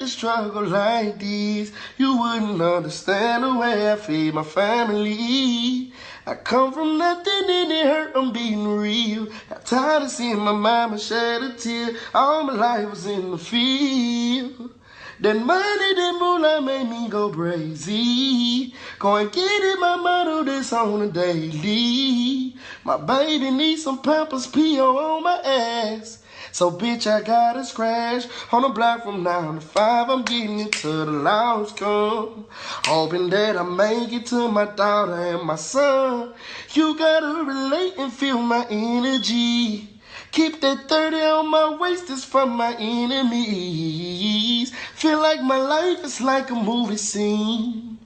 to struggle like this, you wouldn't understand the way I feed my family. I come from nothing and it hurt, I'm being real. Got tired of seeing my mama shed a tear. All my life was in the field. That money, that moolah made me go crazy. Go and get it, my motto, this on a daily. My baby needs some Pampers, P.O. on my ass. So bitch, I got a scratch on the block from 9 to 5. I'm getting it till the lounge come. Hoping that I make it to my daughter and my son. You gotta relate and feel my energy. Keep that 30 on my waist, it's from my enemies. Feel like my life is like a movie scene.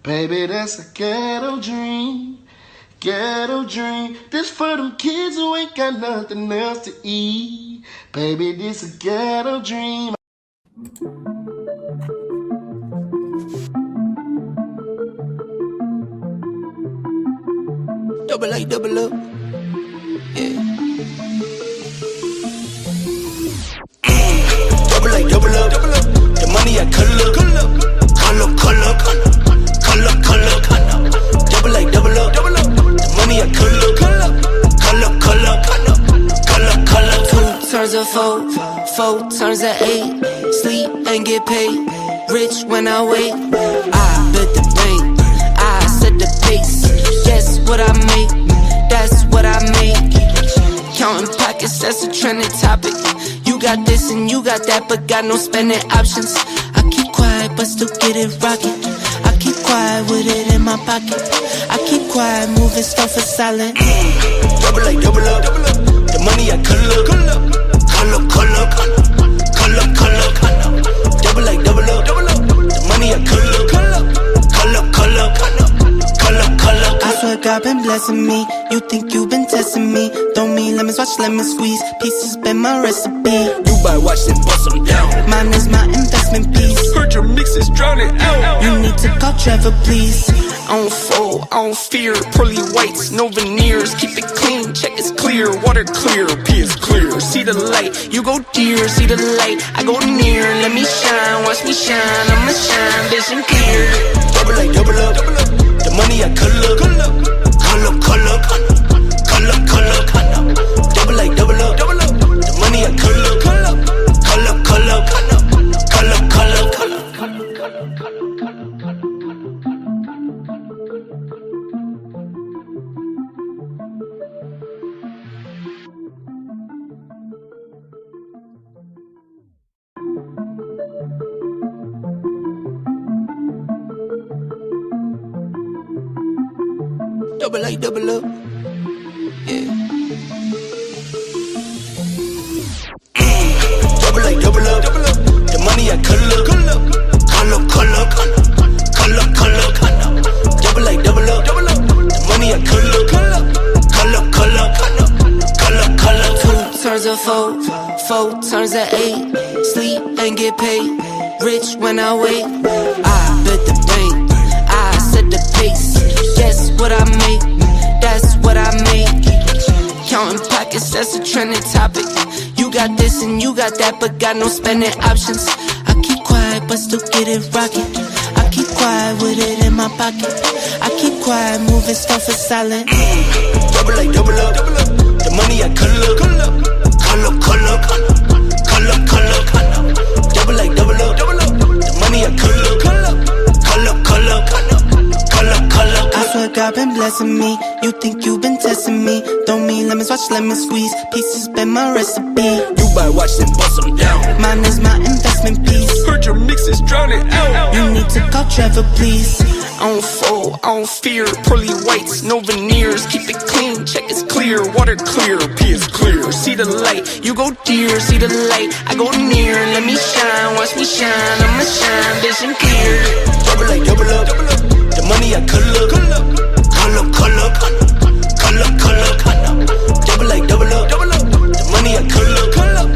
Baby, that's a ghetto dream. Ghetto dream. This for them kids who ain't got nothing else to eat. Baby, this a ghetto dream. Double A, double up. Yeah. Double A, double up. The money I color up. Color up. Double A, double up. The money I color up. Color. 2 turns of 4, 4 turns of 8. Sleep and get paid. Rich when I wake. I bet the bank. I set the pace. Guess what I make? That's what I make. Counting pockets, that's a trending topic. You got this and you got that, but got no spending options. I keep quiet, but still get it rocking. I keep quiet with it in my pocket. I keep quiet, moving stuff for silent. Double A, double up. The money I color. Color. Double A, double up. The money I color. Color. I swear God been blessing me. You think you been testing me? Don't mean lemons, watch lemons squeeze. Pieces been my recipe. You buy watch then bust them down. Mine is my investment piece. Heard your mixes, drown it out. You need to call Trevor, please. I don't fold, I don't fear. Pearly whites, no veneers. Keep it clean, check it's clear. Water clear, P is clear. See the light, you go dear. See the light, I go near. Let me shine, watch me shine. I'ma shine, vision clear. Double A, double up. The money I color. Color. Double A, double up. The money I color. Color. Double A, double up. Yeah. Double A, double up. The money I color. Color. Double A, double up. The money I color. Color. 2 turns of 4, 4 turns of 8. Sleep and get paid. Rich when I wake. I bet the bank. I set the pace. Guess what I make? That's what I make. Counting pockets, that's a trending topic. You got this and you got that, but got no spending options. I keep quiet, but still get it rocking. I keep quiet with it in my pocket. I keep quiet, moving stuff for silent. Double A, double up. The money I color. Color. Double A, double up. The money I color. Color. I swear God been blessing me. You think you been testing me? Don't mean lemons, watch lemons squeeze. Pieces been my recipe. You buy watch then bust them down. Mine is my investment piece. Heard your mixes, drown it out. You need to call Trevor, please. I don't fold, I don't fear. Pearly whites, no veneers. Keep it clean, check it's clear. Water clear, P is clear. See the light, you go dear. See the light, I go near. Let me shine, watch me shine. I'ma shine, vision clear. Double A, double up. The money I color. Color. Double A, double up. The money I color. Color.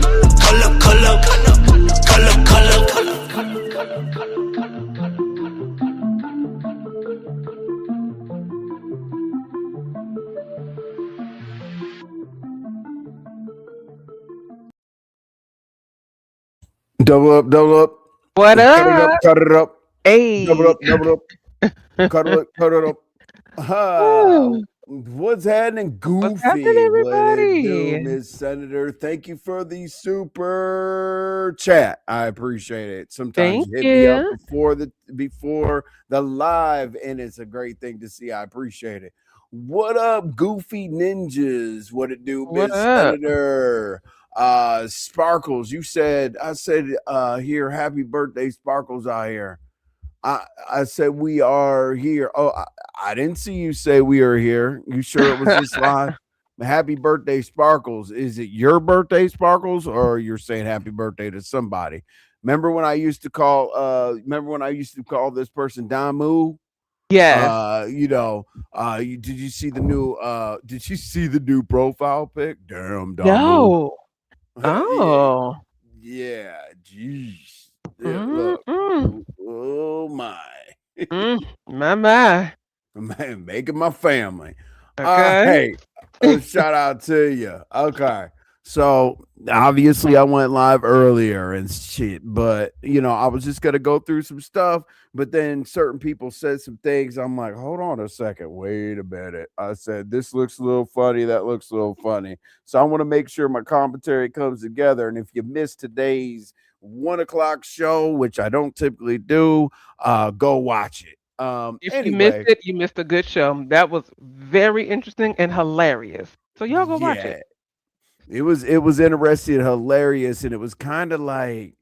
Double up, double up. What Cut it up, up? cut it up, double Hey. up, double up, cut it up. Woo. What's happening, What's happening, Goofy? What it do, everybody? Miss Senator? Thank you for the super chat. I appreciate it. Sometimes Thank you hit me up you. before the live, and it's a great thing to see. I appreciate it. What up, Goofy Ninjas? What it do, What Miss up? Senator? Sparkles, I said here, happy birthday, Sparkles out here. I said we are here. Oh, I didn't see you say we are here. You sure it was this live? Happy birthday, Sparkles. Is it your birthday, Sparkles, or you're saying happy birthday to somebody? Remember when I used to call this person Damu? Yes. Did you see the new profile pic? Damn, Damu. No. Yeah, Oh. yeah, jeez. Yeah, Mm, look. mm, Oh my. mm. My. Man, making my family. Okay. Hey, shout out to you. Okay. So obviously I went live earlier and shit, but I was just gonna go through some stuff, but then certain people said some things. I'm like, hold on a second, wait a minute. I said this looks a little funny, that looks a little funny. So I want to make sure my commentary comes together. And if you missed today's 1 o'clock show, which I don't typically do, go watch it. If you missed Anyway, it, you missed a good show. That was very interesting and hilarious. So y'all go watch it. yeah, it was interesting and hilarious, and it was kind of like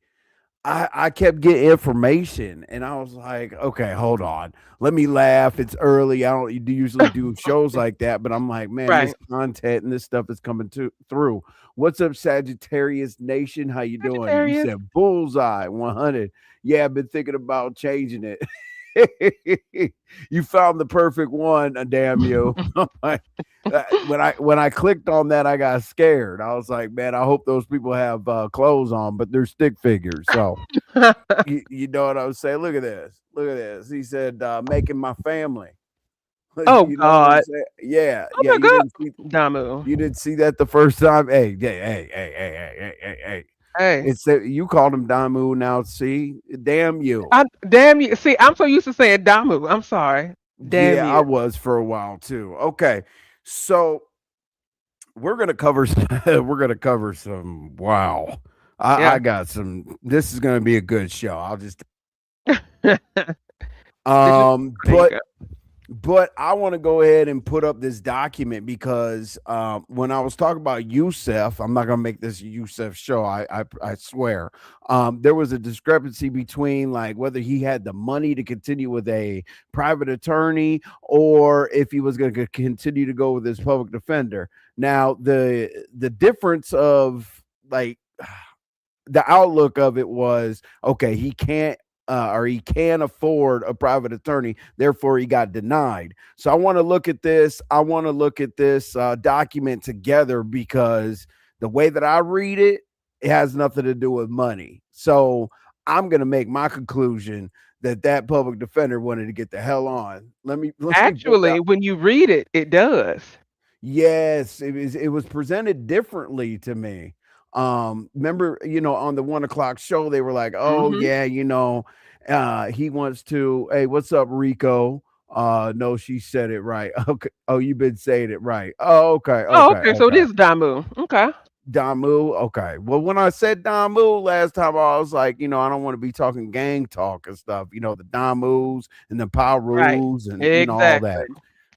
I kept getting information, and I was like, okay, hold on, let me laugh. It's early. I don't usually do shows like that, but I'm like, man, this Right. content and this stuff is coming through. What's up, Sagittarius Nation? How you doing? You Sagittarius. said bullseye 100. Yeah, I've been thinking about changing it. You found the perfect one, damn you. When I clicked on that, I got scared. I was like, man, I hope those people have clothes on, but they're stick figures. So you know what I was saying? Look at this. Look at this. He said, making my family. Oh You know what I'm God. saying? Yeah, Oh yeah. my You God. didn't see Damu. you didn't see that the first time. Hey. Hey. It's that you called him Damu. Now see, damn you. Damn you. See, I'm so used to saying Damu. I'm sorry. Damn Yeah, I you. was for a while too. Okay, so we're gonna cover some. Wow, I Yeah. got some. This is gonna be a good show. I'll just This is there you but go. I want to go ahead and put up this document because when I was talking about Youssef, I'm not gonna make this a Youssef show. I swear. There was a discrepancy between like whether he had the money to continue with a private attorney or if he was going to continue to go with his public defender. Now the difference of like the outlook of it was okay, he can't or he can afford a private attorney, therefore he got denied. So I want to look at this. I want to look at this document together because the way that I read it, it has nothing to do with money. So I'm going to make my conclusion that public defender wanted to get the hell on. Let me pull it Actually, up. when you read it, it does. Yes, it was presented differently to me. Remember, on the 1 o'clock show, they were like, oh Hmm. yeah, he wants to, hey, what's up, Rico? No, she said it right. Okay. Oh, you've been saying it right. Oh, okay, Oh, okay, okay. So it okay. is Damu. Okay. Damu. Okay. Well, when I said Damu last time, I was like, I don't want to be talking gang talk and stuff, the Damus and the Right. Parus and all Exactly. that.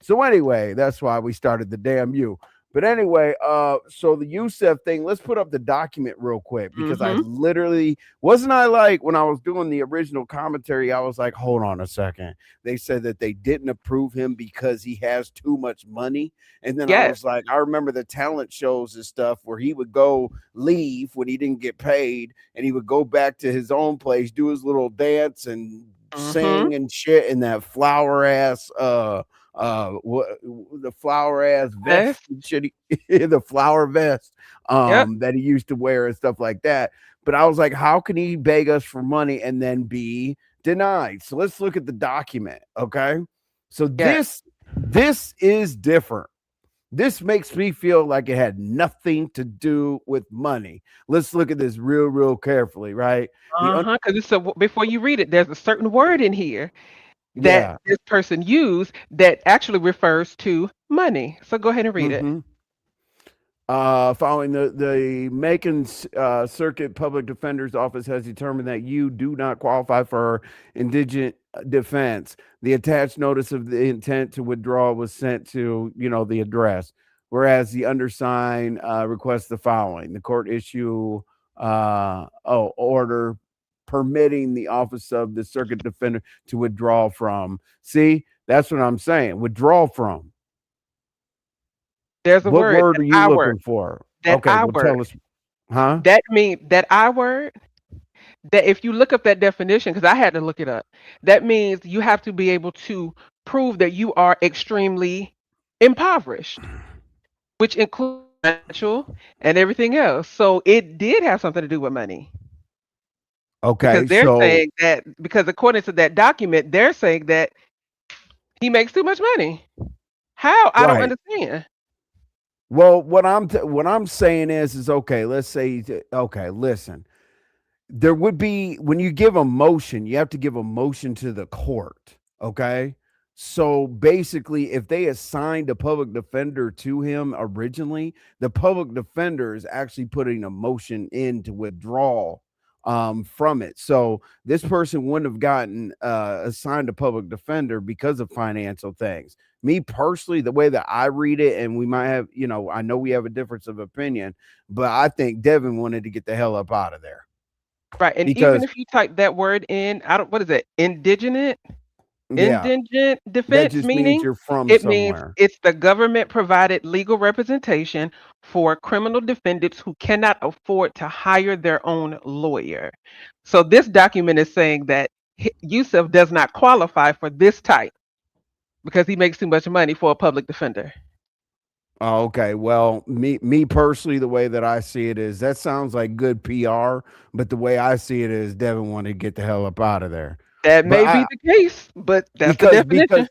So anyway, that's why we started the damn you. But anyway, so the Youssef thing, let's put up the document real quick because I Hmm. literally wasn't I like when I was doing the original commentary, I was like, hold on a second. They said that they didn't approve him because he has too much money. And then I Yes. was like, I remember the talent shows and stuff where he would go leave when he didn't get paid and he would go back to his own place, do his little dance and Hmm. sing and shit in that flower ass what the flower ass vest Yes. and shit the flower vest Yep. that he used to wear and stuff like that. But I was like, how can he beg us for money and then be denied? So let's look at the document. Okay. So Yes. this is different. This makes me feel like it had nothing to do with money. Let's look at this real carefully, right? The un- Because it's before you read it, there's a certain word in here that yeah. this person used that actually refers to money. So go ahead and read it. hmm Following the Macon Circuit Public Defender's Office has determined that you do not qualify for indigent defense. The attached notice of the intent to withdraw was sent to the address. Whereas the undersigned requests the following: the court issue order permitting the office of the circuit defender to withdraw from. See, that's what I'm saying. Withdraw from. There's a What word, word that are you I word, looking for? that Okay, I well, word. tell us, huh? That means that I word, that if you look up that definition, because I had to look it up, that means you have to be able to prove that you are extremely impoverished, which includes financial and everything else. So it did have something to do with money. Because Okay, they're so saying that, because according to that document, they're saying that he makes too much money. How? I don't right. understand. Well, what I'm saying is okay. Let's say okay. Listen, there would be when you give a motion, you have to give a motion to the court. Okay. So basically, if they assigned a public defender to him originally, the public defender is actually putting a motion in to withdraw from it. So this person wouldn't have gotten assigned a public defender because of financial things. Me personally, the way that I read it, and we might have, I know we have a difference of opinion, but I think Devin wanted to get the hell up out of there Right. And even because if you type that word in, I don't, what is it? yeah, Indigent that defense, just means meaning you're from it means somewhere. it's the government provided legal representation for criminal defendants who cannot afford to hire their own lawyer. So this document is saying that Yusuf does not qualify for this type because he makes too much money for a public defender. Oh, okay. Well, me personally, the way that I see it is that sounds like good PR, but the way I see it is Devin wanted to get the hell up out of there. That But may be I the case, but that's the because definition.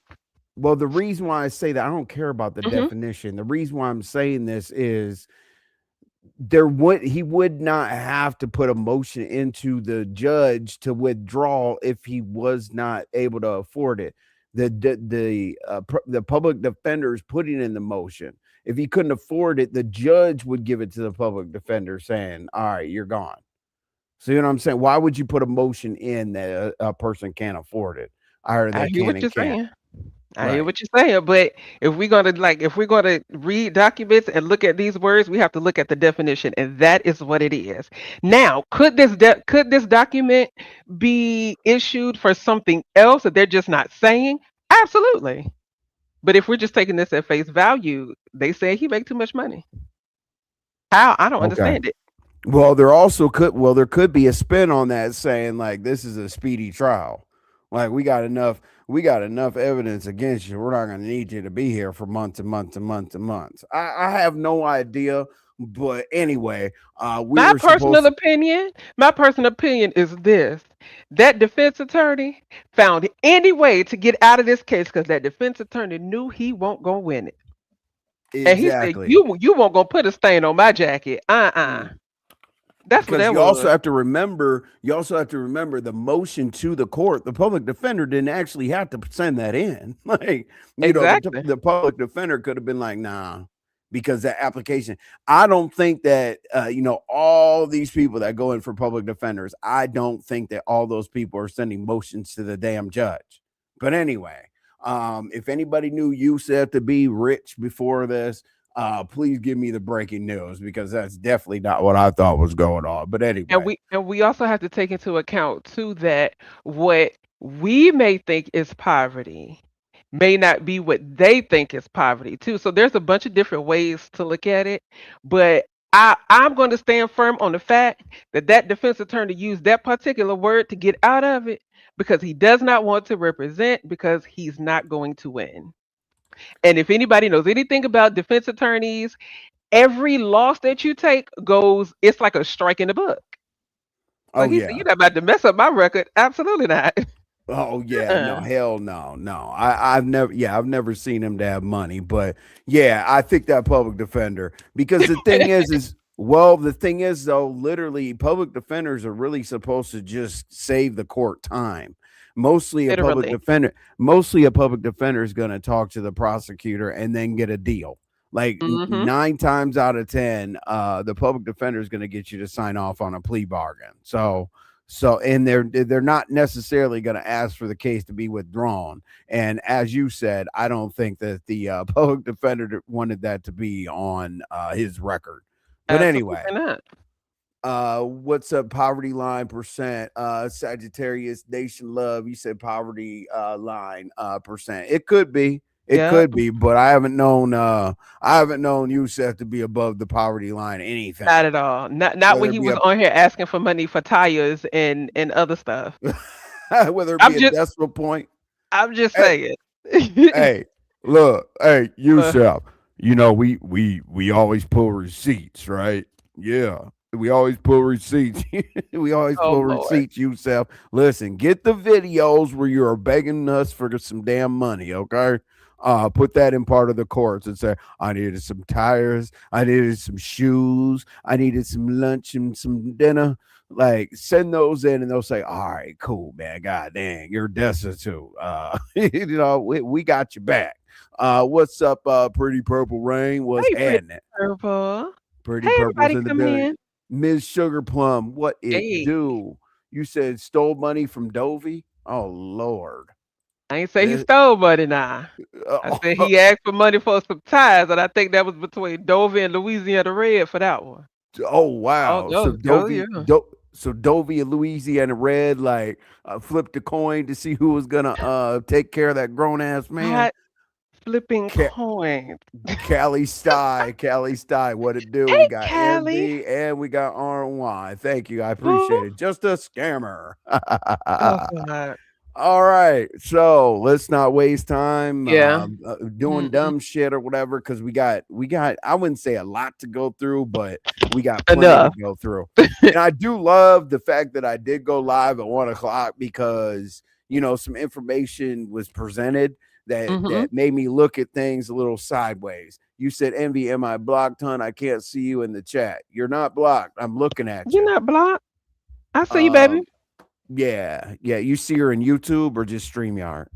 well, the reason why I say that I don't care about the Hmm. definition. The reason why I'm saying this is there would he would not have to put a motion into the judge to withdraw if he was not able to afford it. The public defender is putting in the motion. If he couldn't afford it, the judge would give it to the public defender, saying, "All right, you're gone." So you know what I'm saying? Why would you put a motion in that a person can't afford it? I heard I that hear can what and you're can't. saying. I hear Right. what you're saying, but if we're gonna read documents and look at these words, we have to look at the definition, and that is what it is. Now, could this document be issued for something else that they're just not saying? Absolutely. But if we're just taking this at face value, they say he make too much money. How? I don't Okay. understand it. Well, there could be a spin on that saying like this is a speedy trial. Like we got enough evidence against you. We're not gonna need you to be here for months and months and months and months. I have no idea. But anyway, we My were personal supposed opinion, my personal opinion is this: that defense attorney found any way to get out of this case because that defense attorney knew he won't go win it, and he said, exactly. "You won't go put a stain on my jacket." Mm. That's what Because that was. you also have to remember the motion to the court. The public defender didn't actually have to send that in. Like, Exactly. the public defender could have been like, nah, because that application. I don't think that all these people that go in for public defenders. I don't think that all those people are sending motions to the damn judge. But anyway, if anybody knew Yusef to be rich before this, please give me the breaking news because that's definitely not what I thought was going on. But And anyway, we also have to take into account too that what we may think is poverty may not be what they think is poverty too. So there's a bunch of different ways to look at it, but I'm going to stand firm on the fact that that defense attorney used that particular word to get out of it because he does not want to represent because he's not going to win. And if anybody knows anything about defense attorneys, every loss that you take goes, it's like a strike in the book. So oh he said, yeah, "You're not about to mess up my record." Absolutely not. Oh yeah, no, Uh-uh. hell no, no. I've never seen him to have money, but yeah, I think that public defender because the thing is though, literally, public defenders are really supposed to just save the court time. Literally. Mostly a public defender is going to talk to the prosecutor and then get a deal. Like Mhm. 9 times out of 10, the public defender is going to get you to sign off on a plea bargain. And they're not necessarily going to ask for the case to be withdrawn. And as you said, I don't think that the public defender wanted that to be on his record. But anyway, Absolutely not. what's up, poverty line percent? Sagittarius Nation Love. You said poverty line percent. It Yep. could be, but I haven't known Yusef to be above the poverty line Not anything. at all. Not Whether when it he be was a on here asking for money for tires and other stuff. whether it I'm be a just decimal point. I'm just Hey, saying. hey, look, hey, Uh, Yusef. You know, we always pull receipts, right? Yeah. We always pull receipts. We always oh pull Lord. receipts, Yusef. Listen, get the videos where you are begging us for some damn money, okay? Put that in part of the course and say, I needed some tires, I needed some shoes, I needed some lunch and some dinner. Like, send those in and they'll say, all right, cool, man. God dang, you're destitute. We got your back. What's up, Pretty Purple Rain? Was Hey, pretty happening? purple. Pretty Hey, Purple's everybody in the coming building. in. Ms. Sugar Plum, what it Hey. do? You said stole money from Dovey? Oh Lord. I ain't say he This- stole money now. I said he asked for money for some tires, and I think that was between Dover and Louisiana Red for that one. oh Oh, wow. So oh yeah. Dovey and Louisiana Red like flipped a coin to see who was gonna take care of that grown ass man. Hot flipping Ca- coins. Cali Sty, what it do? We Hey, got Callie. MV and we got RY. Thank you, I appreciate Boo. it. Just a scammer. Oh God. All right, so let's not waste time Yeah. doing Mm-mm. dumb shit or whatever because we got I wouldn't say a lot to go through, but we got plenty to Enough. go through. And I do love the fact that I did go live at 1 o'clock because some information was presented Mm-hmm. that made me look at things a little sideways. You said, "Envy, am I blocked, hon? I can't see you in the chat. You're not blocked. I'm looking at You're you." not blocked. I see you, baby. Um, yeah, yeah. You see her in YouTube or just StreamYard?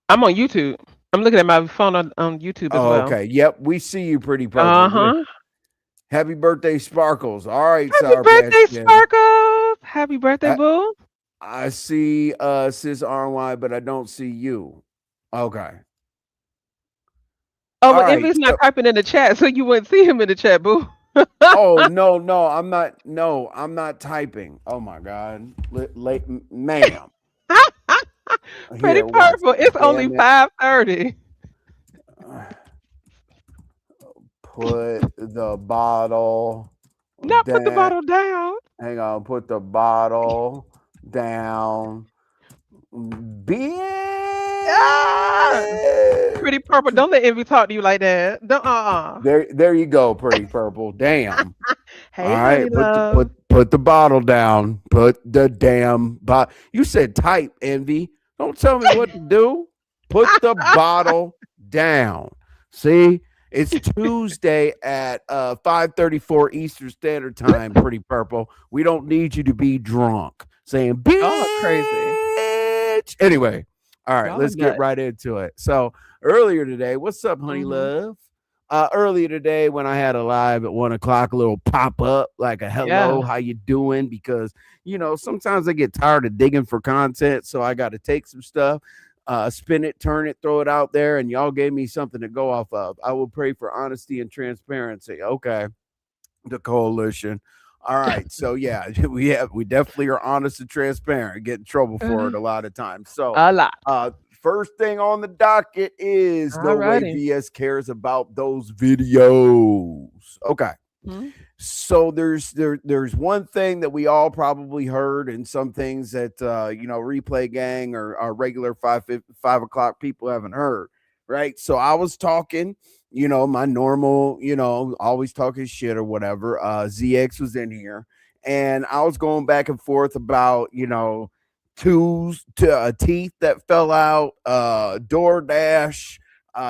I'm on YouTube. I'm looking at my phone on YouTube as Oh, well. okay. Yep, we see you, Pretty Purple. Uh-huh. Happy birthday, Sparkles. All right, Happy Sour Patch birthday, Kids. Sparkles. Happy birthday, I, boo. I see Sis RY, but I don't see you. Okay. Oh, All well, right. Envy's not So, typing in the chat, so you wouldn't see him in the chat, boo. oh no, no, I'm not. No, I'm not typing. Oh my God, late, ma'am. Pretty Here, watch purple. this. It's only Damn it. 5:30. Put the bottle Not put the down. bottle down. Hang on. Put the bottle down. Ah! Bitch. Pretty purple. Don't let Envy talk to you like that. Don't, There you go, Pretty Purple. Damn. All Hey, honey right, love. put the bottle down. Put the damn bottle. You said type, Envy. Don't tell me what to do. Put the bottle down. See, it's Tuesday at 5:34 Eastern Standard Time. Pretty Purple. We don't need you to be drunk saying Y'all are crazy. bitch. Anyway, all right, Y'all are let's get nuts. right into it. So earlier today, what's up, honey Hmm. love? Earlier today when I had a live at 1 o'clock, a little pop up like a hello, Yeah. how you doing? Because sometimes I get tired of digging for content, so I got to take some stuff, spin it, turn it, throw it out there, and y'all gave me something to go off of. I will pray for honesty and transparency. Okay, the coalition. All right, so yeah, we definitely are honest and transparent. Get in trouble for Uh, it a lot of times. So, a lot. first thing on the docket is All no way righty. VS cares about those videos. Okay, Mhm. so there's one thing that we all probably heard, and some things that replay gang or our regular 5 o'clock people haven't heard, right? So I was talking, my normal, always talking shit or whatever. ZX was in here, and I was going back and forth about teeth that fell out, DoorDash,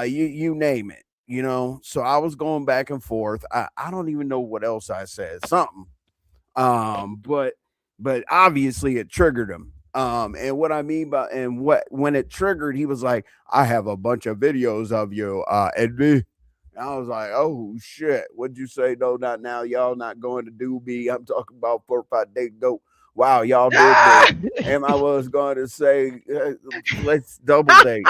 you name it, you know. So I was going back and forth. I don't even know what else I said. Something. But obviously it triggered him. And what I mean by and what when it triggered, he was like, I have a bunch of videos of you, and me. And I was like, oh shit, what'd you say? No, not now. Y'all not going to do me. I'm talking about 4 or 5 days ago. Wow, y'all did me. Ah! And I was going to say, let's double date.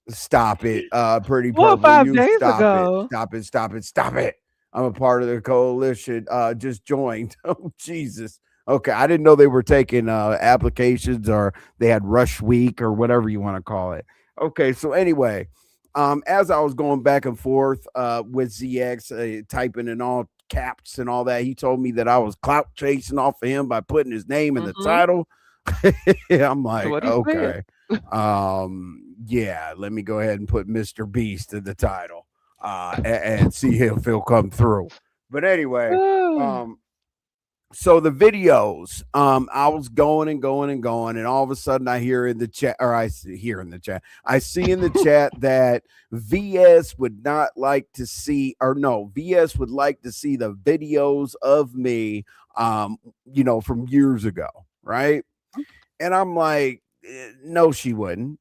Stop it, Pretty Four or Purple. five You days stop it. ago. Stop it. Stop it. Stop it. I'm a part of the coalition. Just joined. Oh, Jesus. Okay. I didn't know they were taking applications or they had rush week or whatever you want to call it. Okay. So, anyway, as I was going back and forth with ZX, typing in all caps and all that, he told me that I was clout chasing off of him by putting his name in the Mm-hmm. title. I'm That's like, what he said. okay. Yeah, let me go ahead and put Mr. Beast in the title, and see if he'll come through. But anyway, um, so the videos, I was going and going and going, and all of a sudden I hear in the chat, or hear in the chat, I see in the chat that VS would not like to see, or no, VS would like to see the videos of me, from years ago, right? And I'm like, no, she wouldn't.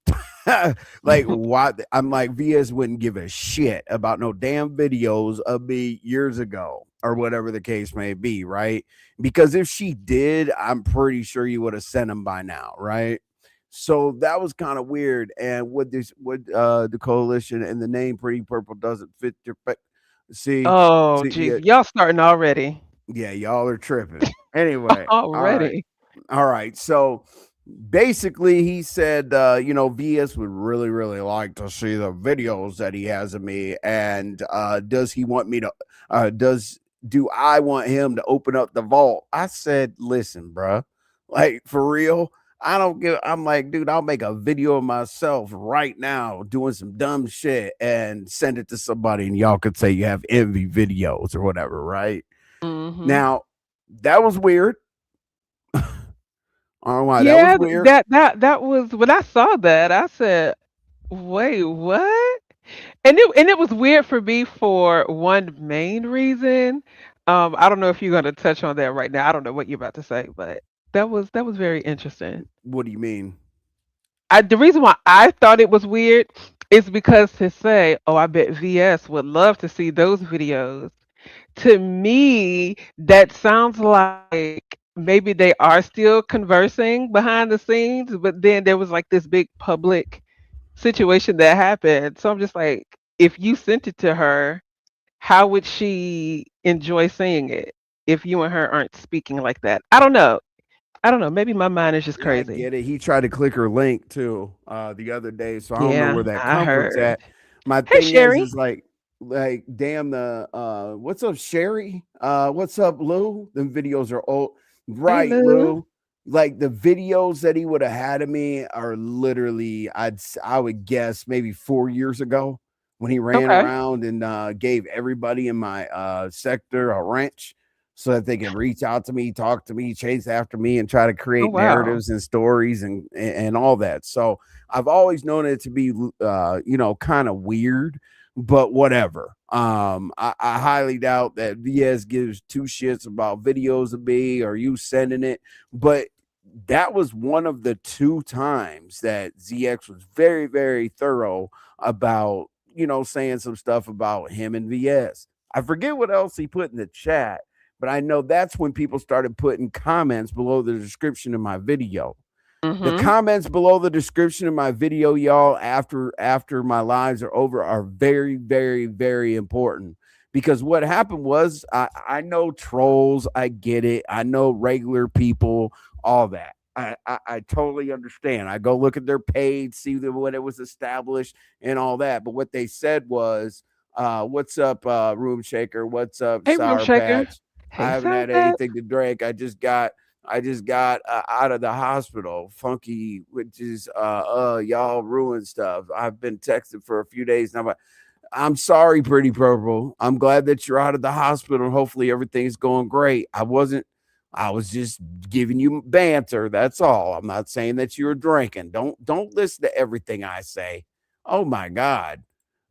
Like, why? I'm like, VS wouldn't give a shit about no damn videos of me years ago or whatever the case may be, right? Because if she did, I'm pretty sure you would have sent them by now, right? So that was kind of weird. And the coalition and the name Pretty Purple doesn't fit your see, Oh, yeah, geez. Y'all starting already. yeah, y'all are tripping. Anyway, all right. Already. All right. So basically, he said, VS would really, really like to see the videos that he has of me. And does he want me to, do I want him to open up the vault? I said, listen, bruh, like for real. I don't give, I'm like, dude, I'll make a video of myself right now doing some dumb shit and send it to somebody, and y'all could say you have envy videos or whatever, right? Mm-hmm. Now, that was weird. I don't know why that was Yeah, weird. that was when I saw that, I said, "Wait, what?" And it was weird for me for one main reason. I don't know if you're gonna touch on that right now. I don't know what you're about to say, but that was very interesting. What do you mean? The reason why I thought it was weird is because to say, "Oh, I bet VS would love to see those videos." To me, that sounds like maybe they are still conversing behind the scenes, but then there was like this big public situation that happened. So I'm just like, if you sent it to her, how would she enjoy seeing it if you and her aren't speaking like that? I don't know. I don't know. Maybe my mind is just Yeah, I crazy. get it. He tried to click her link too the other day, so I don't know Yeah, where that I comfort's heard. at. My Hey, thing Sherry. is like damn the what's up, Sherry? What's up, Lou? Them videos are old. Hey, Right, Lou. Lou. Like the videos that he would have had of me are literally I would guess maybe 4 years ago when he ran Okay. around and gave everybody in my sector a wrench so that they could reach out to me, talk to me, chase after me, and try to Oh, create wow. narratives and stories and all that. So I've always known it to be, kind of weird, but whatever. I highly doubt that VS gives two shits about videos of me or you sending it, but that was one of the two times that ZX was very, very thorough about, saying some stuff about him and VS. I forget what else he put in the chat, but I know that's when people started putting comments below the description of my video. The Mhm. comments below the description of my video, y'all, after my lives are over, are very, very, very important. Because what happened was, I know trolls, I get it, I know regular people, all that. I totally understand. I go look at their page, see when it was established and all that. But what they said was, "What's up, Room Shaker? What's up, Hey, Room Sour Shaker. Patch? I Hey, haven't Sour had Patch. anything to drink. I just got out of the hospital, funky, which is y'all ruined stuff. I've been texting for a few days now, but I'm sorry, Pretty Purple. I'm glad that you're out of the hospital. Hopefully everything's going great. I wasn't I was just giving you banter. That's all. I'm not saying that you're drinking. Don't listen to everything I say. Oh my God.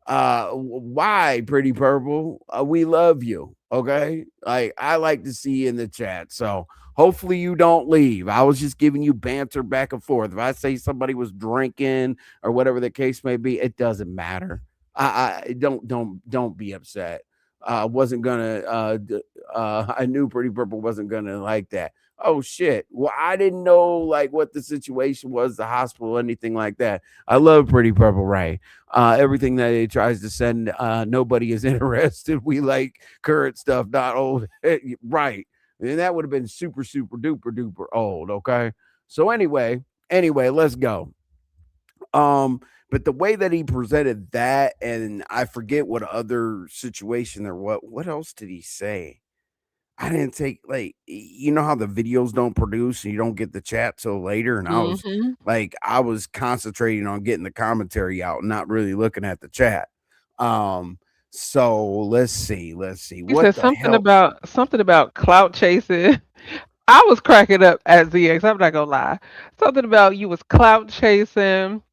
Why, Pretty Purple? We love you. Okay. Like, I like to see you in the chat. So hopefully you don't leave. I was just giving you banter back and forth. If I say somebody was drinking or whatever the case may be, it doesn't matter. I don't be upset. Wasn't gonna I knew Pretty Purple wasn't gonna like that. Oh shit. Well, I didn't know like what the situation was, the hospital, anything like that. I love Pretty Purple Ray. Everything that he tries to send, nobody is interested. We like current stuff, not old. Right. And that would have been super, super duper duper old. Okay. So anyway, let's go. But the way that he presented that, and I forget what other situation or what else did he say? I didn't take like you know how the videos don't produce and you don't get the chat till later, and Mhm. I was concentrating on getting the commentary out, not really looking at the chat. Um, so let's see, He what said the hell? something about clout chasing. I was cracking up at ZX. I'm not gonna lie. Something about you was clout chasing.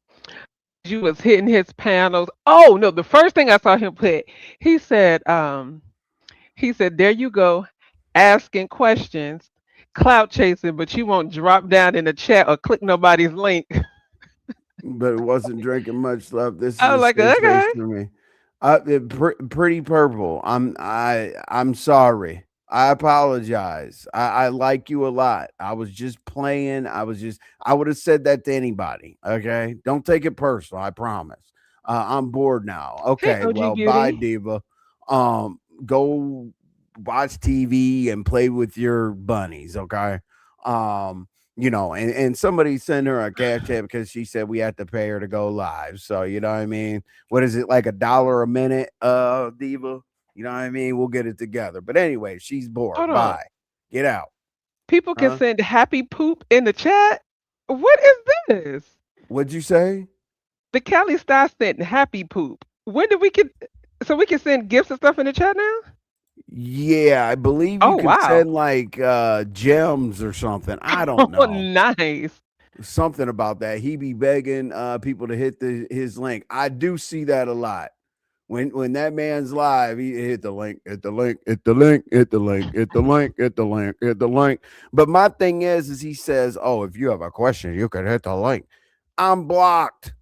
You was hitting his panels. Oh no, the first thing I saw him put, he said, he said, there you go, asking questions, clout chasing, but you won't drop down in the chat or click nobody's link. But it wasn't drinking much love. This is I a was like, safe space okay. for me. Pretty Purple. I'm sorry. I apologize. I like you a lot. I was just playing. I would have said that to anybody. Okay, don't take it personal. I promise. I'm bored now. Hey, Okay, OG well, bye, Beauty. Diva. Go watch TV and play with your bunnies. Okay. Um, and somebody sent her a cash app because she said we had to pay her to go live. So you know what I mean? What is it, like $1 a minute, Diva? You know what I mean? We'll get it together. But anyway, she's bored. Hold on. Bye. Get out. People can Huh? send happy poop in the chat. What is this? What'd you say? The Cali Star sent happy poop. When did we can so we can send gifts and stuff in the chat now? Yeah, I believe you Oh can wow. send like gems or something. I don't Oh know. nice. Something about that. He be begging people to hit his link. I do see that a lot. When that man's live, he hit the link, hit the link, hit the link, hit the link, hit the link, hit the link, hit the link. But my thing is he says, "Oh, if you have a question, you can hit the link." I'm blocked.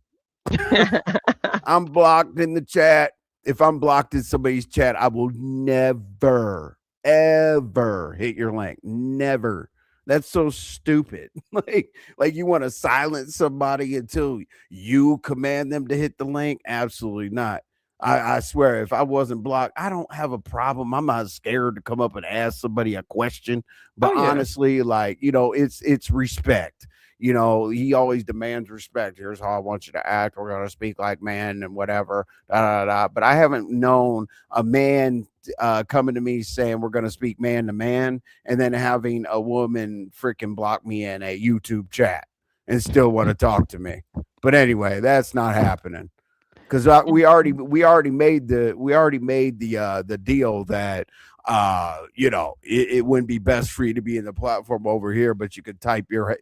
I'm blocked in the chat. If I'm blocked in somebody's chat, I will never, ever hit your link. Never. That's so stupid. like you want to silence somebody until you command them to hit the link? Absolutely not. I swear, if I wasn't blocked, I don't have a problem. I'm not scared to come up and ask somebody a question. Oh But yeah. honestly, it's respect. He always demands respect. Here's how I want you to act. We're going to speak like men and whatever. Da, da, da. But I haven't known a man coming to me saying we're going to speak man to man and then having a woman freaking block me in a YouTube chat and still want to talk to me. But anyway, that's not happening because Mhm. we already made the deal that it wouldn't be best for you to be in the platform over here, but you could type your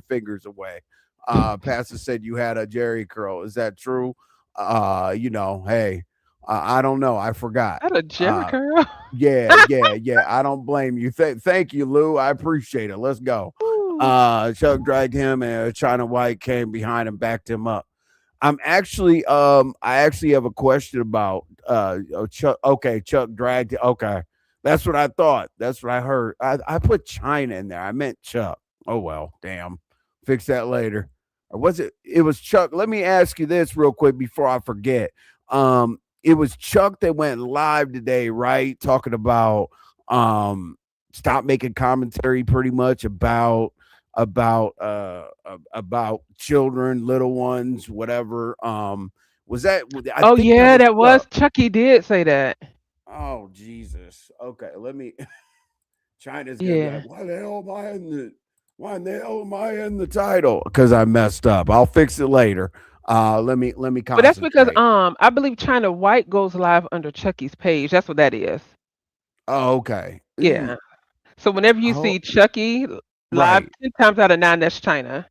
fingers away. Pastor said you had a Jerry curl. Is that true? Hey, I don't know. I forgot. That a Jerry curl. Yeah. I don't blame you. Thank you, Lou. I appreciate it. Let's go. Ooh. Chuck dragged him, and China White came behind and backed him up. I actually have a question about Chuck. Okay, Chuck dragged it. Okay. That's what I thought. That's what I heard. I put China in there. I meant Chuck. Oh well, damn. Fix that later. Or was it was Chuck? Let me ask you this real quick before I forget. It was Chuck that went live today, right? Talking about um stop making commentary pretty much about children, little ones, whatever. Was that? I Oh think that yeah, was that Chuck. was Chucky did say that. Oh Jesus. Okay, let me. China's gonna be like, Yeah. why the hell am I in the? Why in the hell am I in the title? Because I messed up. I'll fix it later. Let me But that's because concentrate. I believe China White goes live under Chucky's page. That's what that is. Oh, okay. Yeah. So whenever you Oh, see Chucky live, right. 10 times out of 9, that's China.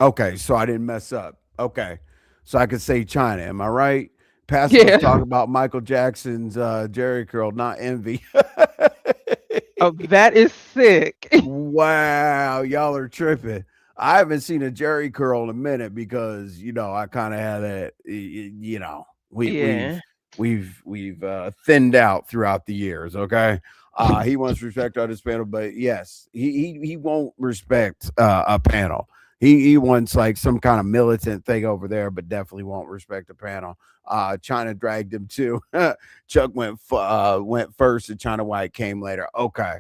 Okay, so I didn't mess up. Okay, so I could say China. Am I right? Pastor was Yeah. talking about Michael Jackson's Jerry curl, not envy. Oh, that is sick. Wow, y'all are tripping. I haven't seen a Jerry curl in a minute because I kind of had that. We Yeah. we've thinned out throughout the years. Okay, he wants respect on his panel, but yes, he won't respect a panel. He wants like some kind of militant thing over there, but definitely won't respect a panel. China dragged him too. Chuck went first, and China White came later. Okay,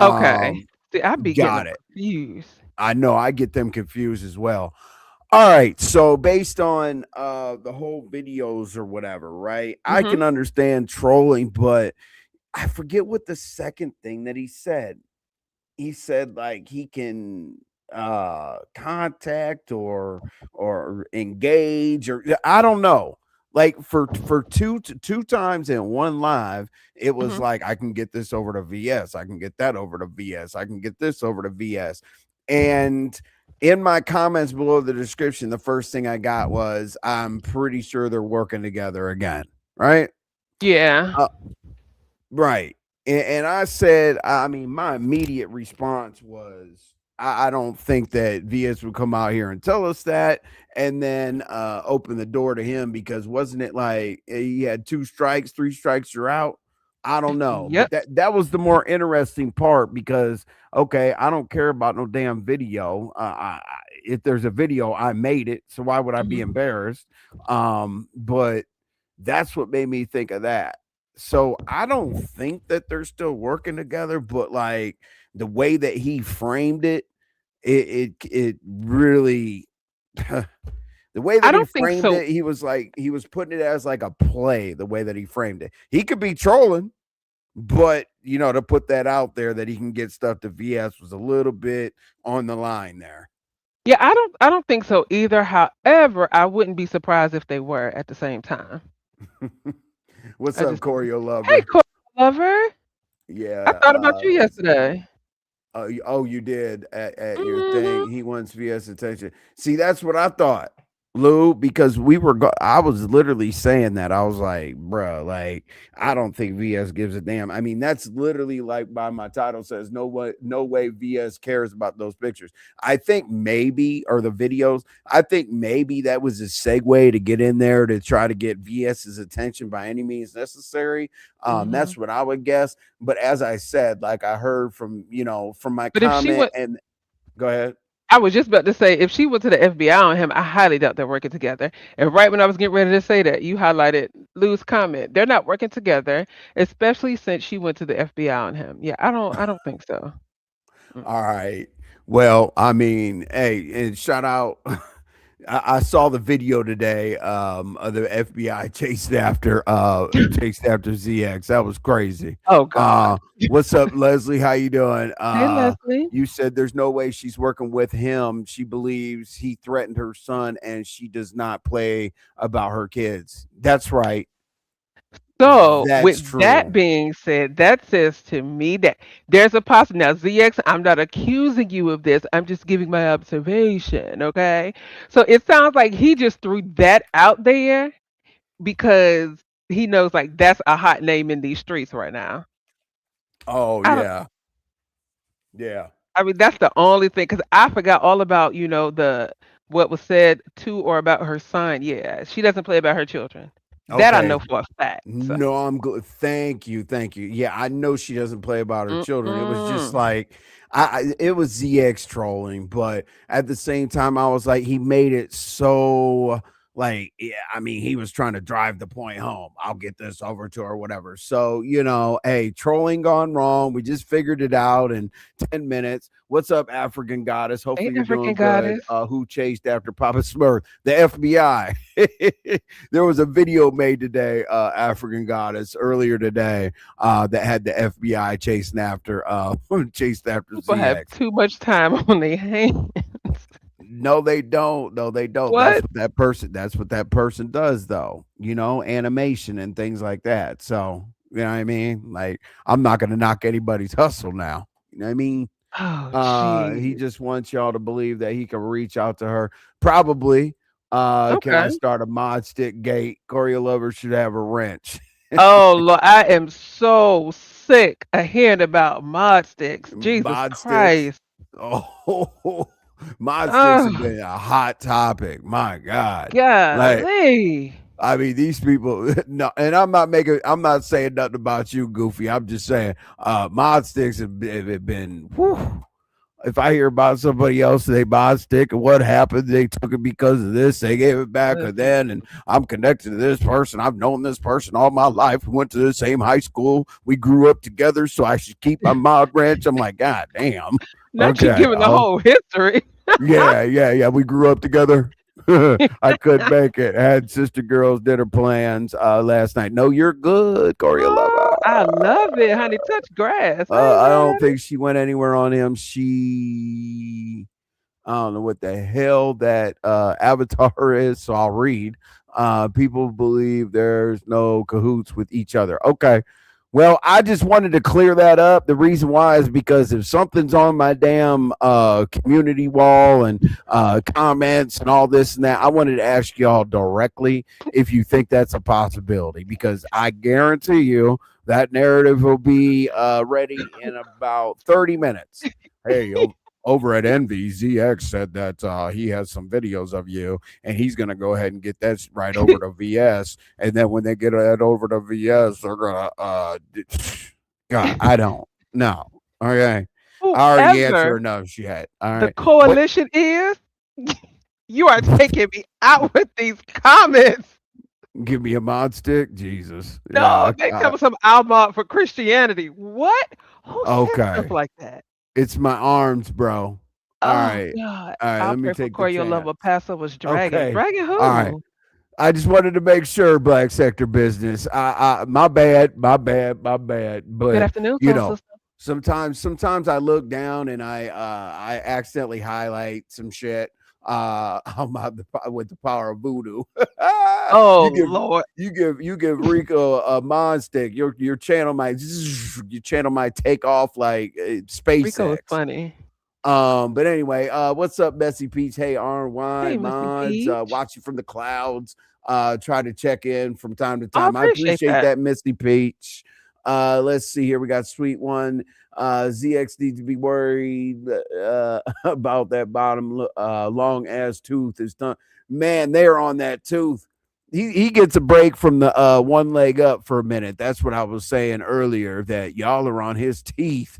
Okay. um, See, I be getting got them it. confused. I know I get them confused as well. All right, so based on the whole videos or whatever, right? I Mhm. can understand trolling, but I forget what the second thing that he said. He said like he can contact or engage or I don't know. Like for two times in one live, it was Mhm. like I can get this over to VS, I can get that over to VS, I can get this over to VS. And in my comments below the description, the first thing I got was I'm pretty sure they're working together again, right? Yeah. Uh, Right. And I said, I mean, my immediate response was, I don't think that VS would come out here and tell us that and then open the door to him because wasn't it like he had two strikes, three strikes, you're out? I don't know. Yep. But that was the more interesting part because, okay, I don't care about no damn video. If there's a video, I made it. So why would I be Mhm. embarrassed? But that's what made me think of that. So I don't think that they're still working together, but like the way that he framed it, it really the way I that he don't think framed so. it, he was like he was putting it as like a play, the way that he framed it. He could be trolling, but to put that out there that he can get stuff to VS was a little bit on the line there. Yeah, I don't think so either. However, I wouldn't be surprised if they were at the same time. What's I up, just Choreo Hey, lover? Court Lover. I Yeah, thought about you yesterday. oh, you did at your Mhm. thing. He wants VS attention. See, that's what I thought, Lou, because I was literally saying that. I was like, bro, like, I don't think VS gives a damn. I mean, that's literally like by my title says, no way VS cares about those pictures. I think maybe, or the videos, I think maybe that was a segue to get in there to try to get VS's attention by any means necessary. Mhm. That's what I would guess. But as I said, like I heard from from my But if she comment went, and go ahead. I was just about to say, if she went to the FBI on him, I highly doubt they're working together. And right when I was getting ready to say that, you highlighted Lou's comment. They're not working together, especially since she went to the FBI on him. Yeah, I don't think so. Mm. All right. Well, I mean, hey, and shout out. I saw the video today of the FBI chased after ZX. That was crazy. Oh God. What's up, Leslie? How you doing? Hey, Leslie. You said there's no way she's working with him. She believes he threatened her son and she does not play about her kids. That's right. So, That's with that true. being said, that says to me that there's a possibility. Now, ZX, I'm not accusing you of this. I'm just giving my observation, okay? So it sounds like he just threw that out there because he knows like that's a hot name in these streets right now. Oh I don't. yeah. Yeah. I mean, that's the only thing because I forgot all about the what was said to or about her son. Yeah, she doesn't play about her children. That I Okay. know for a fact. So. No, I'm good. Thank you, thank you. Yeah, I know she doesn't play about her children. It was just Mm-mm. like it was ZX trolling, but at the same time, I was like, he made it so like, yeah, I mean, he was trying to drive the point home. I'll get this over to her, whatever. So, hey, trolling gone wrong. We just figured it out in 10 minutes. What's up, African goddess? Hey, Hopefully you're African doing good. goddess. Who chased after Papa Smurf? The FBI. There was a video made today, African goddess, earlier today, that had the FBI chasing after chased after People have ZX. too much time on their hands. No, they don't. No, they don't. What? That's what that person does though. Animation and things like that. So You know what I mean? Like, I'm not gonna knock anybody's hustle now. You know what I mean? Oh, He geez. just wants y'all to believe that he can reach out to her. Probably. Can I Okay. start a mod stick gate? Corey Lover should have a wrench. Oh, Lord, I am so sick of hearing about mod sticks. Jesus Mod sticks. Christ. Oh, mod sticks have Oh, been a hot topic. My God. Like, golly. I mean, these people, no, and I'm not saying nothing about you, Goofy. I'm just saying, mod sticks have been, whew. If I hear about somebody else, they mod stick and what happened, they took it because of this, they gave it back or Listen, then, and I'm connected to this person. I've known this person all my life. We went to the same high school. We grew up together, so I should keep my mod wrench. I'm like, God damn. not you Okay. giving the whole history. Yeah. We grew up together. I couldn't make it. I had sister girls dinner plans last night. No, you're good, Corey Oh, Lover. I love it, honey. Touch grass. I ain't I mad don't at it. think she went anywhere on him. I don't know what the hell that avatar is, so I'll read. People believe there's no cahoots with each other. Okay. Well, I just wanted to clear that up. The reason why is because if something's on my damn community wall and comments and all this and that, I wanted to ask y'all directly if you think that's a possibility, because I guarantee you that narrative will be ready in about 30 minutes. Hey, over at Envy, ZX said that he has some videos of you, and he's going to go ahead and get that right over to VS. And then when they get that over to VS, they're going to, God, I don't know. Okay. I already answered Whoever enough shit. All the right. What? coalition is, you are taking me out with these comments. Give me a mod stick? Jesus. No, Yeah. they tell me some Almont for Christianity. What? Who says stuff Okay. like that? It's my arms, bro. All Oh right. God. All right. I'll Let me pray for take the Corey, your love chance. of Pastor was dragging. Okay. Dragging All right. who? I just wanted to make sure, Black Sector Business. My bad, my bad. Good But afternoon, you soul know, sister. sometimes I look down and I accidentally highlight some shit. With the power of voodoo. Oh you give Lord. you give Rico a mod stick. Your channel might your channel might take off like Rico is SpaceX. funny. But anyway, what's up, Messy Peach? Hey, RY Hey, Missy mods, Peach. watch you from the clouds. Try to check in from time to I time. I appreciate appreciate that. that, Misty Peach. Let's see here. We got Sweet One. ZX needs to be worried about that bottom long ass tooth. Is done. Man, they're on that tooth. He gets a break from the one leg up for a minute. That's what I was saying earlier. That y'all are on his teeth.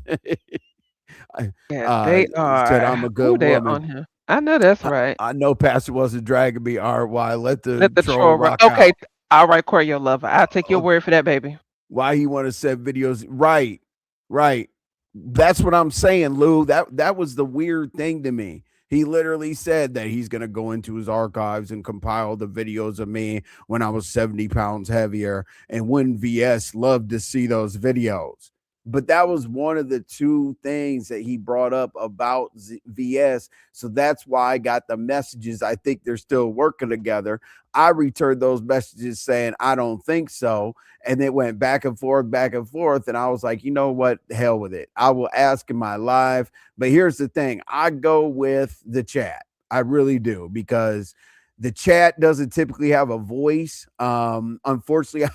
I Yeah, they said I'm are. a Ooh, good they are on woman. here. I know that's right. I know Pastor wasn't dragging me. RY, let the Let the troll troll run. rock Okay. out. All right, Corey, your lover. I'll take your Oh, word for that, baby. why he want to set videos? Right. That's what I'm saying, Lou. That was the weird thing to me. He literally said that he's gonna go into his archives and compile the videos of me when I was 70 pounds heavier, and when VS loved to see those videos. But that was one of the two things that he brought up about VS. So that's why I got the messages. I think they're still working together. I returned those messages saying, I don't think so. And it went back and forth, back and forth. And I was like, you know what? Hell with it. I will ask in my live. But here's the thing, I go with the chat. I really do, because the chat doesn't typically have a voice. Unfortunately,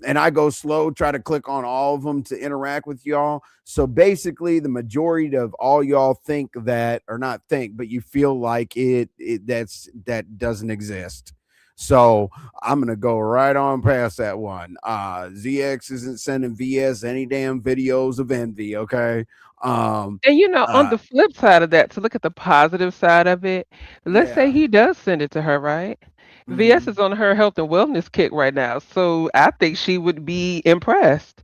and I go slow, try to click on all of them to interact with y'all. So basically, the majority of all y'all think that, or not think, but you feel like that doesn't exist. So I'm gonna go right on past that one. ZX isn't sending VS any damn videos of envy. Okay. Um. And on Uh. the flip side of that, to look at the positive side of it, let's say Yeah. he does send it to her, right? VS Mm-hmm. is on her health and wellness kick right now. So I think she would be impressed.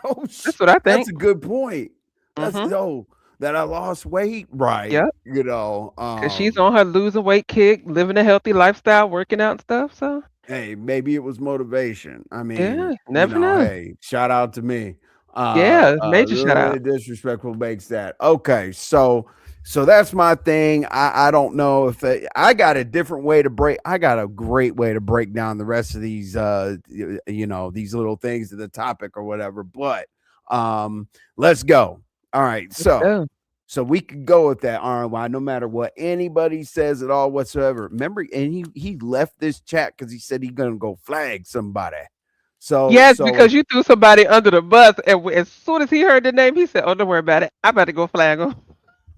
Oh, That's what I that's think. a good point. That's Mm-hmm. that I lost weight, right? Yep. You know, Because she's on her losing weight kick, living a healthy lifestyle, working out and stuff. So hey, maybe it was motivation. I mean, yeah, never know. hey, shout out to me. Yeah, major shout out. Really disrespectful makes that. Okay, so So that's my thing. I don't know if I got a different way to break. I got a great way to break down the rest of these, these little things to the topic or whatever. But let's go. All right. Let's So go. we could go with that RNY no matter what anybody says at all whatsoever. Remember, and he left this chat because he said he's gonna go flag somebody. So Yes, because you threw somebody under the bus, and as soon as he heard the name, he said, "Oh, don't worry about it. I'm about to go flag him."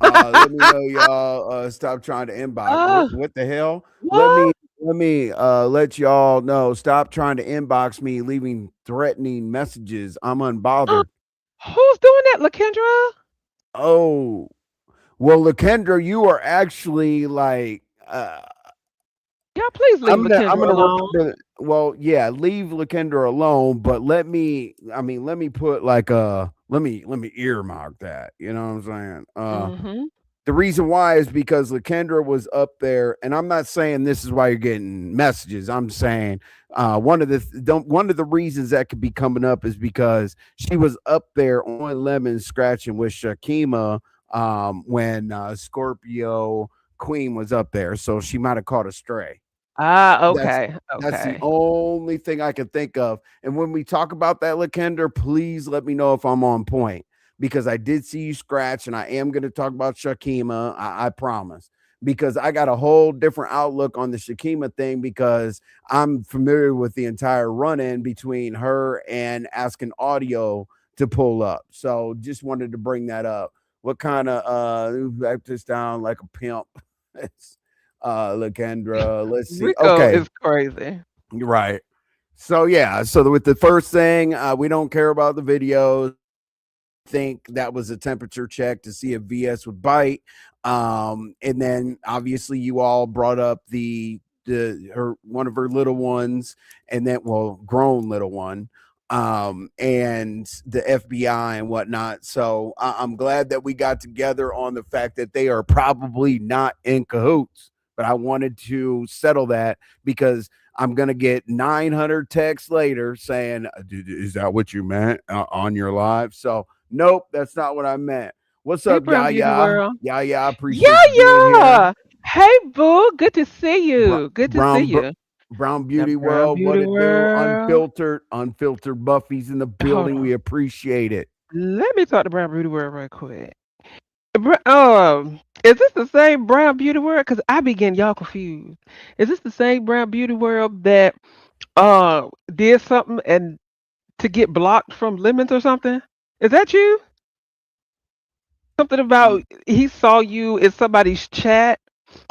let me know, y'all. Stop trying to inbox. Oh, What the hell? Let me what? let y'all know. Stop trying to inbox me, leaving threatening messages. I'm unbothered. Who's doing that, Lakendra? Oh, well, Lakendra, you are actually like Y'all, please leave I'm Lakendra gonna run alone. well, yeah, leave Lakendra alone, but let me put like let me earmark that. You know what I'm saying? Mm-hmm. The reason why is because Lakendra was up there, and I'm not saying this is why you're getting messages. I'm saying one of the reasons that could be coming up is because she was up there on Lemon scratching with Shakima when Scorpio Queen was up there, so she might have caught a stray. Ah, That's okay, that's the okay. only thing I can think of. And when we talk about that, Lakender, please let me know if I'm on point because I did see you scratch, and I am going to talk about Shakima. I promise. Because I got a whole different outlook on the Shakima thing because I'm familiar with the entire run in between her and asking audio to pull up. So just wanted to bring that up. What kind of back this down like a pimp? Lakendra. Let's see. Rico Okay, is crazy. right. So yeah, so with the first thing, we don't care about the videos. Think that was a temperature check to see if VS would bite. And then obviously you all brought up the her one of her little ones, and then well, grown little one, and the FBI and whatnot. So I'm glad that we got together on the fact that they are probably not in cahoots. But I wanted to settle that because I'm gonna get 900 texts later saying, "Is that what you meant on your live?" So nope, that's not what I meant. What's Hey, up, Brown Beauty Yaya? World. Yaya, I Yeah, appreciate you being here. yeah. Hey, boo. Good to see Br- you. Good to see Brown you. Brown The Beauty Brown World, what Beauty it do? World. Unfiltered Buffy's in the Hold building. on. We appreciate it. Let me talk to Brown Beauty World real quick. Is this the same Brown Beauty World? Because I be getting y'all confused. Is this the same Brown Beauty World that did something and to get blocked from lemons or something? Is that you? Something Y- about he saw you in somebody's chat,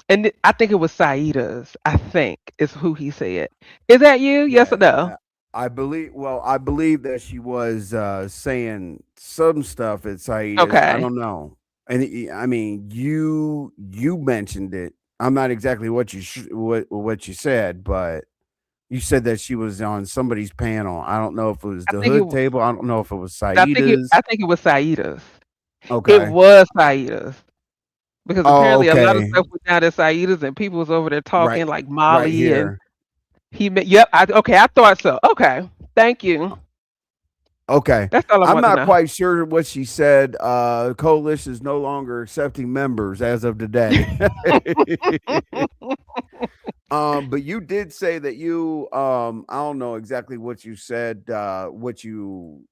and I think it was Saida's. I think is who he said. Is that you? Yes or Yeah, no? I believe that she was saying some stuff at Saida's. I Okay. don't know. And I mean, you mentioned it. I'm not exactly what you said, but you said that she was on somebody's panel. I don't know if it was I the think it. Hood Table. I don't know if it was I Saida's. think it was Saida's. It Okay. was Saida's because Oh, apparently a lot of okay. stuff was down at Saida's and people was over there Right, talking like right Molly and here. Yep. Okay. I thought so. Okay. Thank you. Okay. That's all I I'm want to not know. quite sure what she said. Coalition is no longer accepting members as of today. But you did say that you I don't know exactly what you said, what you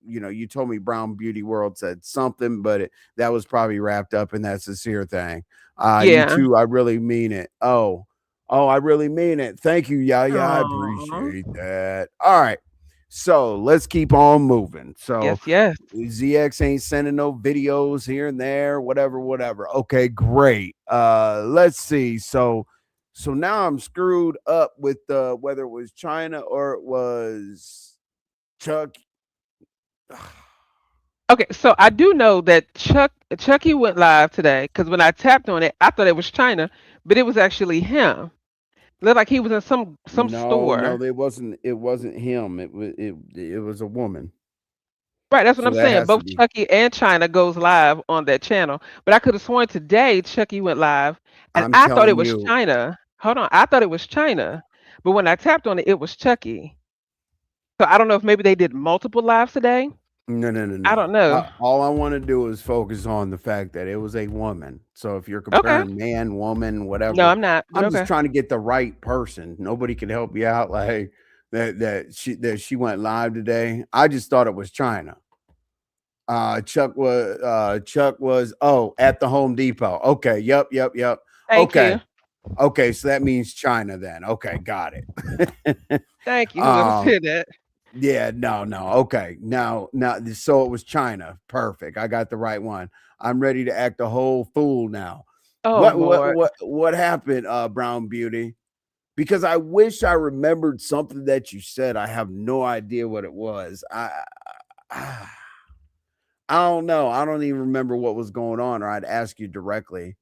told me Brown Beauty World said something, but that was probably wrapped up in that sincere thing. You Yeah. too, I really mean it. Oh, I really mean it. Thank you, Yaya. I Aw. appreciate that. All right. So let's keep on moving. So Yes. Yes. ZX ain't sending no videos here and there, whatever, whatever. Okay, great. Let's see. So now I'm screwed up with whether it was China or it was Chuck. Okay, so I do know that Chucky went live today because when I tapped on it, I thought it was China, but it was actually him. Looked like he was in some No, store. no, it wasn't him. It was a woman. Right, that's what So I'm that saying. has to Both be. Chucky and China goes live on that channel. But I could have sworn today Chucky went live and I'm I thought it telling was you, China. Hold on, I thought it was China. But when I tapped on it, it was Chucky. So I don't know if maybe they did multiple lives today. No, no, no, I don't no. know. All I want to do is focus on the fact that it was a woman. So if you're Okay. comparing man, woman, No, whatever, I'm not, but I'm just okay. trying to get the right person. Nobody can help you out. Like, hey, that she went live today. I just thought it was China. Chuck was at the Home Depot. Okay, yep. Thank you. Okay, okay, so that means China then. Okay, got it. Thank you, whoever um, said that. yeah, no. Okay. Now, so it was China. Perfect. I got the right one. I'm ready to act a whole fool now. Oh Lord. What happened, Brown Beauty? Because I wish I remembered something that you said. I have no idea what it was. I I don't know. I don't even remember what was going on, or I'd ask you directly.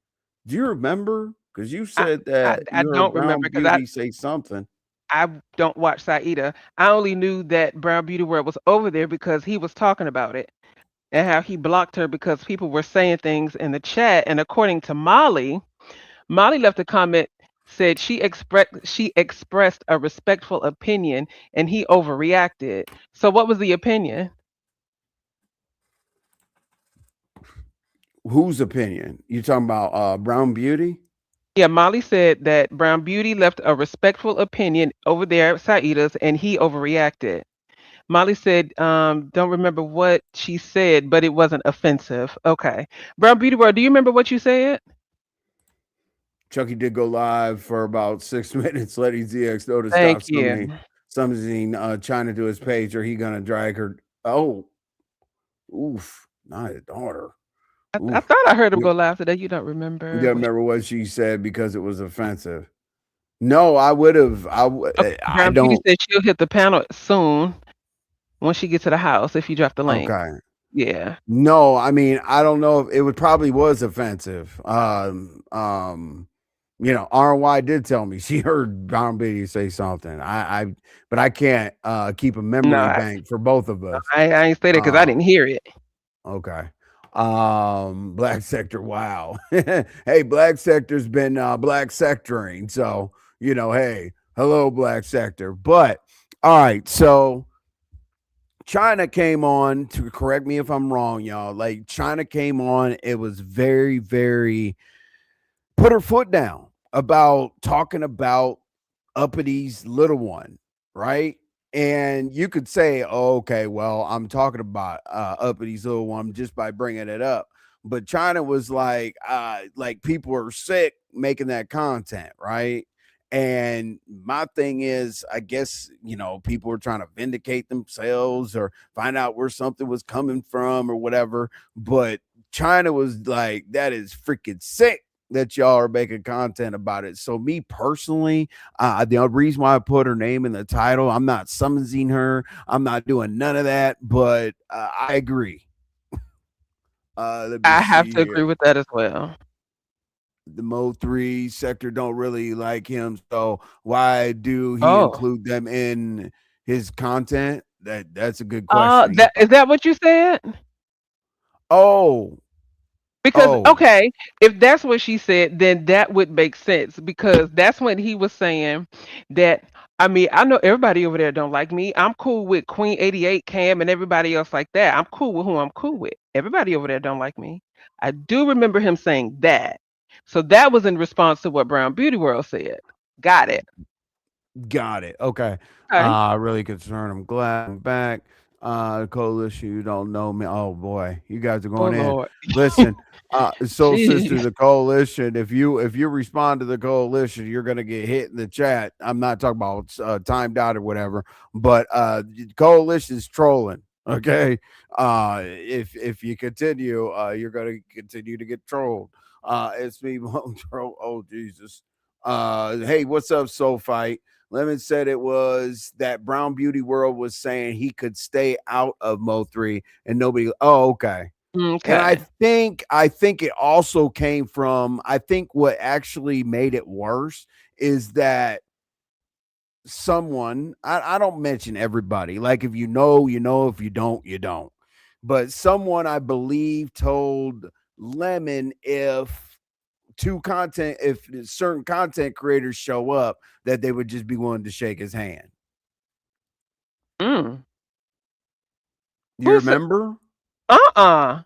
Do you remember? Because you I said I, that I you heard don't remember Brown because Beauty say something. I don't watch Saida. I only knew that Brown Beauty World was over there because he was talking about it and how he blocked her because people were saying things in the chat. And according to Molly, Molly left a comment, said she expressed a respectful opinion and he overreacted. So what was the opinion? Whose opinion? You talking about Brown Beauty? Yeah, Molly said that Brown Beauty left a respectful opinion over there at Saida's and he overreacted. Molly said, don't remember what she said, but it wasn't offensive. Okay. Brown Beauty World, do you remember what you said? Chucky did go live for about 6 minutes, letting ZX know to Thank stop you. summoning China to his page, or he gonna drag her. Oh, oof, not his daughter. I Oof. thought I heard him You, go live today. You don't you remember don't what remember what she said because it was offensive. No, I would have. okay. I Brown Beauty don't. said she'll hit the panel soon when she gets to the house if you drop the link. Okay. Yeah. No, I mean, I don't know if it would probably was offensive. RY did tell me she heard Brown Beauty say something. But I can't keep a No, memory bank for both of us. I ain't say that because I Um, didn't hear it. okay. Black sector. Wow. Hey, black sector's been black sectoring. So, hey, hello, black sector. But all right, so China came on to correct me if I'm wrong, y'all. Like China came on, it was very, very put her foot down about talking about Uppity little one, right? And you could say, oh, okay, well, I'm talking about Uppity little one just by bringing it up. But China was like people are sick making that content, right? And my thing is, I guess, people were trying to vindicate themselves or find out where something was coming from or whatever. But China was like, that is freaking sick that y'all are making content about it. So, me personally, the reason why I put her name in the title, I'm not summoning her. I'm not doing none of that, but I agree. Let me I have see to agree here. with that as well. The Mo3 sector don't really like him, so why do he Oh. include them in his content? That's a good question. That is that what you said? Oh, Because oh, okay, if that's what she said, then that would make sense because that's when he was saying that I mean, I know everybody over there don't like me. I'm cool with Queen 88 Cam and everybody else like that. I'm cool with who I'm cool with. Everybody over there don't like me. I do remember him saying that. So that was in response to what Brown Beauty World said. Got it. got it. Okay. Okay. Really concerned. I'm glad I'm back. Coalition, you don't know me. Oh boy, you guys are Oh going in. Lord. Listen, Soul Sister, Jeez. the coalition. If you respond to the coalition, you're gonna get hit in the chat. I'm not talking about timed out or whatever, but coalition's trolling. Okay. If you continue, you're gonna continue to get trolled. It's me, troll. Oh Jesus. Hey, what's up, Soul Fight? Lemon said it was that Brown Beauty World was saying he could stay out of Mo3 and nobody. Oh, okay. And I Okay. think it also came from, I think what actually made it worse is that someone, I don't mention everybody. Like if you know, you know, if you don't, you don't. But someone I believe told Lemon if certain content creators show up, that they would just be willing to shake his hand. Mm. You Who said? remember? Uh-uh.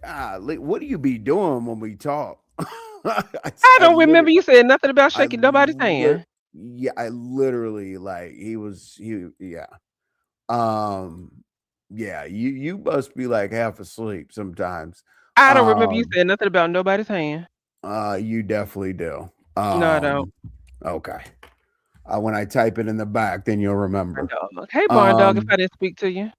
God, what do you be doing when we talk? I, I I don't literally, remember you saying nothing about I shaking nobody's lit, hand. yeah, I literally like yeah. Um, yeah, you must be like half asleep sometimes. I don't remember you Um, saying nothing about nobody's hand. you definitely do. No, I don't. Okay. When I type it in the back, then you'll Barn remember. dog. Hey, barn dog, if Um, I didn't speak to you.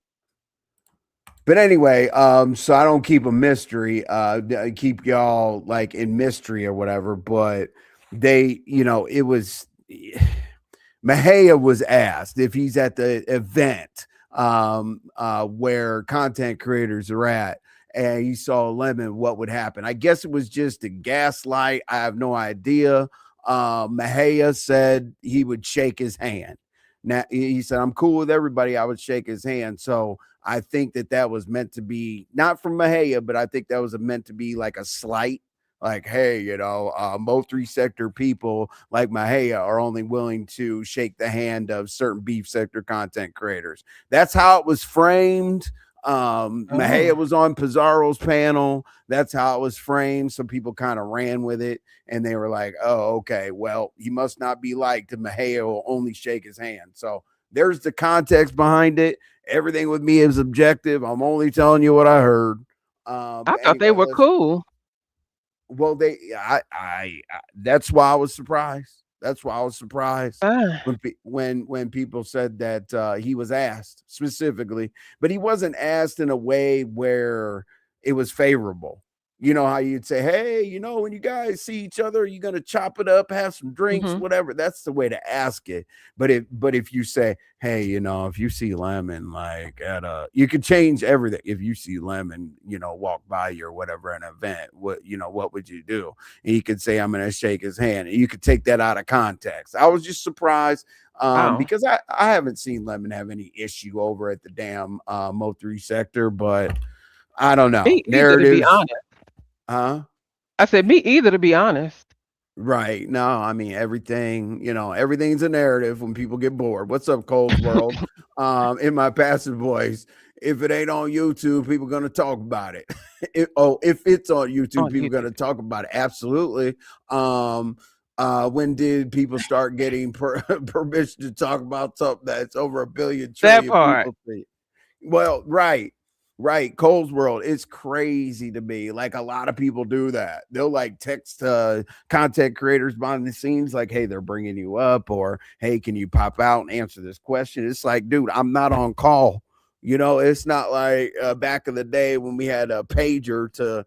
but anyway, so I don't keep a mystery, I keep y'all like in mystery or whatever, but it was Mahia was asked if he's at the event where content creators are at and he saw Lemon, what would happen? I guess it was just a gaslight. I have no idea. Mahia said he would shake his hand. Now he said, I'm cool with everybody. I would shake his hand. So I think that was meant to be not from Mahia, but I think that was meant to be like a slight, like, hey, Mo3 sector people like Mahia are only willing to shake the hand of certain beef sector content creators. That's how it was framed. Mahia Oh, was on Pizarro's panel. That's how it was framed. Some people kind of ran with it and they were like, oh, okay, well, he must not be liked, and Mahia will only shake his hand. So there's the context behind it. Everything with me is objective. I'm only telling you what I heard. I But thought they anyway, were let's cool. well, that's why I was surprised. That's why I was surprised Ah, when people said that he was asked specifically, but he wasn't asked in a way where it was favorable. You know how you'd say, "Hey, when you guys see each other, you're gonna chop it up, have some drinks, mhm. whatever." That's the way to ask it. But if you say, "Hey, if you see Lemon like you could change everything. If you see Lemon, walk by you or whatever an event, what would you do?" And he could say, "I'm gonna shake his hand." And you could take that out of context. I was just surprised Wow. because I haven't seen Lemon have any issue over at the damn Mo3 sector, but I don't know Me either, to be narratives, honest. huh? I said me either, to be honest. Right. No, I mean everything, everything's a narrative when people get bored. What's up, Cole's World? In my passive voice, if it ain't on YouTube, people gonna talk about it. If it's on YouTube, On people YouTube. gonna talk about it. Absolutely. When did people start getting permission to talk about something that's over a billion That trillion part. people see? Well, right. Right. Cole's World. It's crazy to me. Like a lot of people do that. They'll like text content creators behind the scenes, like, hey, they're bringing you up, or hey, can you pop out and answer this question? It's like, dude, I'm not on call. It's not like back in the day when we had a pager to,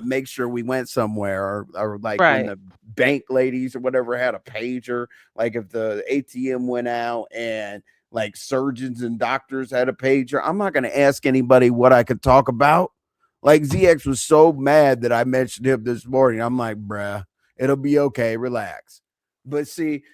make sure we went somewhere, or like when Right. the bank ladies or whatever had a pager, like if the ATM went out and like surgeons and doctors had a pager. I'm not going to ask anybody what I could talk about. Like ZX was so mad that I mentioned him this morning. I'm like, bruh, it'll be okay. Relax. But see,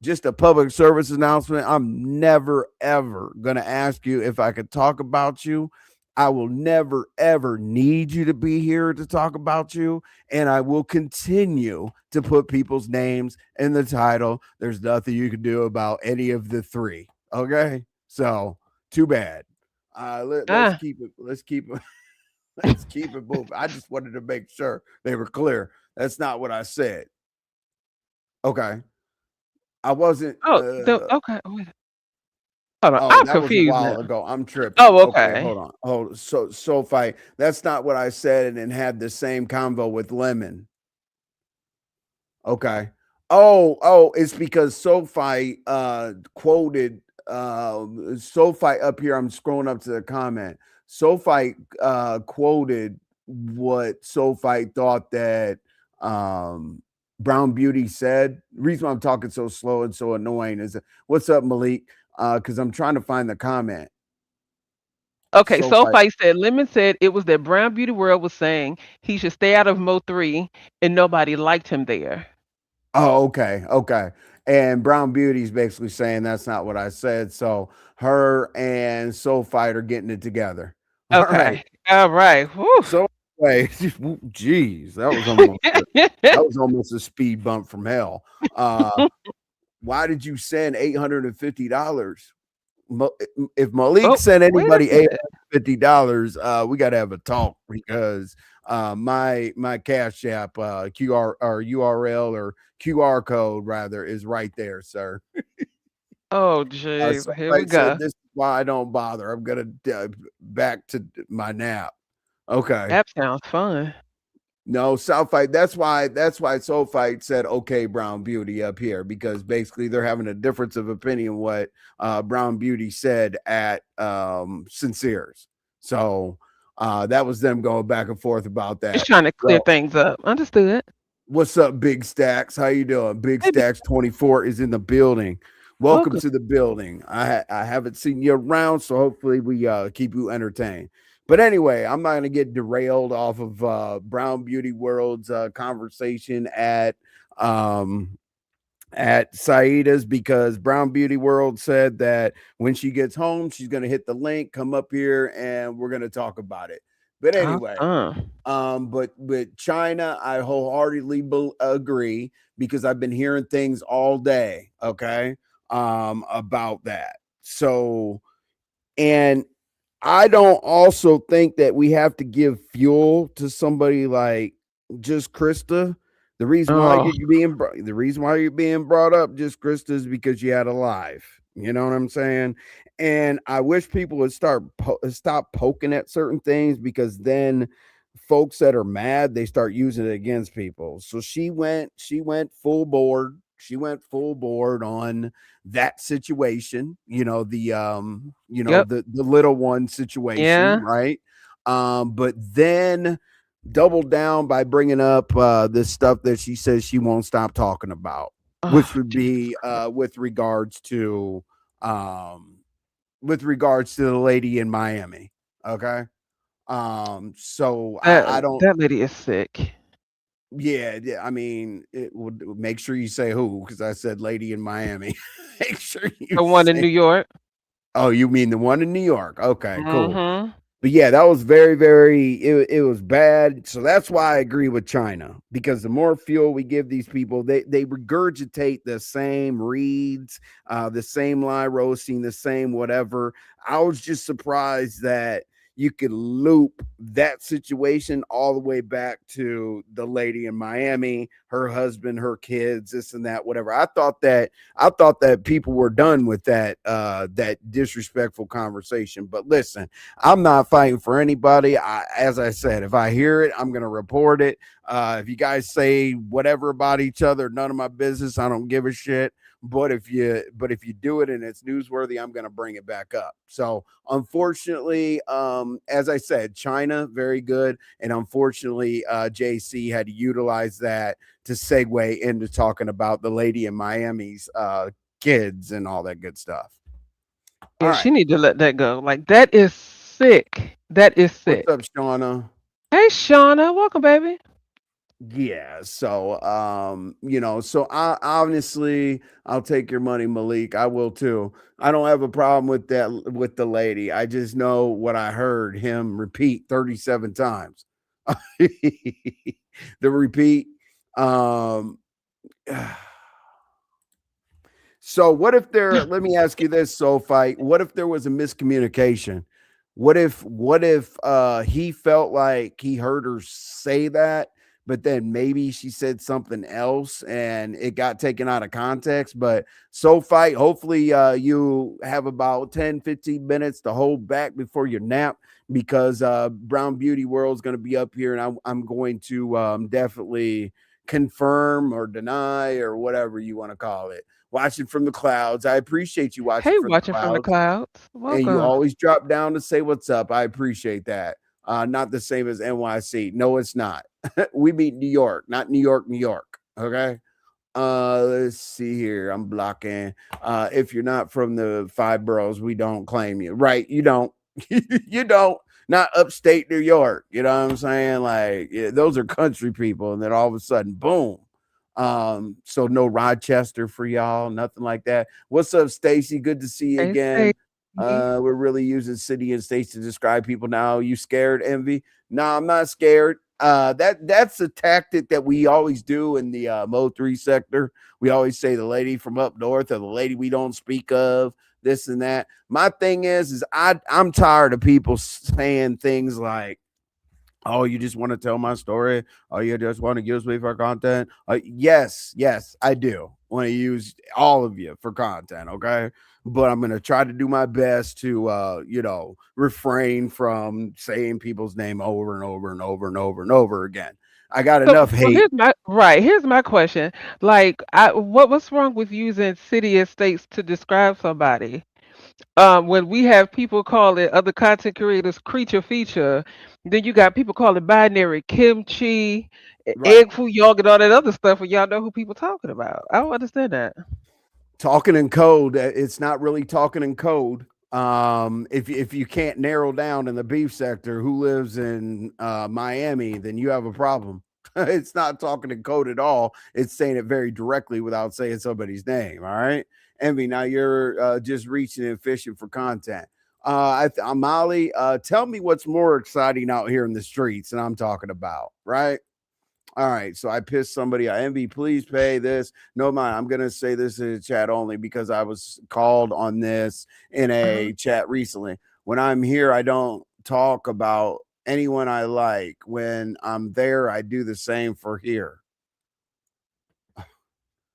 just a public service announcement. I'm never, ever going to ask you if I could talk about you. I will never, ever need you to be here to talk about you. And I will continue to put people's names in the title. There's nothing you can do about any of the three. Okay, so too bad. Let's Ah. keep it. Let's keep it. Let's keep it moving. I just wanted to make sure they were clear. That's not what I said. Okay, I wasn't. Oh, okay. Wait. Hold on. Oh, I'm that was a confused while now. ago. I'm tripping. Oh, Okay, okay. hold on. Oh, so fight. That's not what I said, and had the same convo with Lemon. Okay. Oh, it's because SoFi quoted SoFi up here. I'm scrolling up to the comment. SoFi quoted what SoFi thought that Brown Beauty said. The reason why I'm talking so slow and so annoying is what's up, Malik? Because I'm trying to find the comment. Okay, SoFi. SoFi said Lemon said it was that Brown Beauty World was saying he should stay out of Mo3 and nobody liked him there. Oh, okay, okay. And Brown Beauty's basically saying that's not what I said. So her and Soul Fight are getting it together. All right. Okay. All right. Whew. So anyway, geez, that was almost a speed bump from hell. Why did you send $850? Mo- if Malik Oh, sent wait a anybody minute. $850, we got to have a talk because my Cash App QR or URL or QR code rather is right there, sir. Oh, So jeez. Here we I said go. this is why I don't bother. I'm gonna back to my nap. Okay. That sounds fun. No, South Fight. That's why Soul Fight said okay, Brown Beauty up here because basically they're having a difference of opinion what Brown Beauty said at Sincere's. So that was them going back and forth about Just that. trying to clear Well, things up. Understood. what's up, Big Stacks? How you doing? Big Maybe Stacks 24 is in the building. Welcome welcome. to the building. I haven't seen you around, so hopefully we keep you entertained. But anyway, I'm not going to get derailed off of Brown Beauty World's conversation um, at Saida's because Brown Beauty World said that when she gets home, she's going to hit the link, come up here, and we're going to talk about it. But anyway, Awesome. but with China, I wholeheartedly agree because I've been hearing things all day, okay, about that. So, and I don't also think that we have to give fuel to somebody like just Krista. Oh, The reason why you're being brought up just Krista is because you had a life. You know what I'm saying? And I wish people would stop poking at certain things because then folks that are mad they start using it against people. So she went full board. She went full board on that situation, yep. the little one situation, Yeah. right? But then doubled down by bringing up this stuff that she says she won't stop talking about, which Oh, would Jesus be Christ. um with regards to the lady in Miami. Okay. So I don't. That lady is sick. Yeah, yeah. I mean, it would make sure you say who because I said lady in Miami. Make sure you The one in say. New York. Oh, you mean the one in New York? Okay, cool. Mhm. But yeah, that was very, very. It was bad. So that's why I agree with China because the more fuel we give these people, they regurgitate the same reads, the same lie roasting, the same whatever. I was just surprised that you could loop that situation all the way back to the lady in Miami, her husband, her kids, this and that, whatever. I thought that people were done with that disrespectful conversation. But listen, I'm not fighting for anybody. As I said, if I hear it, I'm going to report it. If you guys say whatever about each other, none of my business. I don't give a shit. But if you do it and it's newsworthy, I'm going to bring it back up. So unfortunately, as I said, China very good, and unfortunately, JC had to utilize that to segue into talking about the lady in Miami's kids and all that good stuff. All Yeah, right, she need to let that go. Like that is sick. That is what's sick. up, Shauna? Hey, Shauna, welcome, baby. Yeah, so so I honestly I'll take your money, Malik. I will too. I don't have a problem with that with the lady. I just know what I heard him repeat 37 times. The repeat. Um So what if there let me ask you this, so fight. What if there was a miscommunication? What if he felt like he heard her say that, but then maybe she said something else and it got taken out of context? But so fight, hopefully you have about 10-15 minutes to hold back before your nap because Brown Beauty World is going to be up here and I'm going to definitely confirm or deny or whatever you want to call it watching from the clouds. I appreciate you watching Hey, from the watching from the clouds. clouds. And you Welcome. always drop down to say what's up. I appreciate that. Not the same as NYC. No, it's not. We beat New York, not New York, New York. Okay. Let's see here. I'm blocking. If you're not from the five boroughs, we don't claim you. Right. You don't. You don't. Not upstate New York. You know what I'm saying? Like, yeah, those are country people. And then all of a sudden, boom. So no Rochester for y'all, nothing like that. What's up, Stacy? Good to see you Hey, again. Stacy. We're really using city and states to describe people now. You scared, Envy? No, I'm not scared. That's a tactic that we always do in the Mo3 sector. We always say the lady from up north or the lady we don't speak of. this and that. My thing is I'm tired of people saying things like, oh, you just want to tell my story. Oh, you just want to use me for content. Yes, I do want to use all of you for content. Okay. But I'm going to try to do my best to, refrain from saying people's name over and over and over and over and over again. I got So, enough so hate. here's my question. Like, what's wrong with using city and states to describe somebody? When we have people calling other content creators creature feature, then you got people calling binary kimchi, Right. egg foo yoga, and all that other stuff, and y'all know who people talking about. I don't understand that. Talking in code, it's not really talking in code. If you can't narrow down in the beef sector who lives in Miami, then you have a problem. It's not talking in code at all. It's saying it very directly without saying somebody's name. All right, Envy. Now you're just reaching and fishing for content. Molly, tell me what's more exciting out here in the streets, and I'm talking about right. All right, so I pissed somebody. I envy. Please pay this. No mind. I'm gonna say this in the chat only because I was called on this in Uh-huh. a chat recently. When I'm here, I don't talk about anyone I like. When I'm there, I do the same for here.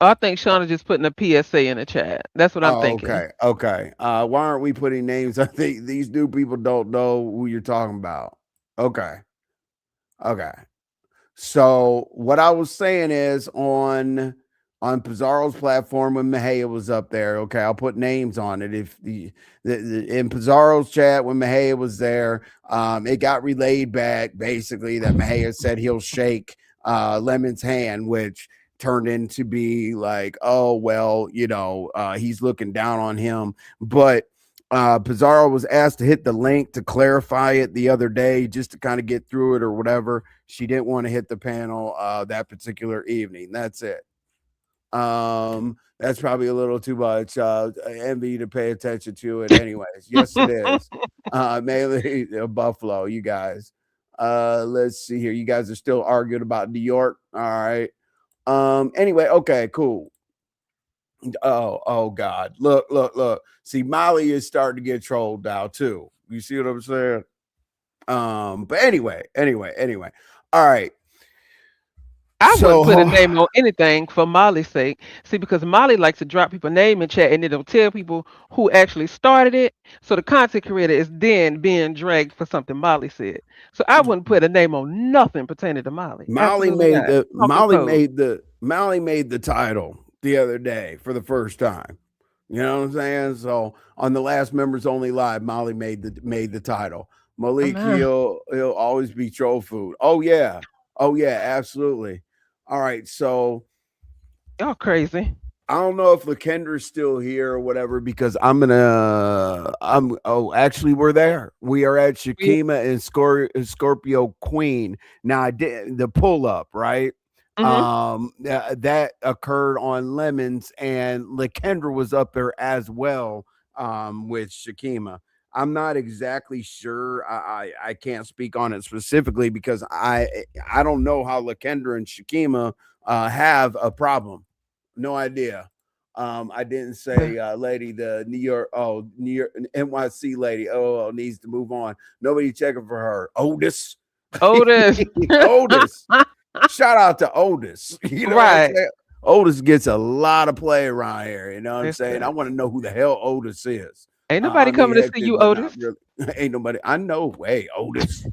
I think Shauna just putting a PSA in the chat. That's what I'm Oh, thinking. okay, okay. Why aren't we putting names? I think these new people don't know who you're talking about. Okay, okay. So what I was saying is on Pizarro's platform when Mejia was up there. Okay, I'll put names on it. If in Pizarro's chat when Mejia was there, it got relayed back basically that Mejia said he'll shake Lemon's hand, which turned into be like, oh well, he's looking down on him, but. Pizarro was asked to hit the link to clarify it the other day just to kind of get through it or whatever. She didn't want to hit the panel that particular evening. That's it. That's probably a little too much envy to pay attention to it. Anyways, yes, it is. Mainly Buffalo, you guys. Let's see here. You guys are still arguing about New York. All right. Anyway, okay, cool. Oh God. Look. See, Molly is starting to get trolled now too. You see what I'm saying? But anyway. All right. I wouldn't put a So name on anything for Molly's sake. See, because Molly likes to drop people name in chat and it'll tell people who actually started it. So the content creator is then being dragged for something Molly said. So I wouldn't put a name on nothing pertaining to Molly. Molly Absolutely made not. the Talking Molly code. made the Molly made the title the other day for the first time. You know what I'm saying? So on the last members only live, Molly made the title. Malik, Uh-uh. he'll always be troll food. Oh yeah, absolutely. All right, so Y'all crazy. I don't know if Lakendra's still here or whatever because actually we're there. We are at We, Shakima and Scorpio Queen. Now I did the pull up, right? hmm That occurred on Lemons and Lakendra was up there as well with Shakima. I'm not exactly sure. I can't speak on it specifically because I don't know how Lakendra and Shakima have a problem. No idea. I didn't say, lady, the New York NYC lady. Oh, needs to move on. Nobody checking for her. Otis, Otis. Otis. Shout out to Otis. You know what I'm Right. saying? Otis gets a lot of play around here. You know what I'm saying? I Listen. want to know who the hell Otis is. Ain't I nobody mean, coming to see hectic, you, but not Otis. really. Ain't nobody. I know. Hey, Otis.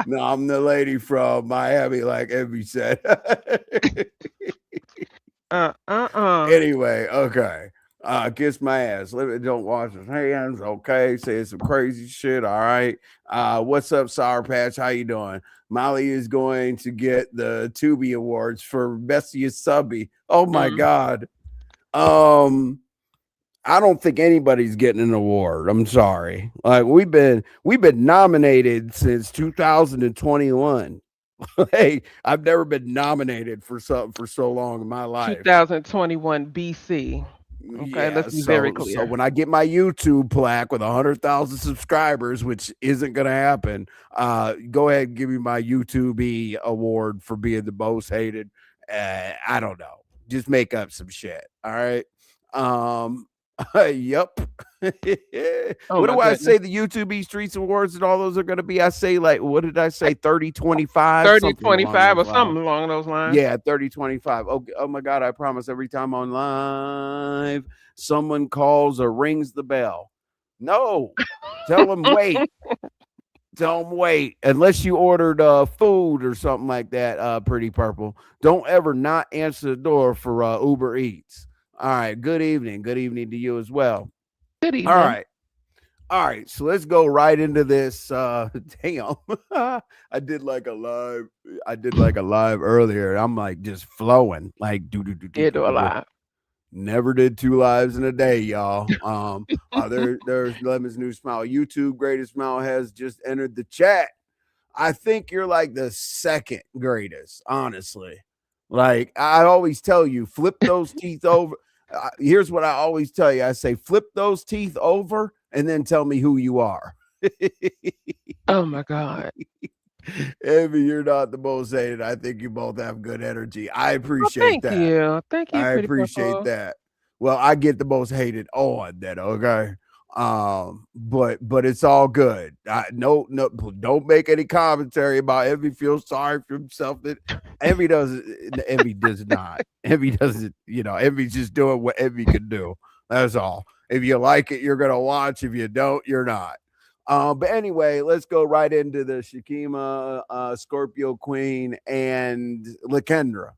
No, I'm the lady from Miami, like Evie said. uh. Anyway, okay. Kiss my ass. Don't wash his hands. Okay. Say some crazy shit. All right. What's up, Sour Patch? How you doing? Molly is going to get the Tubi Awards for Bestiest Subby. Oh my Mm. God. I don't think anybody's getting an award. I'm sorry. Like we've been nominated since 2021. Hey, I've never been nominated for something for so long in my life. 2021 BC. Okay, let's Yeah, be very so clear. when I get my YouTube plaque with 100,000 subscribers, which isn't gonna happen, go ahead and give me my YouTube award for being the most hated. I don't know, just make up some shit. All right. Yep. Oh What my do I goodness. say? The YouTube E Streets Awards and all those are going to be? I say, like, what did I say? 30-25, 30, something along 25, those or lines. something along those lines. Yeah, 30-25. Oh, oh my God, I promise every time on live, someone calls or rings the bell. No, tell them wait. Tell them wait. Unless you ordered food or something like that, Pretty Purple. Don't ever not answer the door for Uber Eats. All right. Good evening. Good evening to you as well. Good All evening. right. All right, so let's go right into this. Damn, I did like a live. I did like a live earlier. I'm like just flowing, like do do do do Did do do a do do. lot. Never did two lives in a day, y'all. There's Lemon's new smile. YouTube greatest smile has just entered the chat. I think you're like the second greatest, honestly. Like I always tell you, flip those teeth over. Here's what I always tell you. I say, flip those teeth over and then tell me who you are. Oh my God. Envy, you're not the most hated. I think you both have good energy. I Oh, appreciate thank that. you. Thank you, I pretty appreciate purple. that. Well, I get the most hated on that, okay? But it's all good. No, don't make any commentary about Envy feels sorry for himself. That Envy does not. Envy doesn't, Envy's just doing what Envy can do. That's all. If you like it, you're gonna watch. If you don't, you're not. But anyway, let's go right into the Shakima, Scorpio Queen, and Lakendra.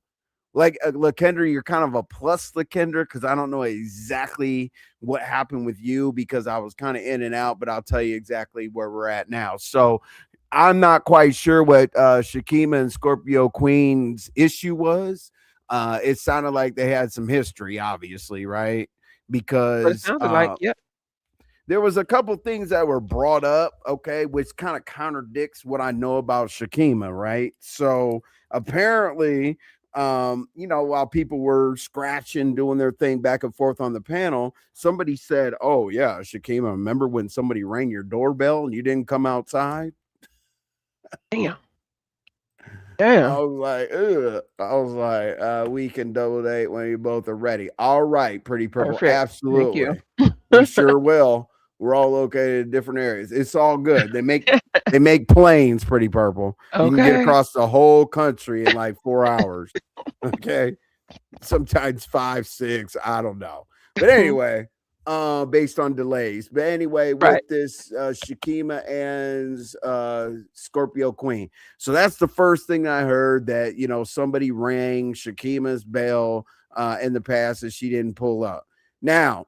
Like Lakendra, you're kind of a plus Lakendra because I don't know exactly what happened with you because I was kind of in and out, but I'll tell you exactly where we're at now. So I'm not quite sure what Shakima and Scorpio Queen's issue was. It sounded like they had some history, obviously, right? But it Because sounded like, yep. there was a couple things that were brought up, okay, which kind of contradicts what I know about Shakima, right? So apparently, while people were scratching, doing their thing back and forth on the panel, somebody said, "Oh yeah, Shakima, remember when somebody rang your doorbell and you didn't come outside?" Damn. I Damn. was like, ugh. I was like, we can double date when you both are ready. All right, Pretty Purple. Perfect. Thank you. Absolutely. We sure will. We're all located in different areas. It's all good. They make planes, Pretty Purple. You can get Okay. across the whole country in like 4 hours. Okay. Sometimes five, six, I don't know. But anyway, based on delays. But anyway, Right. with this Shakima and Scorpio Queen. So that's the first thing I heard that, somebody rang Shakima's bell in the past that she didn't pull up. Now,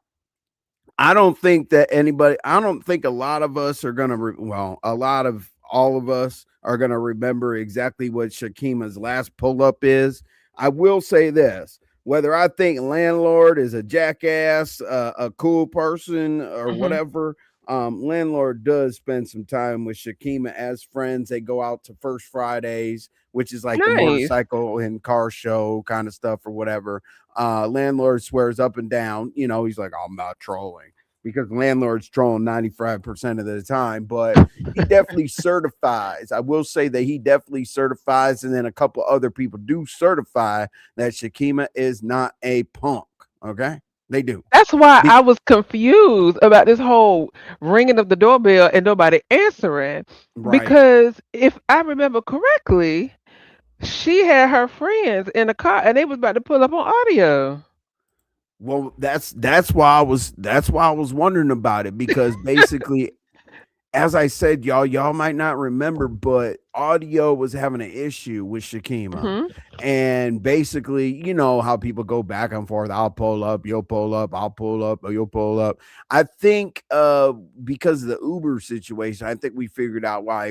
I don't think a lot of us are going to, a lot of all of us are going to remember exactly what Shakima's last pull up is. I will say this, whether I think Landlord is a jackass, a cool person, or Hmm. whatever, Landlord does spend some time with Shakima as friends. They go out to First Fridays, which is like the Nice. motorcycle and car show kind of stuff or whatever. Landlord swears up and down, he's like, I'm not trolling because landlord's trolling 95% of the time, but he definitely certifies. I will say that he definitely certifies, and then a couple other people do certify that Shakima is not a punk. Okay, they do. That's why Be- I was confused about this whole ringing of the doorbell and nobody answering. right. Because if I remember correctly, she had her friends in the car and they was about to pull up on audio. Well, that's why I was wondering about it because basically, as I said, y'all might not remember, but audio was having an issue with Shakima. Hmm. And basically, you know how people go back and forth. I'll pull up, you'll pull up, I'll pull up, or you'll pull up. I think because of the Uber situation, I think we figured out why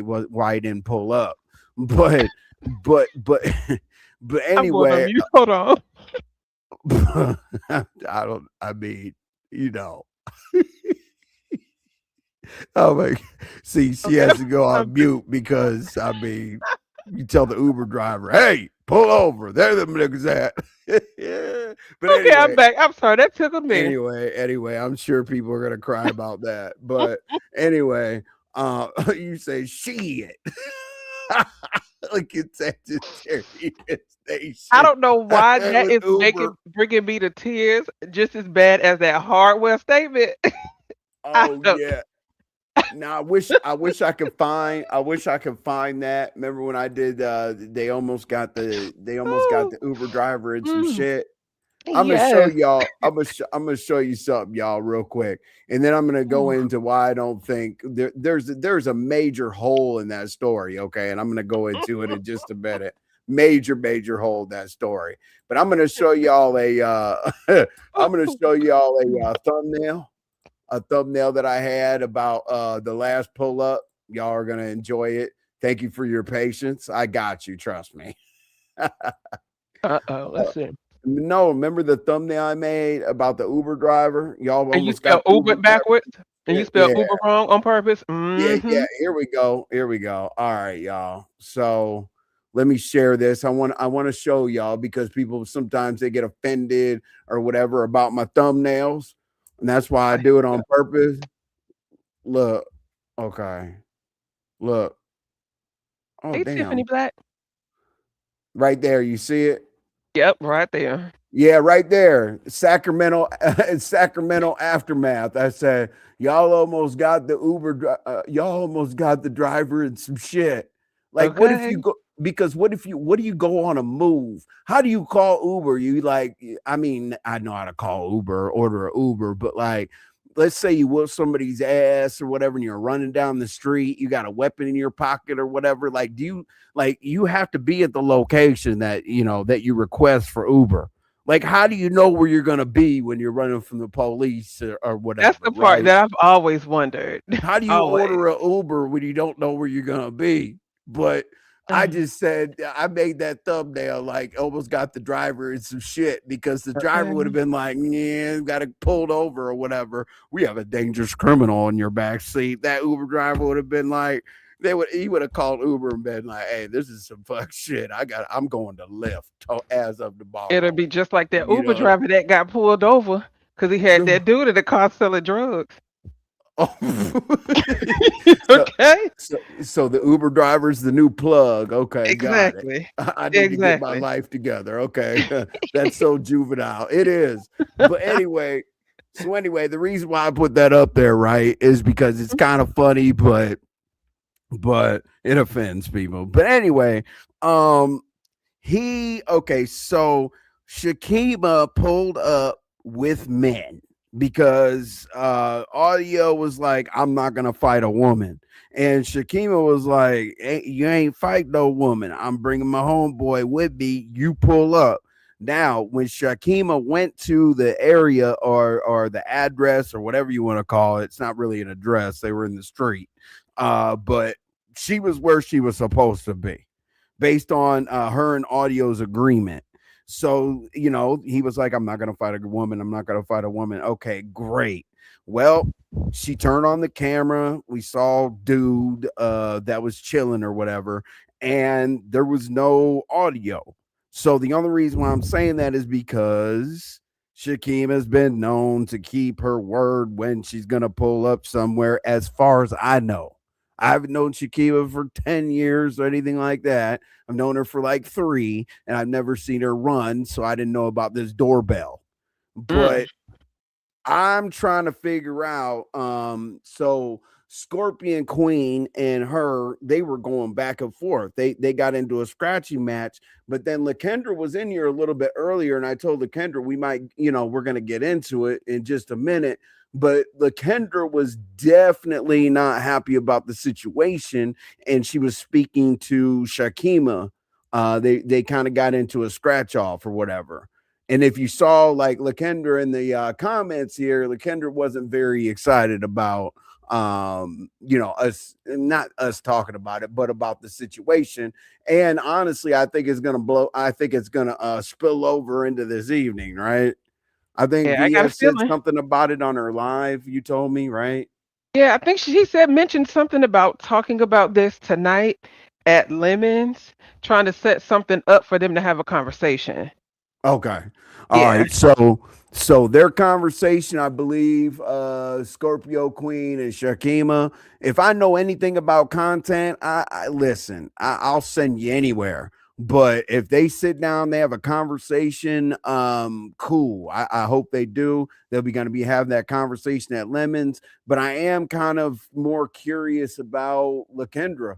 he didn't pull up. But but I'm going on anyway, mute. Hold on. I don't I mean, you know. Oh my! See, she Okay. has to go I'm on mute because I mean, you tell the Uber driver, "Hey, pull over." There, them niggas at. Yeah. But okay. I'm anyway, back. I'm sorry. That tickled me. I'm sure people are gonna cry about that. But anyway, you say shit. Like it's Sagittarius I Nation don't know why that with is Uber. bringing me to tears just as bad as that hardware statement. I Oh don't. yeah. Now I wish I could find that. Remember when I did they almost got Oh, the Uber driver in some mm, shit. I'm gonna show yes. y'all. I'm gonna show you something, y'all, real quick, and then I'm gonna go Ooh, into why I don't think there's a major hole in that story. Okay, and I'm gonna go into it in just a minute. Major hole in that story. But I'm gonna show y'all I'm gonna show y'all a thumbnail that I had about the last pull up. Y'all are gonna enjoy it. Thank you for your patience. I got you. Trust me. uh-oh. Let's see. No, remember the thumbnail I made about the Uber driver? Y'all And you almost got spell the Uber Uber driver. backwards? And you spell Yeah, Uber wrong on purpose? yeah. Mm-hmm. Here we go. Here we go. All right, y'all. So let me share this. I want to show y'all because people sometimes they get offended or whatever about my thumbnails, and that's why I Oh, here do it we go. on purpose. Look, okay, look. Oh Hey, Tiffany damn, Black. right there. You see it? Yep, right there. Yeah, right there. Sacramento, Sacramento aftermath. I said, y'all almost got the y'all almost got the driver in some shit. Like, what if you Okay. go? Because what do you go on a move? How do you call Uber? You like, I mean, I know how to call Uber, order a Uber, but like, let's say you whoop somebody's ass or whatever, and you're running down the street, you got a weapon in your pocket or whatever. Like, you have to be at the location that that you request for Uber. Like, how do you know where you're gonna be when you're running from the police or That's whatever, the part right? that I've always wondered. How do you Always. order a Uber when you don't know where you're gonna be? But I Um, just said I made that thumbnail like almost got the driver in some shit because the driver would have okay. been like, yeah, got it pulled over or whatever. We have a dangerous criminal in your back seat. That Uber driver would have been like, he would have called Uber and been like, hey, this is some fuck shit. I'm going to Lyft as of It'll tomorrow. be just like that You Uber know. driver that got pulled over because he had that dude in the car selling drugs. Oh. so, Okay. so the Uber driver's the new plug. Okay, got it. Exactly. I need to get my Exactly. life together. Okay, that's so juvenile. It is. But anyway, the reason why I put that up there, right, is because it's kind of funny, but it offends people. But anyway, um, so Shakima pulled up with men because audio was like, I'm not gonna fight a woman. And Shakima was like, you ain't fight no woman. I'm bringing my homeboy with me. You pull up. Now, when Shakima went to the area or the address or whatever you want to call it, it's not really an address. They were in the street. But she was where she was supposed to be based on her and Audio's agreement. So, he was like, I'm not going to fight a woman. I'm not going to fight a woman. Okay, great. Well, she turned on the camera. We saw dude that was chilling or whatever, and there was no audio. So the only reason why I'm saying that is because Shakim has been known to keep her word when she's going to pull up somewhere, as far as I know. I haven't known Shakima for 10 years or anything like that. I've known her for like 3, and I've never seen her run, so I didn't know about this doorbell. Mm. But I'm trying to figure out. So Scorpion Queen and her, they were going back and forth. They got into a scratchy match, but then Lakendra was in here a little bit earlier, and I told Lakendra we might, we're gonna get into it in just a minute. But Lakendra was definitely not happy about the situation, and she was speaking to Shakima. They kind of got into a scratch off or whatever. And if you saw like Lakendra in the comments here, Lakendra wasn't very excited about us, not us talking about it, but about the situation. And honestly, I think it's gonna blow. I think it's gonna spill over into this evening, right? I think Yeah, I got a VS said feeling. something about it on her live. You told me, right? Yeah, I think she said mentioned something about talking about this tonight at Lemons, trying to set something up for them to have a conversation. Okay. All Yeah. right. So their conversation, I believe, Scorpio Queen and Shakima. If I know anything about content, I listen. I'll send you anywhere. But if they sit down, they have a conversation. Cool. I hope they do. They'll be going to be having that conversation at Lemons. But I am kind of more curious about Lakendra,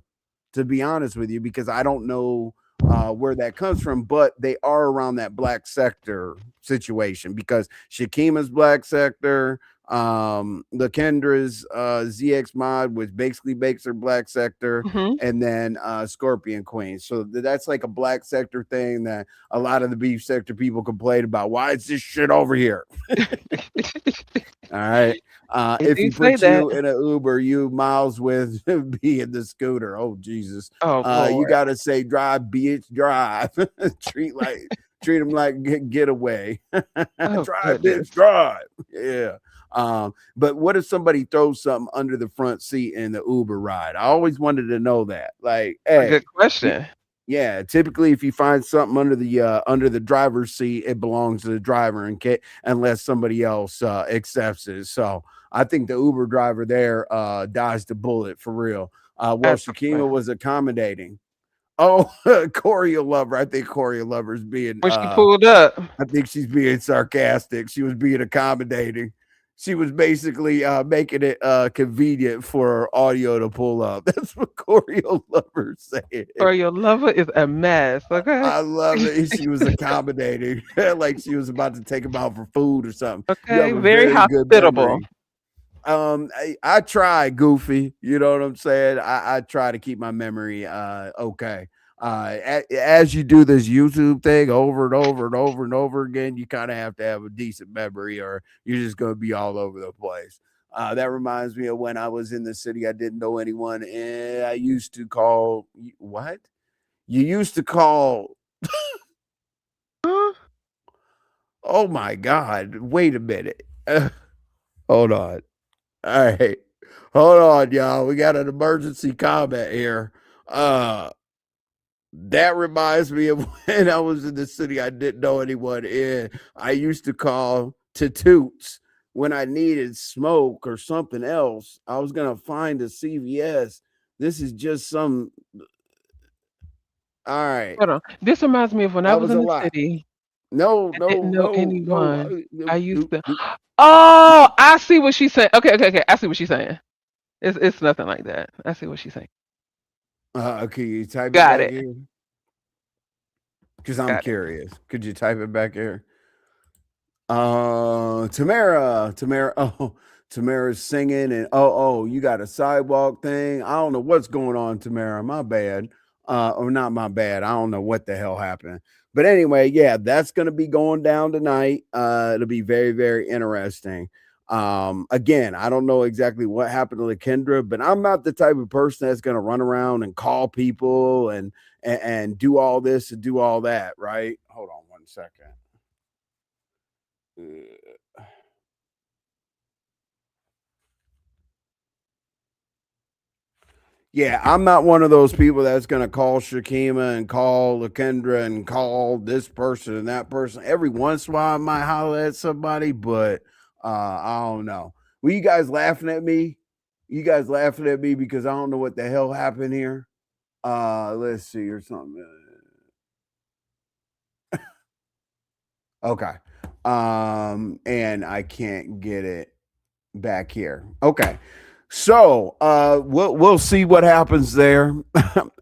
to be honest with you, because I don't know where that comes from, but they are around that black sector situation because Shakima's black sector, Lakendra's ZX mod, which basically makes her black sector, Hmm. and then Scorpion Queen. So that's like a black sector thing that a lot of the beef sector people complain about. Why is this shit over here? All right. They If do he say puts that. you in an Uber, you Miles with be in the scooter. Oh Jesus. Oh You Lord. gotta say drive, bitch, drive. Treat him like getaway. Oh Drive, goodness. bitch, drive. Yeah. But what if somebody throws something under the front seat in the Uber ride? I always wanted to know that. Like, A good hey, question. yeah, typically if you find something under the driver's seat, it belongs to the driver in case unless somebody else accepts it. So I think the Uber driver there dodged the bullet for real. Well, Absolutely. Shakima was accommodating. Oh, Corey Lover. I think Corey Lover's being When she pulled up. I think she's being sarcastic. She was being accommodating. She was basically making it convenient for audio to pull up. That's what Corey Lover said. Or your lover is a mess, okay? I love it. She was accommodating, like she was about to take him out for food or something. You Okay, have a very very good hospitable. memory. I try, Goofy. You know what I'm saying? I try to keep my memory okay. As you do this YouTube thing over and over and over and over again, you kind of have to have a decent memory, or you're just going to be all over the place. That reminds me of when I was in the city. I didn't know anyone, and I used to call what you used to call. Huh? Oh my God! Wait a minute. Hold on. All right. Hold on, y'all. We got an emergency comment here. Uh that reminds me of when I was in the city I didn't know anyone in. I used to call to Toots when I needed smoke or something else. I was gonna find a CVS. This is just some all right. Hold on. This reminds me of when I That was was in a the lot. city. No, I didn't no, know no, no. anyone. I Nope, used nope, to. nope. Oh, I see what she's saying. Okay, okay, okay. I see what she's saying. It's nothing like that. I see what she's saying. Can you type it Got back it. in? Because I'm Got it. curious. Could you type it back here? Tamara. Oh, Tamara's singing, and you got a sidewalk thing. I don't know what's going on, Tamara. My bad. Or not my bad. I don't know what the hell happened. But anyway, yeah, that's gonna be going down tonight. It'll be very, very interesting. Again, I don't know exactly what happened to Kendra, but I'm not the type of person that's gonna run around and call people and do all this and do all that, right? Hold on one second. Yeah, I'm not one of those people that's going to call Shakima and call Lakendra and call this person and that person. Every once in a while, I might holler at somebody, but I don't know. Were you guys laughing at me? You guys laughing at me because I don't know what the hell happened here? Let's see or something. Okay. And I can't get it back here. Okay. So we'll see what happens there.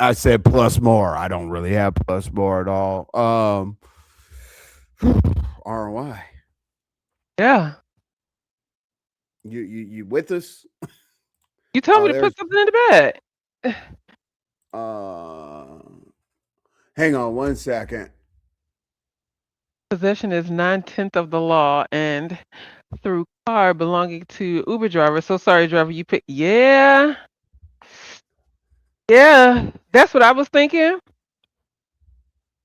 I said plus more. I don't really have plus more at all. ROI. Yeah. You with us? You told me Oh, to put there's something in the bed. uh hang on one second. Possession is 9/10 of the law and through car belonging to Uber driver. So sorry, driver, you pick. Yeah. Yeah. That's what I was thinking.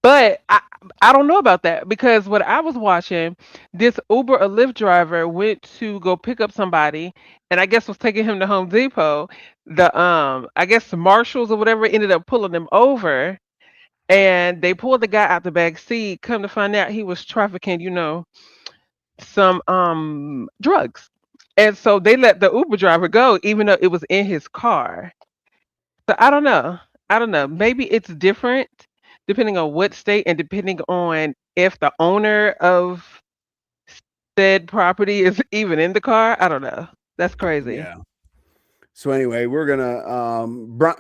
But I don't know about that because what I was watching, this Uber or Lyft driver went to go pick up somebody, and I guess was taking him to Home Depot. The I guess the marshals or whatever ended up pulling them over, and they pulled the guy out the back seat. Come to find out, he was trafficking, some drugs. And so they let the Uber driver go, even though it was in his car. So I don't know. I don't know. Maybe it's different depending on what state and depending on if the owner of said property is even in the car. I don't know. That's crazy. Yeah. So anyway, we're gonna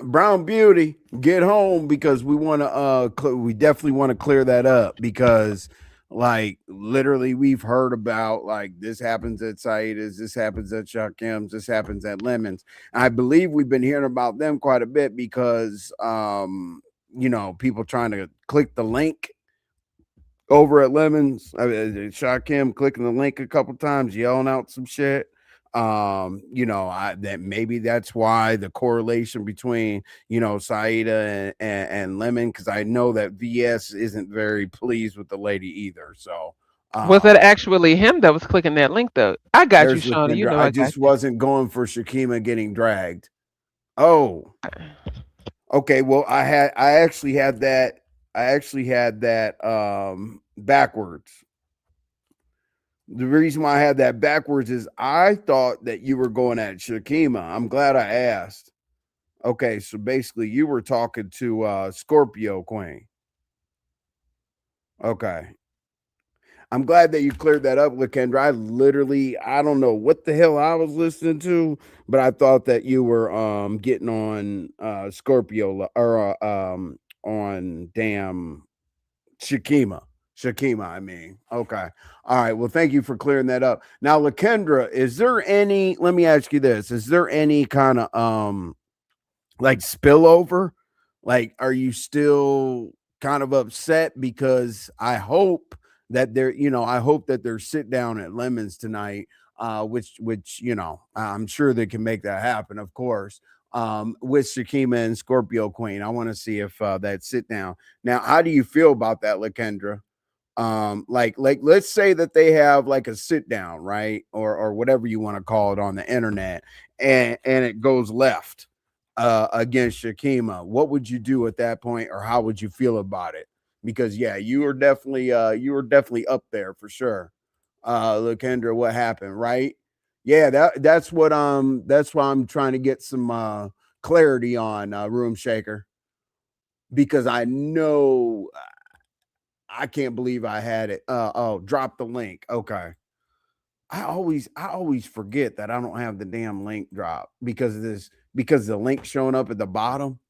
Brown Beauty get home because we want to we definitely want to clear that up because like literally we've heard about like this happens at Saida's, this happens at Shakim's, this happens at Lemons. I believe we've been hearing about them quite a bit because people trying to click the link over at Lemons. Shakim clicking the link a couple times, yelling out some shit. That maybe that's why the correlation between Saida and Lemon, because I know that VS isn't very pleased with the lady either. So Was it actually him that was clicking that link though? I got you, there's Shauna. You Lakendra. know I I got just wasn't going for Shakima getting dragged. Oh, okay. Well, I actually had that backwards. The reason why I had that backwards is I thought that you were going at Shakima. I'm glad I asked. Okay, so basically you were talking to Scorpio Queen. Okay. I'm glad that you cleared that up, Lakendra. I don't know what the hell I was listening to, but I thought that you were getting on Scorpio or on damn Shakima. Shakima, I mean. Okay. All right. Well, thank you for clearing that up. Now, Lakendra, is there any, let me ask you this, is there any kind of like spillover? Like, are you still kind of upset? Because I hope that they're sit down at Lemons tonight, which I'm sure they can make that happen, of course. With Shakima and Scorpio Queen, I want to see if that sit down. Now, how do you feel about that, Lakendra? Like let's say that they have like a sit down, right, or whatever you want to call it on the internet, and it goes left against Shakima. What would you do at that point, or how would you feel about it? Because yeah, you were definitely up there for sure. Lakendra, what happened, right? Yeah, that's why I'm trying to get some clarity on Room Shaker, because I know I can't believe I had it. Drop the link. Okay. I always forget that I don't have the damn link drop because the link showing up at the bottom.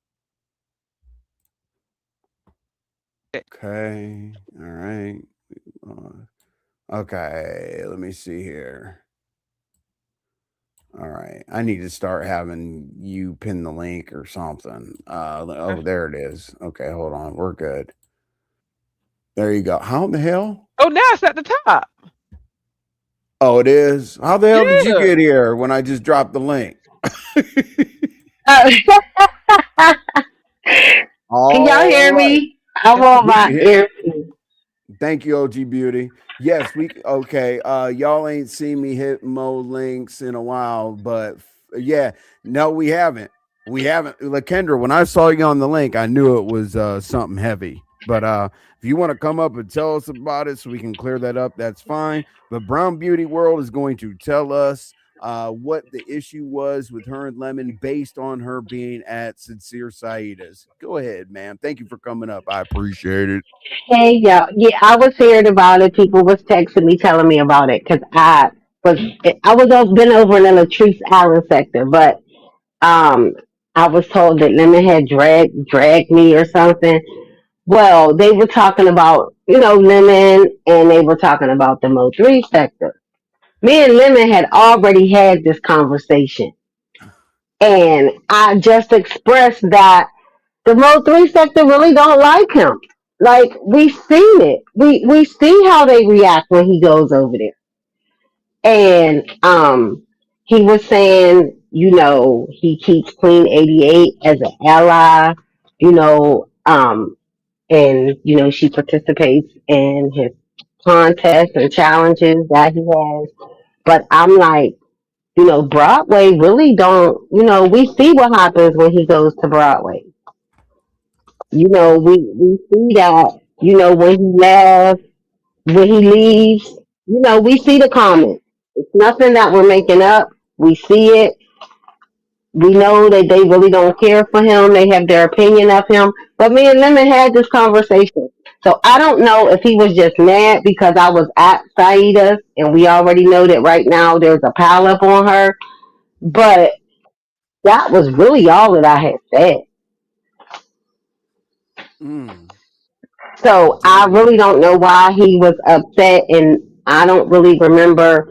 Okay. All right. Okay. Let me see here. All right. I need to start having you pin the link or something. There it is. Okay, hold on. We're good. There you go. How the hell? Oh, now it's at the top. Oh, it is. How the hell did you Yeah. get here when I just dropped the link? Uh, can y'all All hear right. me? I'm on We my can hear. earpiece. Thank you, OG Beauty. Yes, we okay. Y'all ain't seen me hit Mo links in a while, but yeah, no, we haven't. We haven't. Lakendra, when I saw you on the link, I knew it was something heavy. But if you want to come up and tell us about it so we can clear that up, that's fine. But Brown Beauty World is going to tell us what the issue was with her and Lemon based on her being at Sincere Saida's. Go ahead, ma'am. Thank you for coming up. I appreciate it. Hey, y'all. Yeah, I was hearing about it. People was texting me, telling me about it because was been over in the Latrice Island sector, but um, I was told that Lemon had dragged me or something. Well, they were talking about Lemon, and they were talking about the Mo3 sector. Me and Lemon had already had this conversation, and I just expressed that the Mo3 sector really don't like him. Like we've seen it. We see how they react when he goes over there. And he was saying, he keeps Clean 88 as an ally, you know, and she participates in his contests and challenges that he has. But I'm like, Broadway really don't, we see what happens when he goes to Broadway. We see that, when he laughs, when he leaves, we see the comments. It's nothing that we're making up. We see it. We know that they really don't care for him. They have their opinion of him. But me and Lemon had this conversation. So I don't know if he was just mad because I was at Saida's and we already know that right now there's a pile up on her. But that was really all that I had said. Mm, So I damn. really don't know why he was upset, and I don't really remember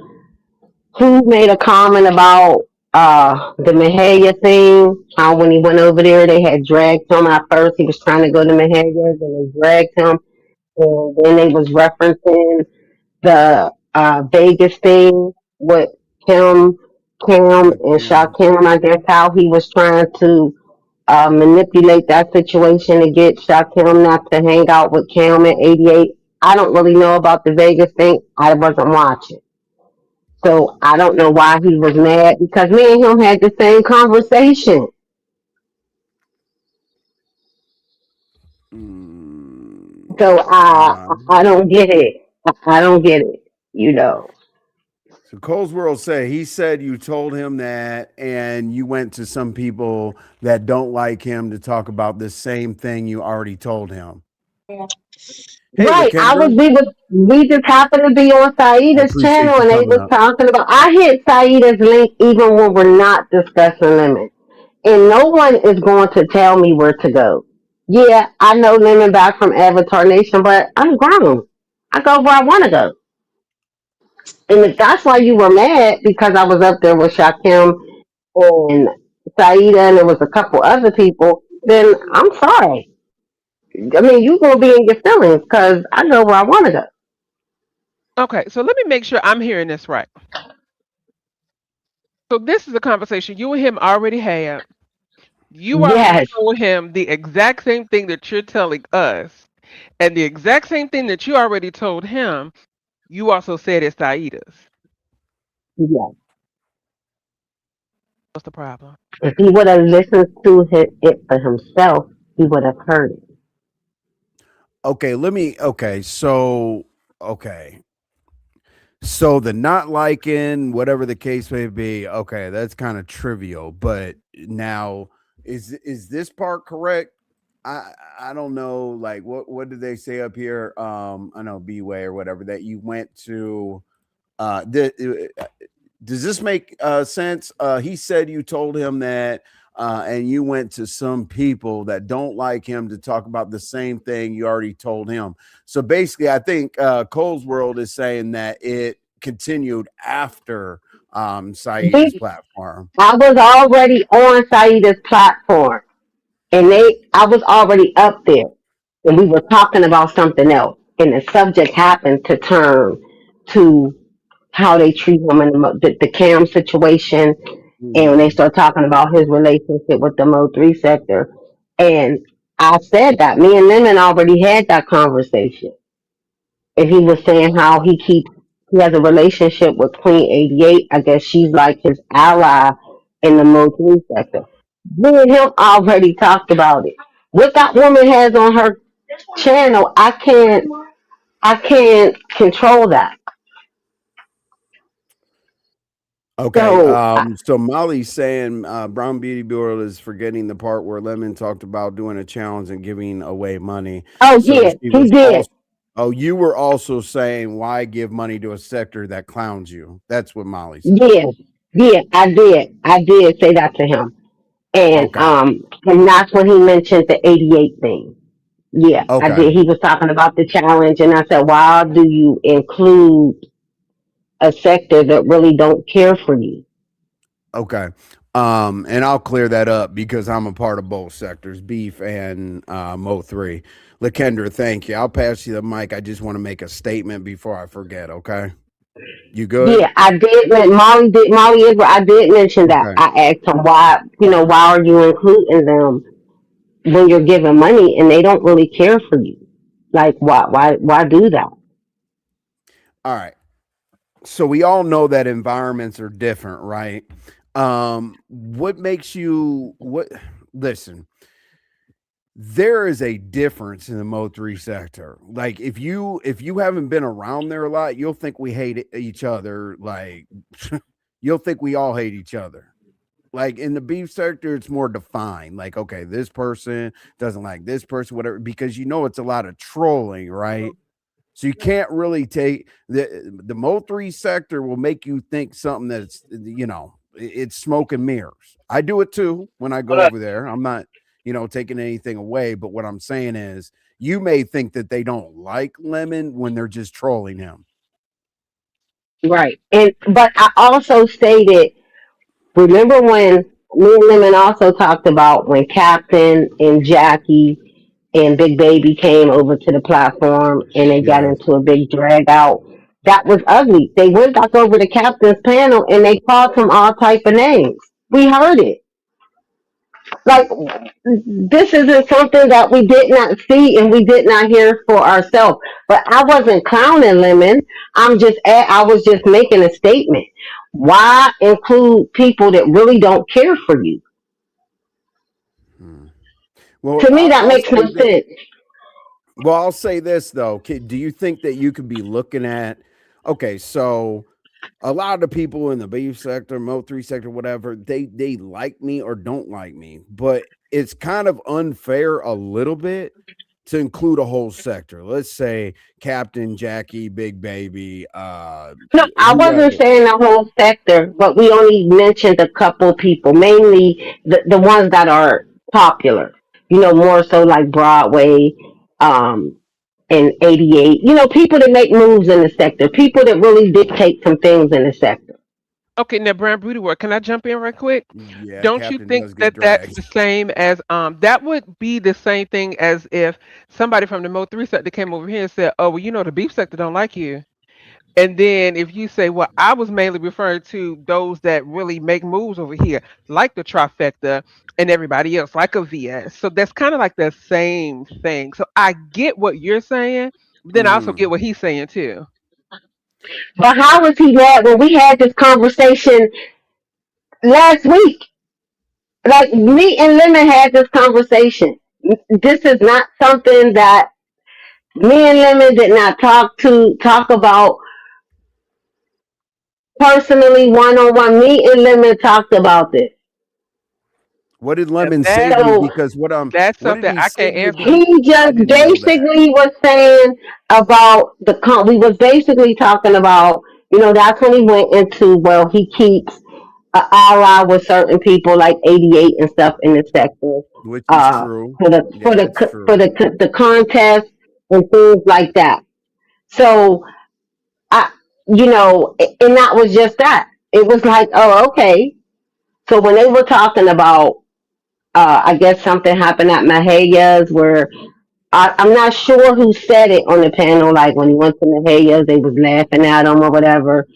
who made a comment about the Mahalia thing. How when he went over there, they had dragged him. At first, he was trying to go to Mahalia's, and they dragged him, and then they was referencing the Vegas thing with him, Cam, and Shaquem. Shaquem. I guess how he was trying to manipulate that situation to get Shaquem not to hang out with Cam at 88. I don't really know about the Vegas thing. I wasn't watching. So I don't know why he was mad because me and him had the same conversation. Mm, So I um, don't get it. I don't get it. You know. so Cole's World say he said you told him that, and you went to some people that don't like him to talk about the same thing you already told him. Hey, Right. Lakendra, We just happened to be on I Saida's appreciate channel you and they coming was up. talking about I hit Saida's link even when we're not discussing limits. And no one is going to tell me where to go. Yeah, I know Lemon back from Avatar Nation, but I'm grown. I go where I want to go. And if that's why you were mad because I was up there with Shakim and Saida and there was a couple other people, then I'm sorry. I mean, you going to be in your feelings because I go where I want to go. Okay, so let me make sure I'm hearing this right. So this is a conversation you and him already had. You already Yes, told him the exact same thing that you're telling us, and the exact same thing that you already told him. You also said it's Saida's. yes. What's the problem? If he would have listened to it for himself, he would have heard it. Okay, let me. Okay. So the not liking, whatever the case may be, okay, that's kind of trivial. But now, is this part correct? I I don't know. Like, what did they say up here? I know B way or whatever that you went to. Does this make sense? He said you told him that, and you went to some people that don't like him to talk about the same thing you already told him. So basically, I think Cole's World is saying that it continued after Saida's We, platform. I was already on Saida's platform, and I was already up there, and we were talking about something else, and the subject happened to turn to how they treat him in the Cam situation, and when they Mhm. start talking about his relationship with the Mo3 sector, and I said that me and Lemon already had that conversation, and he was saying how he has a relationship with Queen 88. I guess she's like his ally in the Mo3 sector. Me and him already talked about it. What that woman has on her channel, I can't control that. Okay. So So Molly's saying Brown Beauty Bureau is forgetting the part where Lemon talked about doing a challenge and giving away money. oh So yeah, she he was did. also, oh, you were also saying why give money to a sector that clowns you? That's what Molly said. Yeah, yeah, I did say that to him. Okay. And that's when he mentioned the 88 thing. Yeah, I Okay. did. He was talking about the challenge, and I said, "Why do you include a sector that really don't care for you?" Okay. And I'll clear that up because I'm a part of both sectors, beef and Mo3. Lakendra, thank you. I'll pass you the mic. I just want to make a statement before I forget. Okay. You good? Yeah, I did. Molly Israel. I did mention that. Okay. I asked him why. Why are you including them when you're giving money and they don't really care for you? Like, why do that? All right. So we all know that environments are different, right? What makes you what listen, there is a difference in the Mo3 sector. Like if you haven't been around there a lot, you'll think we hate each other. Like you'll think we all hate each other. Like in the beef sector, it's more defined. Like, okay, this person doesn't like this person, whatever, because you know it's a lot of trolling, right? So you can't really take the Mo3 sector will make you think something that's it's smoke and mirrors. I do it too when I go over there. I'm not taking anything away, but what I'm saying is you may think that they don't like Lemon when they're just trolling him. Right. And but I also stated, remember when me and Lemon also talked about when Captain and Jackie and Big Baby came over to the platform and they got Yes. into a big drag out. That was ugly. They went back over to Captain's panel and they called him all type of names. We heard it. Like this isn't something that we did not see and we did not hear for ourselves. But I wasn't clowning Lemon. I was just making a statement. Why include people that really don't care for you? Hmm. Well, To me, I'll, that I'll makes no say that. sense. Well, I'll say this though. Do you think that you could be looking at? Okay, so a lot of the people in the beef sector, Mo3 sector, whatever, they like me or don't like me, but it's kind of unfair a little bit to include a whole sector. Let's say Captain Jackie, Big Baby, No, I wasn't whoever. saying the whole sector, but we only mentioned a couple people, mainly the ones that are popular. More so like Broadway, um, and 88. People that make moves in the sector, people that really dictate some things in the sector. Okay, now Brown Beauty World, can I jump in right quick? Yeah, Don't you Captain think does get that that's dragged. the same as that would be the same thing as if somebody from the Mo3 sector came over here and said, "Oh, well, the beef sector don't like you." And then if you say, "Well, I was mainly referring to those that really make moves over here, like the trifecta and everybody else, like a VS." So that's kind of like the same thing. So I get what you're saying, but then I also get Hmm. what he's saying too. But how was he mad when we had this conversation last week? Like me and Lemon had this conversation. This is not something that me and Lemon did not talk about personally one on one. Me and Lemon talked about this. What did Now Lemon say that to you? So Because that's what did something he I say can't to answer. you? he I just didn't know that. basically was saying about we was basically talking about, that's when he went into, well, he keeps an ally with certain people like 88 and stuff in the sector, Which is true. for the Yeah, it's for true. the contest and things like that. So I, and that was just that. It was like, oh, okay. So when they were talking about, I guess something happened at Mahaya's where I'm not sure who said it on the panel. Like when he went to Mahaya's, they was laughing at him or whatever.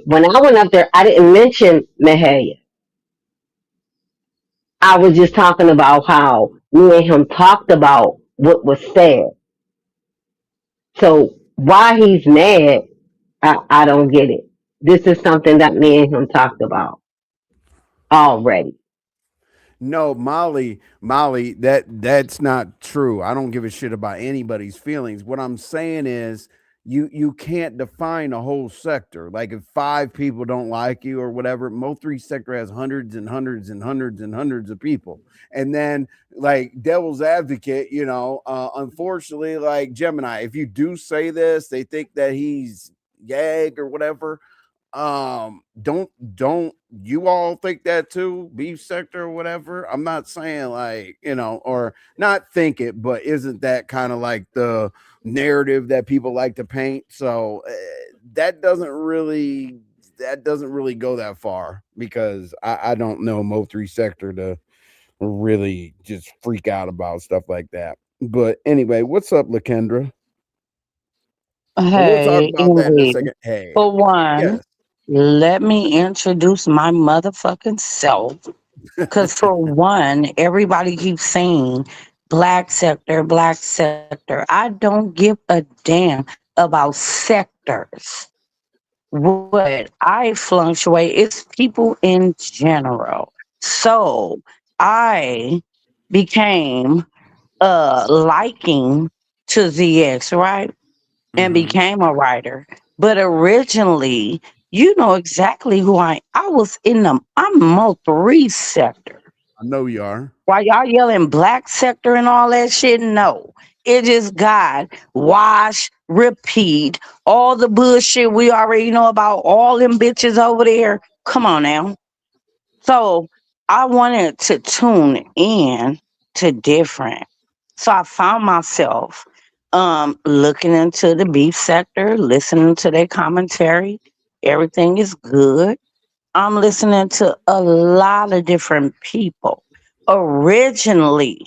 When I went up there, I didn't mention Mahaya. I was just talking about how me and him talked about what was said. So why he's mad, I don't get it. This is something that me and him talked about already. No, Molly, that's not true. I don't give a shit about anybody's feelings. What I'm saying is you can't define a whole sector. Like if five people don't like you or whatever, Mo3 sector has hundreds and hundreds and hundreds and hundreds of people. And then like devil's advocate, unfortunately, like Gemini, if you do say this, they think that he's gag or whatever. Don't you all think that too, beef sector or whatever? I'm not saying like or not think it, but isn't that kind of like the narrative that people like to paint? So that doesn't really go that far because I don't know Mo3 sector to really just freak out about stuff like that. But anyway, what's up, Lakendra? And we'll talk Hey, about that in a indeed. second. Hey, For one, yes. let me introduce my motherfucking self. Because for one, everybody keeps saying black sector, black sector. I don't give a damn about sectors. What I fluctuate is people in general. So I became liking to ZX, right? And Mm-hmm. became a writer. But originally, you know exactly who I was in the I'm Mo3 sector. I know you are. While y'all yelling black sector and all that shit, no. It just God, wash, repeat, all the bullshit we already know about all them bitches over there. Come on now. So I wanted to tune in to different. So I found myself looking into the beef sector, listening to their commentary. Everything is good. I'm listening to a lot of different people. Originally,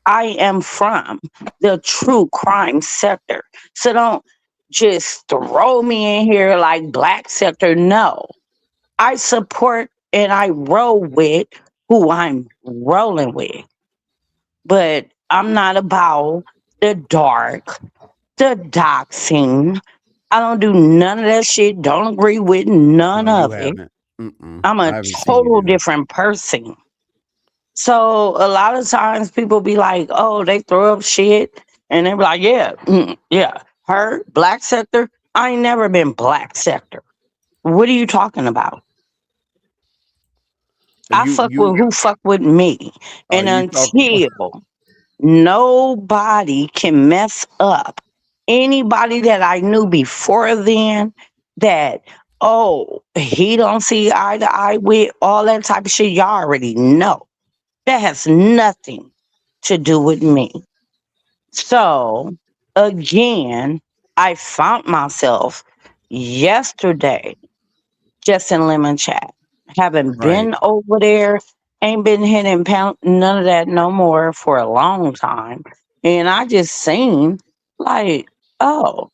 I am from the true crime sector. So don't just throw me in here like black sector. No. I support and I roll with who I'm rolling with. But I'm not about the dark, the doxing. I don't do none of that shit. Don't agree with No, none you of it. haven't. Mm-mm. I'm I a haven't seen you total do that. different person. So a lot of times people be like, oh, they throw up shit. And they be like, yeah, yeah. Her, black sector. I ain't never been black sector. What are you talking about? I fuck You with who fuck with me. are And you talking about? until nobody can mess up anybody that I knew before then that, oh, he don't see eye to eye with all that type of shit, y'all already know. That has nothing to do with me. So again, I found myself yesterday just in lemon chat. Haven't Right. been over there, ain't been hitting pound none of that no more for a long time. And I just seen like, oh,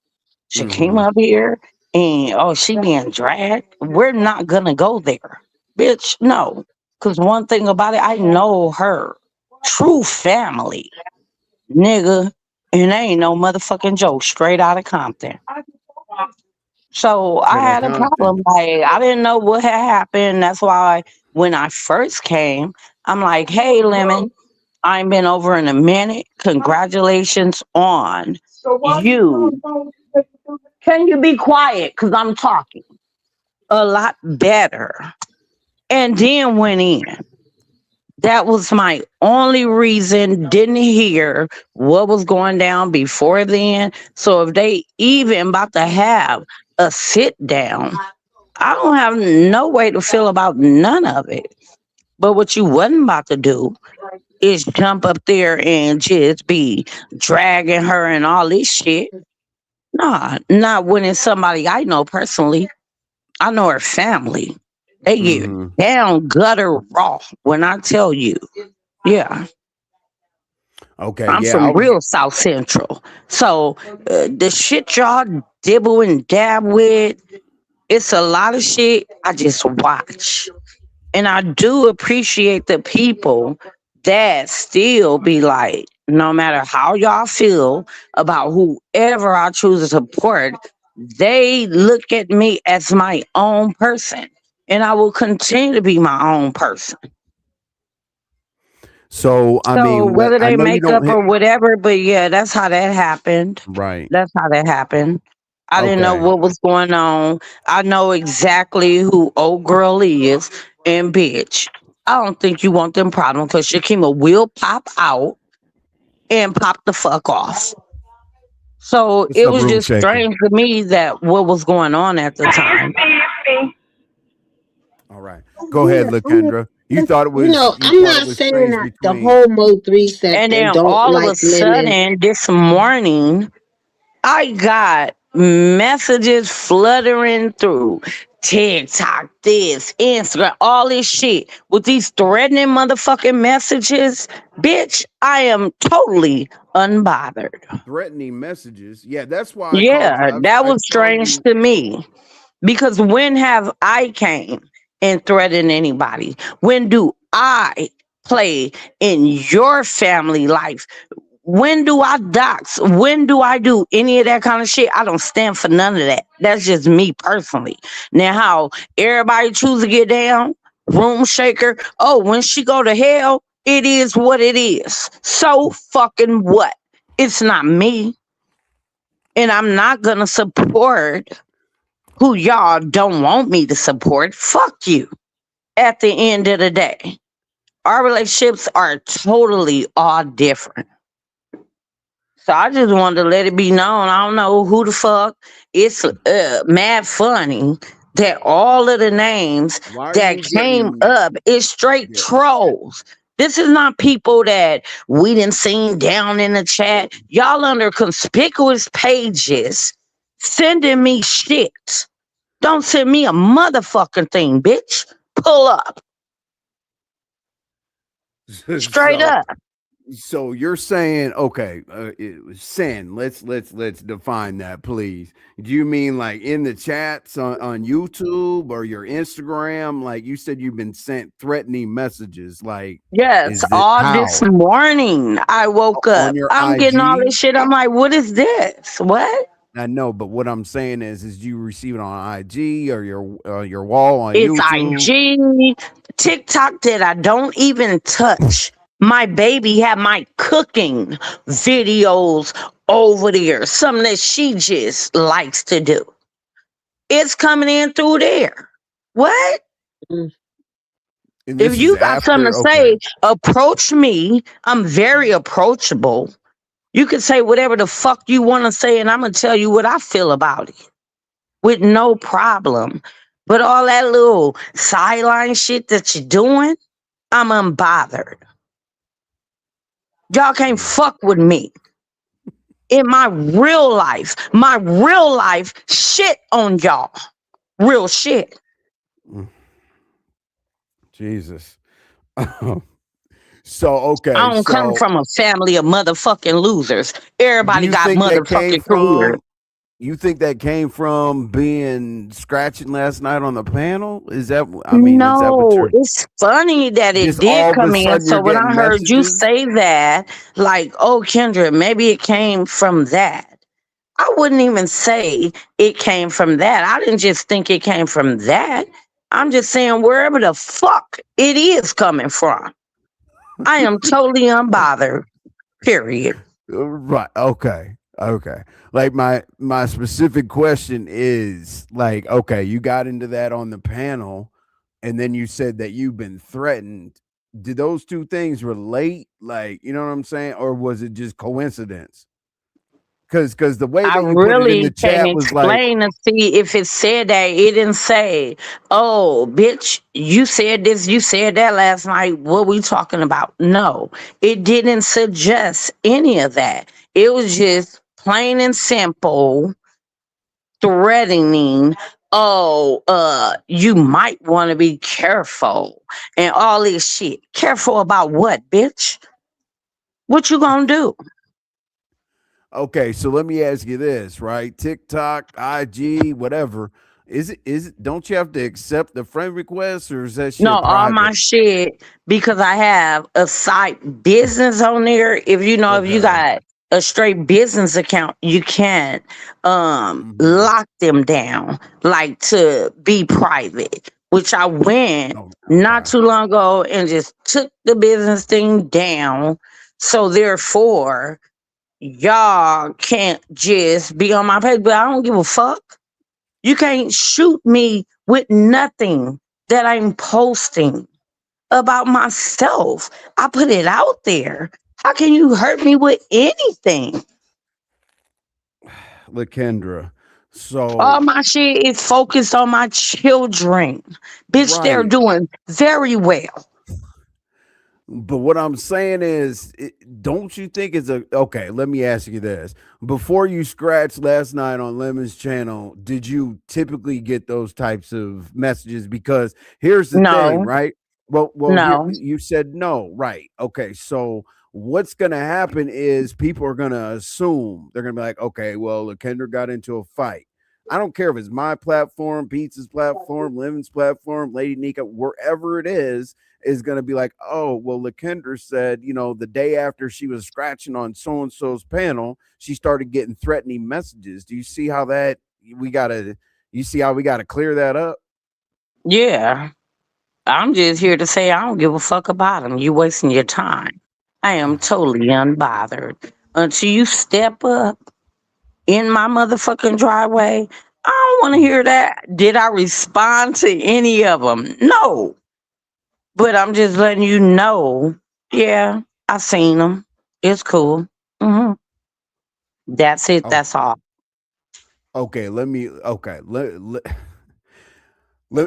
she came Mm-hmm. up here and oh, she being dragged. We're not gonna go there. Bitch, no. Cause one thing about it, I know her true family, nigga. And they ain't no motherfucking joke straight out of Compton. So I Straight out of had a Compton. problem. Like I didn't know what had happened. That's why when I first came, I'm like, "Hey, Lemon, I ain't been over in a minute. Congratulations on you. Can you be quiet? Cause I'm talking a lot better." And then went in. That was my only reason. Didn't hear what was going down before then. So if they even about to have a sit down, I don't have no way to feel about none of it. But what you wasn't about to do is jump up there and just be dragging her and all this shit. Nah, not when it's somebody I know personally. I know her family. They get Mm-hmm. down gutter raw when I tell you. Yeah, Okay. I'm Yeah, I from was real South Central. So the shit y'all dibble and dab with, it's a lot of shit I just watch. And I do appreciate the people that still be like, no matter how y'all feel about whoever I choose to support, they look at me as my own person. And I will continue to be my own person. so I So mean what whether I they know you make don't up hit or whatever, but yeah, that's how that happened. right. That's how that happened. I didn't know Okay. what was going on. I know exactly who old girl is. And bitch, I don't think you want them problems because Shakima will pop out and pop the fuck off. So What's it up, was room just shaker? strange to me that what was going on at the time. All right. Go ahead, Lakendra. You I'm thought it not was saying strange that the between whole Mo3 And sector then don't all of a like lemon. sudden this morning, I got messages fluttering through TikTok, this, Instagram, all this shit with these threatening motherfucking messages. Bitch, I am totally unbothered. threatening messages. Yeah, that's why I called you. Yeah, that I was saw strange you to me. Because when have I came and threatened anybody? When do I play in your family life? When do I dox? When do I do any of that kind of shit? I don't stand for none of that. That's just me personally. Now, how everybody choose to get down, room shaker. Oh, when she go to hell, It is what it is. So fucking what? It's not me. And I'm not going to support who y'all don't want me to support. Fuck you. At the end of the day, our relationships are totally all different. So I just wanted to let it be known. I don't know who the fuck. It's mad funny that all of the names Why are that you came getting? up is straight Yeah. trolls. This is not people that we didn't see down in the chat. Y'all under conspicuous pages sending me shit. Don't send me a motherfucking thing, bitch. Pull up. Straight So up. so you're saying, okay, it was sin. Let's define that, please. Do you mean like in the chats on YouTube or your Instagram? Like you said, you've been sent threatening messages. Like, Yes, is it all this how morning I woke on up. your I'm getting all this IG? shit. I'm like, what is this? What? I know, but what I'm saying is you receive it on IG or your wall on It's YouTube? IG, TikTok that I don't even touch. My baby had my cooking videos over there, something that she just likes to do. It's coming in through there. What? Mm. And If this is you got something after, to okay. say, approach me. I'm very approachable. You can say whatever the fuck you want to say, and I'm gonna tell you what I feel about it with no problem. But all that little sideline shit that you're doing, I'm unbothered. Y'all can't Mm, fuck with me in my real life. My real life shit on y'all. Real shit. mm, Jesus. So I okay, don't come so from a family of motherfucking losers. do Everybody you got think that came motherfucking careers. from you think that came from being scratching last night on the panel? Is that I mean, is that what No, you're it's funny that it just did all of a come in. sudden So you're when getting I heard you messages? say that, like, oh, Kendra, maybe it came from that. I wouldn't even say it came from that. I didn't just think it came from that. I'm just saying wherever the fuck it is coming from. I am totally unbothered. Period. Right. Okay. Okay. Like my specific question is like, okay, you got into that on the panel and then you said that you've been threatened. Did those two things relate? Like, you know what I'm saying? Or was it just coincidence? Cause the way I that you put it in really the can't chat was like, explain to see if it said that. It didn't say, oh, bitch, you said this, you said that last night. What we talking about? No, it didn't suggest any of that. It was just plain and simple threatening. Oh, you might want to be careful and all this shit. Careful about what, bitch? What you gonna do? okay, so let me ask you this, right? TikTok, IG, whatever. Is it don't you have to accept the friend request or is that No, shit all my private? shit because I have a site business on there. If you Okay. got a straight business account, you can Mhm. lock them down like to be private. Which I went Oh, not okay. too long ago and just took the business thing down. So therefore, y'all can't just be on my page. But I don't give a fuck. You can't shoot me with nothing that I'm posting about myself. I put it out there. How can you hurt me with anything? Lakendra. All So my shit is focused on my children. Bitch, they're right. doing very well. But what I'm saying is, don't you think it's a okay? Let me ask you this: before you scratched last night on Lemon's channel, did you typically get those types of messages? Because here's the thing, No, right? Well, here no. you said no, right? Okay, so what's gonna happen is people are gonna assume they're gonna be like, okay, well, Kendra got into a fight. I don't care if it's my platform, Pizza's platform, Lemon's platform, Lady Nika, wherever it is going to be like, oh, well, Lakendra said, the day after she was scratching on so and so's panel, she started getting threatening messages. Do you see how that we got to, you see how we got to clear that up? Yeah. I'm just here to say I don't give a fuck about them. You wasting your time. I am totally unbothered. Until you step up in my motherfucking driveway, I don't want to hear that. Did I respond to any of them? No. But I'm just letting you know. Yeah, I seen them. It's cool. That's it. Oh, That's all. okay.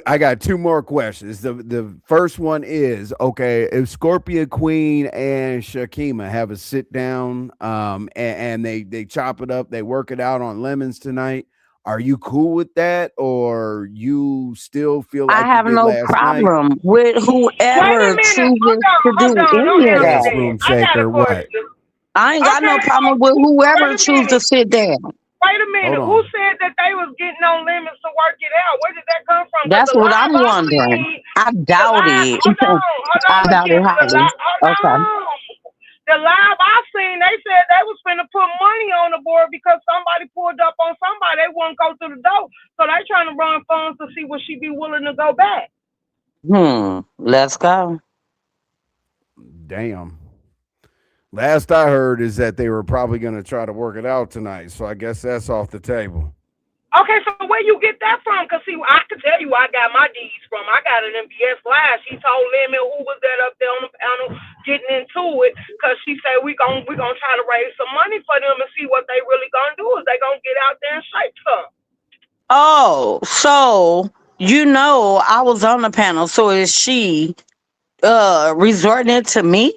I got two more questions. The first one is okay. If Scorpio Queen and Shakima have a sit down, and they chop it up, they work it out on lemons tonight. Are you cool with that, or you still feel I like you have did no last night? problem with Wait a whoever minute. chooses to Hold do on. Don't any of answer that. Yes, that. room I got a shaker. What? question. I ain't got no Okay. problem with Wait whoever a chooses to minute. sit down. Wait a Hold minute. Who on. said that they was getting on limits to work it out? Where did that come from? Because That's the what live I'm I wondering. seen, I doubt it. hold on, I doubt it Lakendra. highly. Hold Okay. on. The live I seen, they said they was finna put money on the board because somebody pulled up on somebody. They wouldn't go through the door. So they trying to run funds to see would she be willing to go back. Let's go. Damn. Last I heard is that they were probably going to try to work it out tonight. So I guess that's off the table. Okay, so where you get that from? Cause see, I can tell you where I got my D's from. I got an MBS Live. She told Lemon who was that up there on the panel getting into it. Cause she said we gonna try to raise some money for them and see what they really gonna do. Is they gonna get out there and shape some? Oh, so I was on the panel. So is she resorting it to me?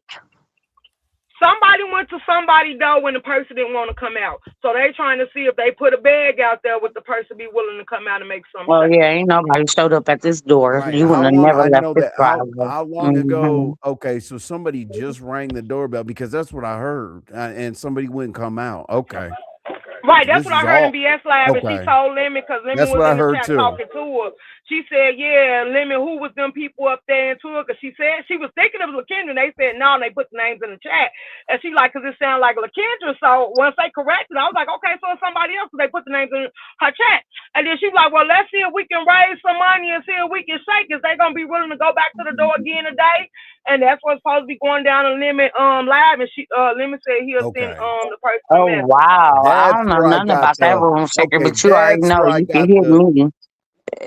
Somebody went to somebody though when the person didn't want to come out. So they trying to see if they put a bag out there would the person be willing to come out and make some Oh say. yeah, ain't nobody showed up at this door. Right. You would How have long? never I left know this that. driveway. How long hmm ago? Okay, so somebody just rang the doorbell because that's what I heard, and somebody wouldn't come out. Okay, Right, so that's this what I is heard in all BS Live, and she okay. told Lemon because Lemon That's was what I in the heard chat too. talking to her. She said, "Yeah, Lemon, who was them people up there into her?" Because she said she was thinking of LaKendra. And they said no, and they put the names in the chat, and she like, "Cause it sounded like LaKendra." So once they corrected, I was like, "Okay, so it's somebody else." So they put the names in her chat, and then she was like, "Well, let's see if we can raise some money and see if we can shake. Is they gonna be willing to go back to the door again today?" And that's what's supposed to be going down in Lemon Live, and she Lemon said he'll send Okay, the person a Oh message. wow, I that's don't know where I nothing got about that the. room shaker, Okay, but you already that's know where I you can got hit the. me.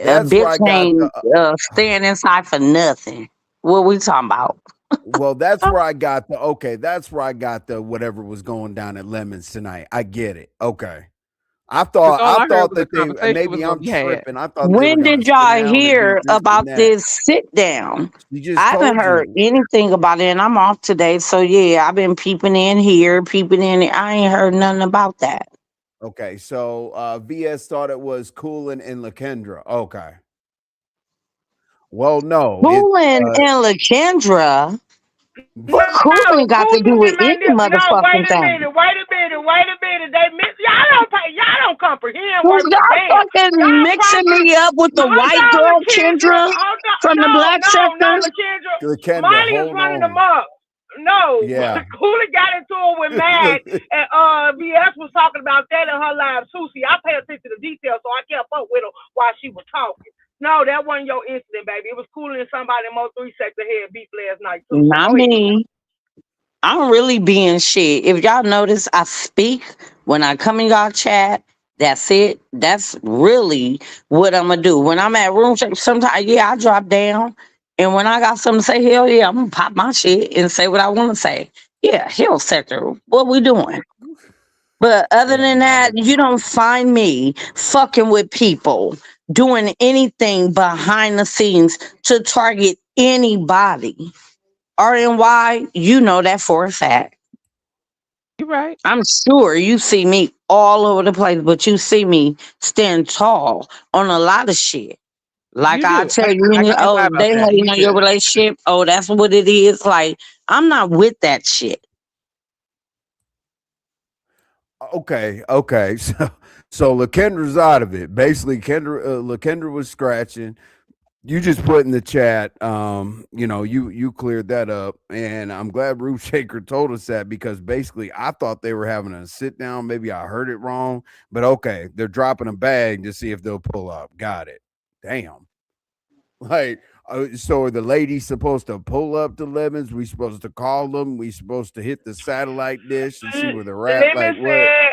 A That's where I bitch got the. ain't staying inside for nothing. What we talking about? Well, that's where I got the. Okay, that's where I got the. Whatever was going down at Lemons tonight. I get it. Okay. Because all I I heard thought was a that they conversation was maybe gonna I'm be had. tripping. I thought they were When gonna did sit y'all down and do hear this about and that. this sit down? She just I haven't told heard you. anything about it, and I'm off today. So yeah, I've been peeping in here, peeping in. I ain't heard nothing about that. Okay, so VS thought it was Coolin and Lakendra. Okay. Well, no, it Coolin and LaKendra. What No, Coolin got to do with Coolin any made this. No, motherfucking thing? wait a minute. They miss. Y'all don't comprehend Was worth a y'all damn. fucking Y'all mixing probably me up with the hold white on, girl Lakendra. Kendra Hold on, from the black no, sector? Lakendra. Lakendra, Molly is hold running them on. up. No, Yeah. Cooley got into it with Mad, and BS was talking about that in her live too. See, I pay attention to details, so I kept up with her while she was talking. No, that wasn't your incident, baby. It was Cooley and somebody in Mo3 sector had beef last night too. So Not go ahead. me. I'm really being shit. If y'all notice, I speak when I come in y'all chat. That's it. That's really what I'm gonna do. When I'm at room check, sometimes yeah, I drop down, and when I got something to say, hell yeah, I'm gonna pop my shit and say what I want to say. Yeah, hell sector, what we doing? But other Yeah, than that, Molly. you don't find me fucking with people doing anything behind the scenes to target anybody. RNY, you know that for a fact. You right. I'm sure you see me all over the place, but you see me stand tall on a lot of shit. Like You I do. tell you, I can't lie oh, about they that. hating You on your do. relationship. Oh, that's what it is. Like, I'm not with that shit. Okay, okay. So Lakendra's out of it. Basically, Lakendra was scratching. You just put in the chat, you cleared that up, and I'm glad Roof Shaker told us that because basically I thought they were having a sit down. Maybe I heard it wrong, but okay, they're dropping a bag to see if they'll pull up. Got it. Damn. Like, so are the ladies supposed to pull up the lemons? We supposed to call them? We supposed to hit the satellite dish and see where they're at? Like, Lemon what? said,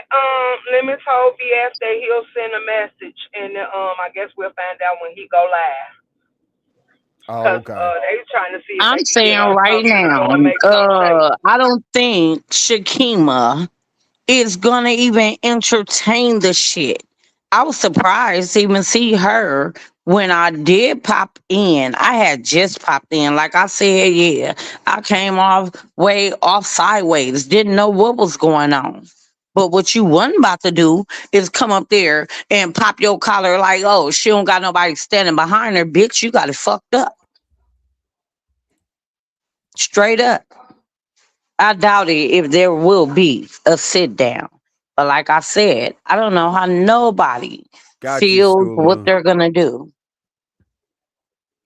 Lemon told BS that he'll send a message, and I guess we'll find out when he go live. Oh, Cause okay. they trying to see if I'm they can get saying right something to go now, and make something taste. I don't think Shakima is gonna even entertain the shit. I was surprised to even see her when I did pop in. I had just popped in. Like I said, yeah, I came off way off sideways, didn't know what was going on. But what you wasn't about to do is come up there and pop your collar like, oh, she don't got nobody standing behind her, bitch. You got it fucked up. Straight up. I doubt it if there will be a sit down. But like I said, I don't know how nobody Got you, feels what Sula. they're gonna do.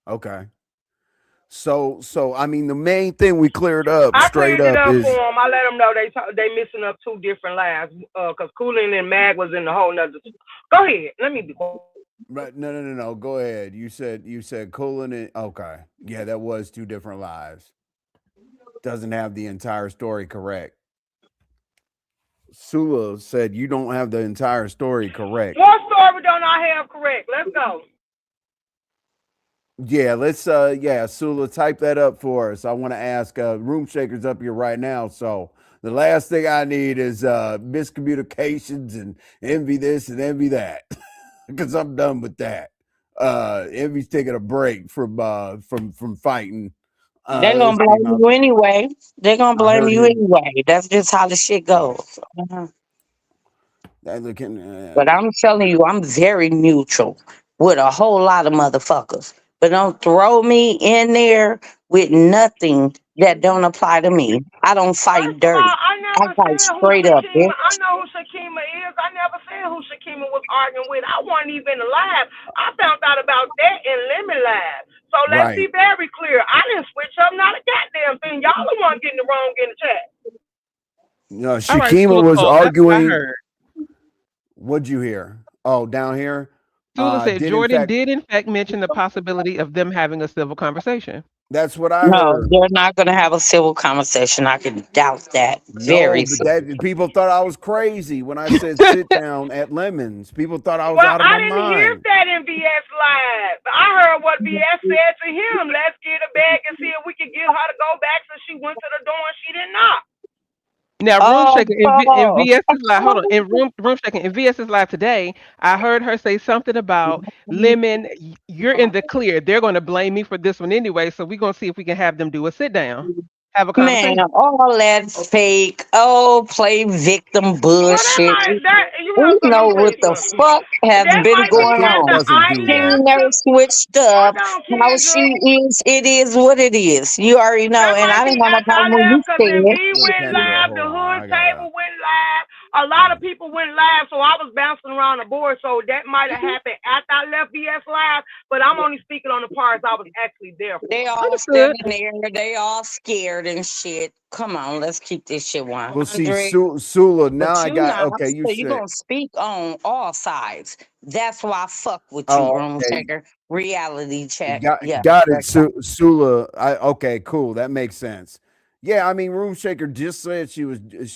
Okay. So I mean, the main thing we cleared up I straight cleared it up up for is them. I let them know they missing up two different lives. Cause Coolin and Mag was in the whole nother. Go ahead. Let me be quiet. right. No. Go ahead. You said colon and okay. Yeah, that was two different lives. Doesn't have the entire story correct. Sula said you don't have the entire story correct. What story don't I have correct? Let's go. Yeah, let's yeah, Sula, type that up for us. I want to ask room shakers up here right now. So the last thing I need is miscommunications and envy this and envy that. Because I'm done with that. Envy's taking a break from fighting. They're gonna Let's see blame how you anyway. They're gonna I blame heard you him. anyway. That's just how the shit goes. That looking But I'm telling you, I'm very neutral with a whole lot of motherfuckers. But don't throw me in there with nothing that don't apply to me. I don't fight First of all, dirty. I I never fight said who straight up, Shakima. I bitch. know who Shakima is. I never said who Shakima was arguing with. I wasn't even alive. I found out about that in Lemon Live. So let's be right. very clear. I didn't switch up not a goddamn thing. Y'all the one getting the wrong in the chat. No, All right, Shakima Sula was Cole, that's what I arguing. heard. What'd you hear? Oh, down here. Sula said Did in Jordan fact did in fact mention the possibility of them having a civil conversation. that's what I No, heard. they're not gonna have a civil conversation. I can doubt that No, very but soon. that people thought I was crazy when I said sit down at Lemons. People thought I was Well, out of I my didn't hear mind. that in VS Live. I heard what VS said to him. Let's get her back and see if we can get her to go back so she went to the door and she did not. Now, room Oh, shaking in Paul. VS's live. Hold on, in room shaking in VS's live today, I heard her say something about Lemon. You're in the clear. They're going to blame me for this one anyway, so we're going to see if we can have them do a sit down, have a Man, conversation. all that fake, oh, play victim Well, that bullshit. might that you know. We So let know me tell what you the something. fuck has That been might be going at Shakima the on. doesn't do She idea. that. ain't never switched Hold up. on, How she Kendra. is, it is what it is. You already know. That And might I be didn't have no after I problem when you left because said MV it. Look, went Kendra, live, hold the on. hood I gotta table went live. A lot of people went live, so I was bouncing around the board. So that might have happened after I left VS Live, but I'm only speaking on the parts I was actually there They for. all Understood. standing there. They all scared and shit. Come on, let's keep this shit Well, see, 100. Sula. Now But I you got not, okay. You so you said, gonna speak on all sides. That's why I fuck with you, oh, room okay. checker. Reality check. Got Yeah, got it, let's go. Sula. Okay, cool. That makes sense. Yeah, I mean, Room Shaker just said she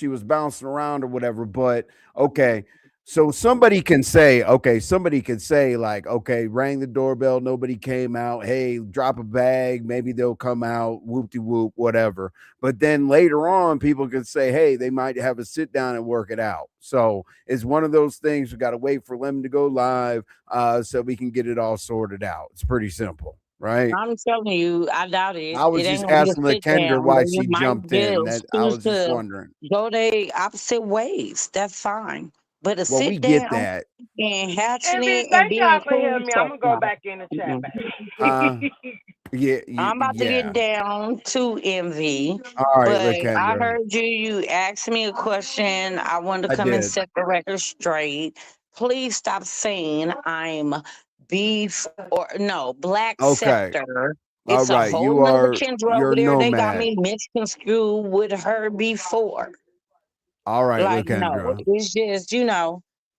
was bouncing around or whatever. But okay, so somebody can say, okay, somebody could say like, okay, rang the doorbell, nobody came out. Hey, drop a bag, maybe they'll come out. Whoop de whoop, whatever. But then later on, people could say, hey, they might have a sit down and work it out. So it's one of those things. We got to wait for them to go live so we can get it all sorted out. It's pretty simple, right? I'm telling you, I doubt it. I It was ain't just gonna be a asking the sit Kendra down, why but you she might jumped in. That just I choose was just to wondering. go they opposite ways. That's fine. But a Well, we sit get down that. and hatching And it and thank y'all being for cool, hearing me. I'm fuck gonna go no. back in the chat, Mm-mm. Uh, baby. yeah, I'm about to get yeah. down to envy, All right, but look, I Kendra. heard you. You asked me a question. I wanted to I come and did. set the record straight. Please stop saying I'm beef or no black Okay. sector. All It's a right. whole You nother are Kendra over you're there. They got nomad. me misconstrued with her before. All right, Like look, no, Kendra. it's just.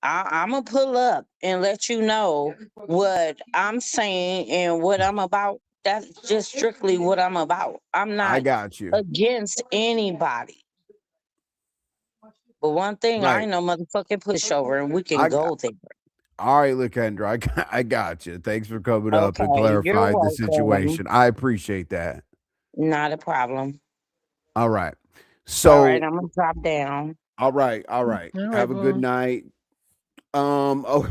I'm gonna pull up and let you know what I'm saying and what I'm about. That's just strictly what I'm about. I'm I not got you. against anybody. But one thing, I Right. ain't no motherfucking pushover, and we can I go there. All right, Lakendra, I got you. Thanks for coming up and Okay, you're clarifying the welcome. situation. I appreciate that. Not a problem. All right. All right, So, I'm gonna drop down. all right, all right. All right, Have a good boo. night. Oh,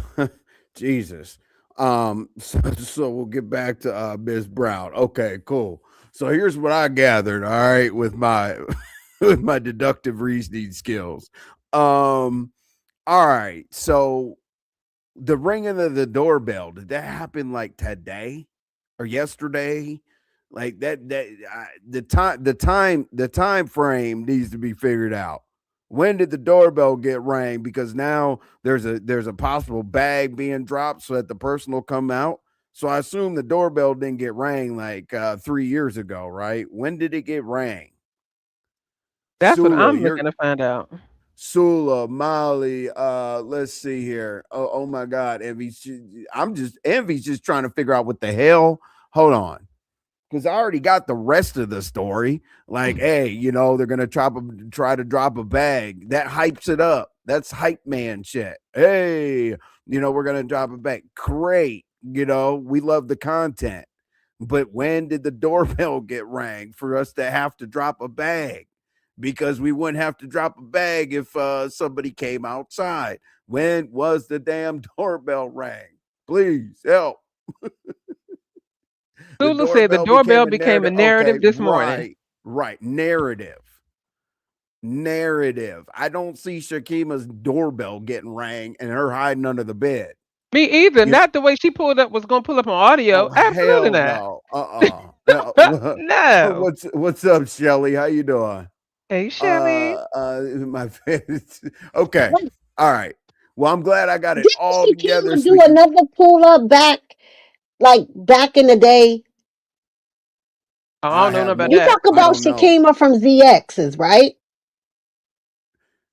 Jesus. So we'll get back to Miss Brown. Okay, cool. So here's what I gathered, all right, with my with my deductive reasoning skills. All right. So the ringing of the doorbell, did that happen like today or yesterday? Like the time frame needs to be figured out. When did the doorbell get rang? Because now there's a possible bag being dropped so that the person will come out. So I assume the doorbell didn't get rang like 3 years ago, right? When did it get rang? That's what Sula, I'm you're looking to find out. Sula, Molly, let's see here. Oh my God, Envy's just trying to figure out what the hell. Hold on. Because I already got the rest of the story. Like, hey, they're gonna try to drop a bag. That hypes it up. That's hype man shit. Hey, we're gonna drop a bag. Great. We love the content. But when did the doorbell get rang for us to have to drop a bag? Because we wouldn't have to drop a bag if somebody came outside. When was the damn doorbell rang? Please help. The Sula said the doorbell became doorbell a became a narrative. Okay, narrative this morning. right. Narrative. I don't see Shakima's doorbell getting rang and her hiding under the bed. Me either. You, Not the way she pulled up was gonna pull up on audio. oh Absolutely hell not. no. No. No. What's up, Shelly? How you doing? Hey, Shelly. My face. Okay. What, All right. Well, I'm glad I got it didn't all together Shakima so do we can. another pull up back, like back in the day? I I don't know nothing have about no. You that. talk I about don't know. Shakima from ZX's, right?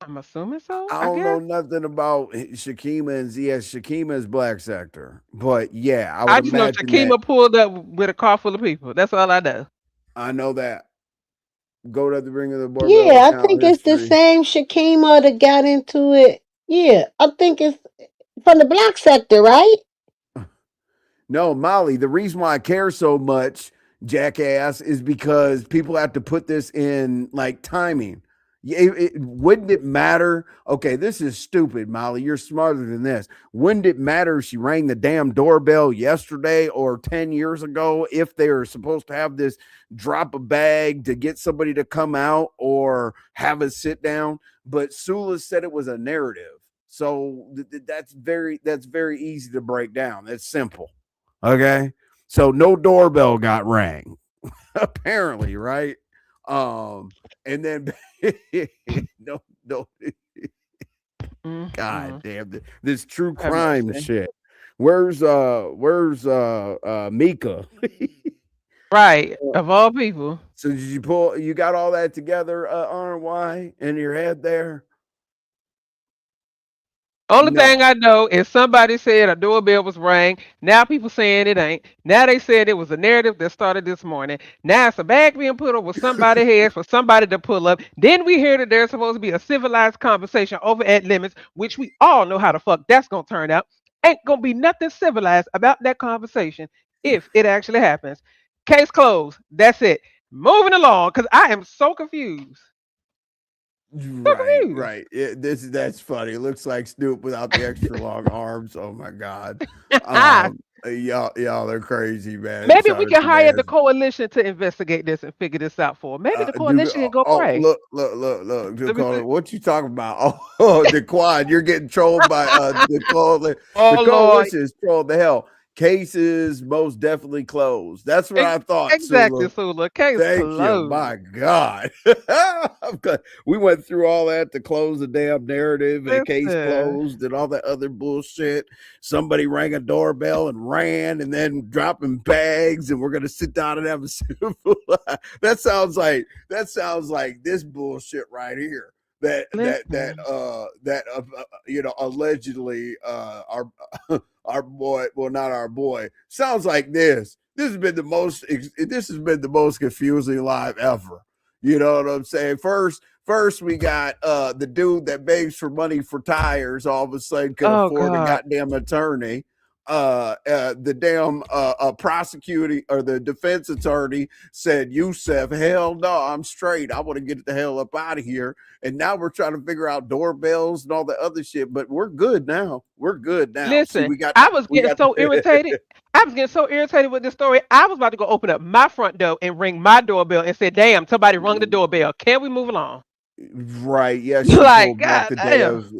I'm assuming so, I I don't know guess. nothing about Shakima and ZS. Shakima's Black Sector, but yeah, I would I just know imagine that. Shakima pulled up with a car full of people. That's all I know. I know that. Go to the Ring of the Barbell Yeah, I account think it's the history. same Shakima that got into it. Yeah, I think it's from the black sector, right? No, Molly, the reason why I care so much, jackass, is because people have to put this in like timing. Wouldn't it matter? Okay, this is stupid, Molly. You're smarter than this. Wouldn't it matter if she rang the damn doorbell yesterday or 10 years ago if they were supposed to have this drop a bag to get somebody to come out or have a sit down? But Sula said it was a narrative. So that's very easy to break down. That's simple. Okay. So no doorbell got rang, apparently, right? And then no, God Mm-hmm. damn this true Have crime mercy. shit. Where's Mika? Right. Of all people. So did you got all that together, RY in your head there? Only thing No. I know is somebody said a doorbell was rang. Now people saying it ain't. Now they said it was a narrative that started this morning. Now it's a bag being put over somebody's head for somebody to pull up. Then we hear that there's supposed to be a civilized conversation over at limits, which we all know how the fuck that's gonna turn out. Ain't gonna be nothing civilized about that conversation if it actually happens. Case closed. That's it. Moving along, because I am so confused. So Right, confused. right. That's funny. It looks like Snoop without the extra long arms. Oh my god. Y'all are crazy, man. Maybe Shout we out can to hire the Nancy. coalition to investigate this and figure this out for 'em. Maybe the Dude, coalition can go pray. look. Let me see. What you talking about? The quad. You're getting trolled by the Oh Lord. coalition is trolled the hell. Cases most definitely closed. That's what I thought, Exactly, Sula. Sula. Case Thank you. closed. My God. We went through all that to close the damn narrative and case Listen. closed and all that other bullshit. Somebody rang a doorbell and ran and then dropping bags and we're gonna sit down and have a civil. That sounds like this bullshit right here. Listen. allegedly our our boy, well, not our boy, sounds like this. This has been the most confusing live ever. You know what I'm saying? First we got the dude that begs for money for tires, all of a sudden could Oh afford a God. goddamn attorney. The damn prosecuting or the defense attorney said, Yusef, hell no, I'm straight. I want to get the hell up out of here. And now we're trying to figure out doorbells and all the other shit, but we're good now. We're good now. See, Listen, I was we getting got so irritated. I was getting so irritated with this story. I was about to go open up my front door and ring my doorbell and say, "Damn, somebody rung the doorbell. Can we move along?" right. Yeah, she Like, pulled back God the day damn. of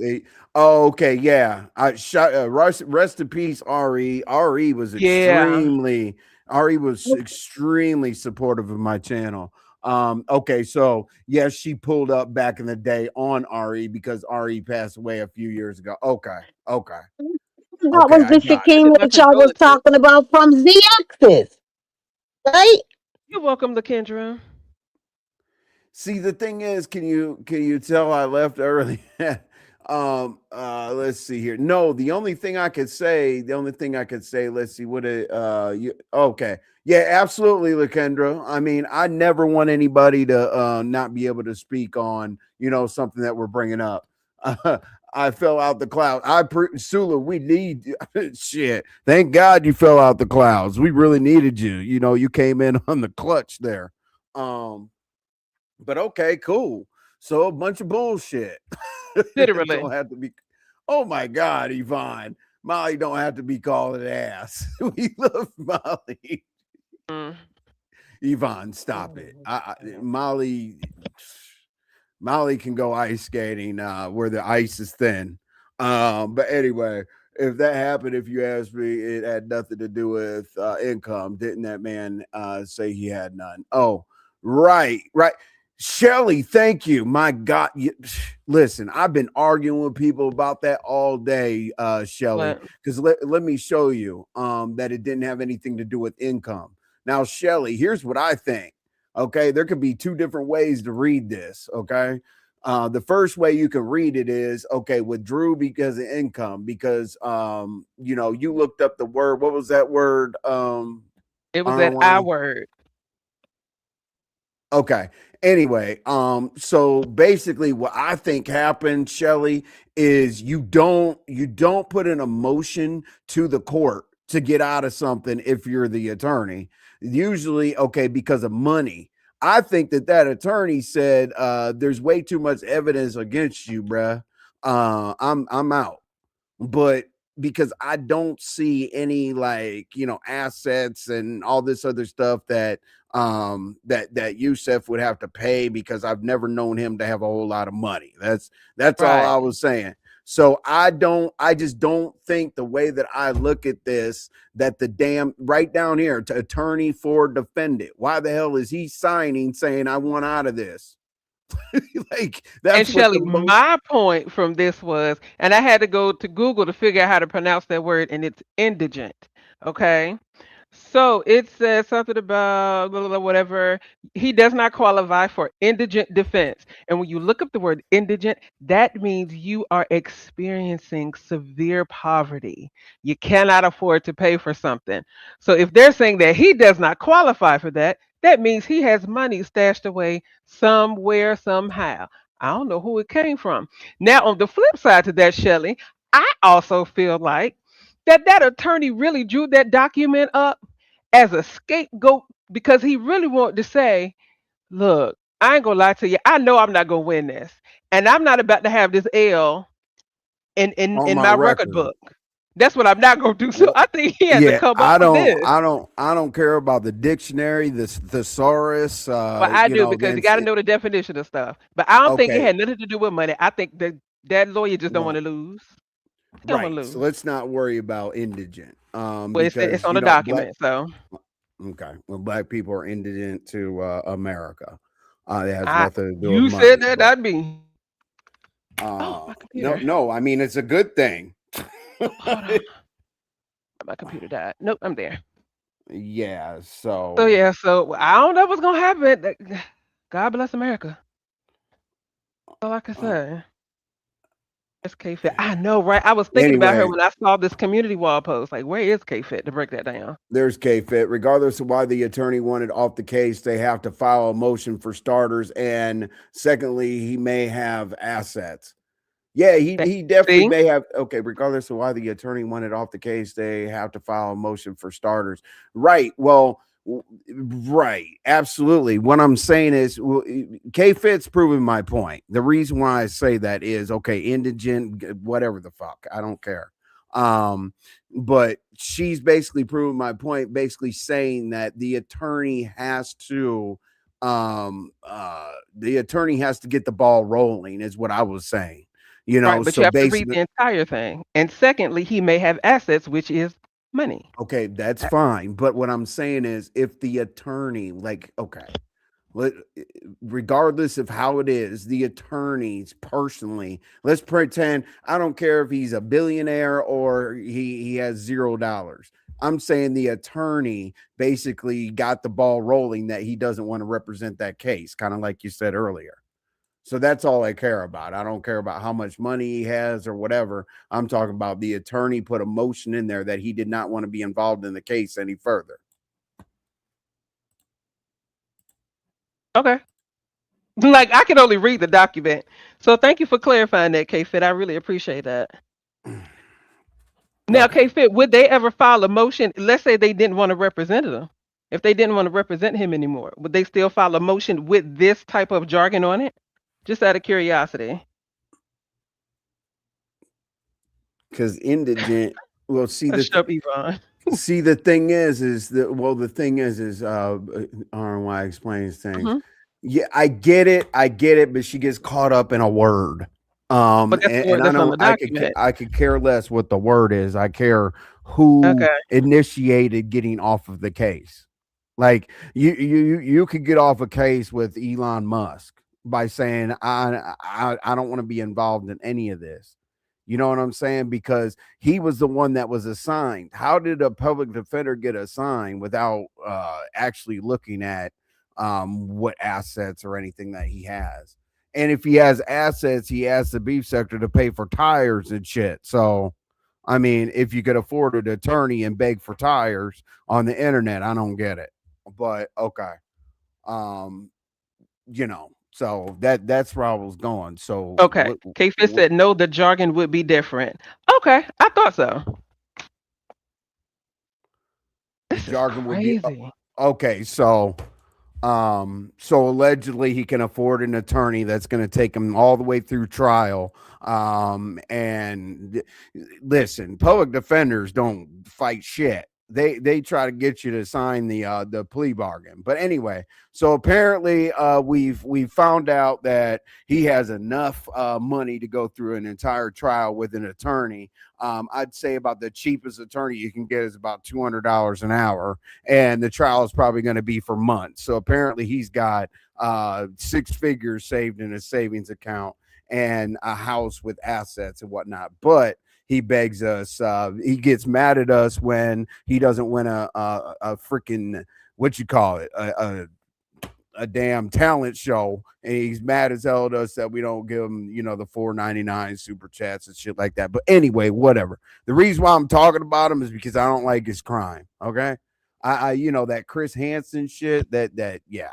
oh, okay, yeah. I shot rest in peace, Re. Yeah. Re was extremely supportive of my channel. Okay, so yes, she pulled up back in the day on Re because Re passed away a few years ago. Okay, okay, That okay, was I the got it. Shaquem My that y'all was condolences. talking about from ZXs, right? You're welcome, Lakendra. See, the thing is, can you tell I left early? Let's see here. No, the only thing I could say, let's see what it you okay. Yeah, absolutely, Lakendra. I mean, I never want anybody to not be able to speak on, something that we're bringing up. I fell out the cloud. Sula, we need shit. Thank God you fell out the clouds. We really needed you. You came in on the clutch there. Um but okay, cool. So a bunch of bullshit. It Literally. don't have to be. Oh my God, Yvonne. Molly don't have to be called an ass. We love Molly. Mm. Yvonne, stop it. Molly can go ice skating where the ice is thin. But anyway, if that happened, if you ask me, it had nothing to do with income. Didn't that man say he had none? Oh, right, right. Shelly, thank you. My God, listen, I've been arguing with people about that all day, Shelly, What? because let me show you that it didn't have anything to do with income. Now, Shelly, here's what I think. Okay, there could be two different ways to read this. Okay, the first way you can read it is okay, withdrew because of income, because you looked up the word. What was that word? It was that I ROI. word. Okay. Anyway, so basically what I think happened, Shelly, is you don't put an emotion to the court to get out of something if you're the attorney. Usually, okay, because of money. I think that attorney said there's way too much evidence against you, bruh. I'm out. But because I don't see any, like, assets and all this other stuff that Yusef would have to pay, because I've never known him to have a whole lot of money. That's all I Right. was saying. So I just don't think, the way that I look at this, that the damn right down here to attorney for defendant, why the hell is he signing saying I want out of this? Like, And that's what the Shelly, most. my point from this was, and I had to go to Google to figure out how to pronounce that word, and it's indigent. Okay. So it says something about blah, blah, blah, whatever. He does not qualify for indigent defense. And when you look up the word indigent, that means you are experiencing severe poverty. You cannot afford to pay for something. So if they're saying that he does not qualify for that, that means he has money stashed away somewhere, somehow. I don't know who it came from. Now, on the flip side to that, Shelley, I also feel like that attorney really drew that document up as a scapegoat because he really wanted to say, look, I ain't gonna lie to you. I know I'm not gonna win this. And I'm not about to have this L On in my my record record. book. That's what I'm not gonna do. So Well, I think he had to yeah, come up I with don't, this. I don't, I don't care about the dictionary, this thesaurus. Well, I do because you Against gotta it. know the definition of stuff. But I don't think it Okay, had nothing to do with money. I think that lawyer just don't want well, to lose. He don't want right. to So lose. let's not worry about indigent, Well, it's because on a black. document, so Okay, well, black people are indigent to America. It has I nothing to do with you said money, that, but not me. Oh, my no, computer. no. I mean, it's a good thing. Oh, hold on. My computer died. Nope, I'm there. Yeah. So So yeah, so I don't know what's gonna happen. God bless America. All I can Uh, say. It's Kfit. I know, right? I was thinking about her anyway, when I saw this community wall post. Like, where is Kfit to break that down? there's Kfit. Regardless of why the attorney wanted off the case, they have to file a motion for starters. And secondly, he may have assets. Yeah, That- he definitely See? may have. Okay, regardless of why the attorney wanted off the case, they have to file a motion for starters. Right. Well, right. Absolutely. What I'm saying is, K Fit's proving my point. The reason why I say that is okay, indigent, whatever the fuck, I don't care. Um, but she's basically proving my point, basically saying that the attorney has to get the ball rolling, is what I was saying. Right, but you So have to read basically, the entire thing. And secondly, he may have assets, which is money. okay, that's Uh, fine. But what I'm saying is, if the attorney, like, okay, let, regardless of how it is, the attorneys personally, let's pretend, I don't care if he's a billionaire or he has $0. I'm saying the attorney basically got the ball rolling that he doesn't want to represent that case, kind of like you said earlier. So that's all I care about. I don't care about how much money he has or whatever. I'm talking about the attorney put a motion in there that he did not want to be involved in the case any further. Okay. Like, I can only read the document. So thank you for clarifying that, Kfit. I really appreciate that. Now, Okay. Kfit, would they ever file a motion? Let's say they didn't want to represent him. If they didn't want to represent him anymore, would they still file a motion with this type of jargon on it? Just out of curiosity. Because indigent, well, see Shut up, Yvonne. the thing is that, well, the thing is RNY explains things. Hmm. Yeah, I get it, but she gets caught up in a word. But that's the And word I that's on don't, the document. I could care less what the word is. I care who Okay. initiated getting off of the case. Like, you could get off a case with Elon Musk by saying, I don't want to be involved in any of this. You know what I'm saying? Because he was the one that was assigned. How did a public defender get assigned without actually looking at what assets or anything that he has? And if he has assets, he asks the beef sector to pay for tires and shit. So, I mean, if you could afford an attorney and beg for tires on the internet, I don't get it. But okay. Um, so that's where I was going. So Okay. Kfit what said no, the jargon would be different. Okay, I thought so. the This is jargon would be crazy. okay, so allegedly he can afford an attorney that's going to take him all the way through trial. And listen, public defenders don't fight shit. They try to get you to sign the plea bargain. But anyway, so apparently we've found out that he has enough money to go through an entire trial with an attorney. I'd say about the cheapest attorney you can get is about $200 an hour, and the trial is probably going to be for months. So apparently he's got six figures saved in his savings account and a house with assets and whatnot. But he begs us. He gets mad at us when he doesn't win a freaking, what you call it, a damn talent show, and he's mad as hell at us that we don't give him, the $4.99 super chats and shit like that. But anyway, whatever. The reason why I'm talking about him is because I don't like his crime. Okay, that Chris Hansen shit. Yeah,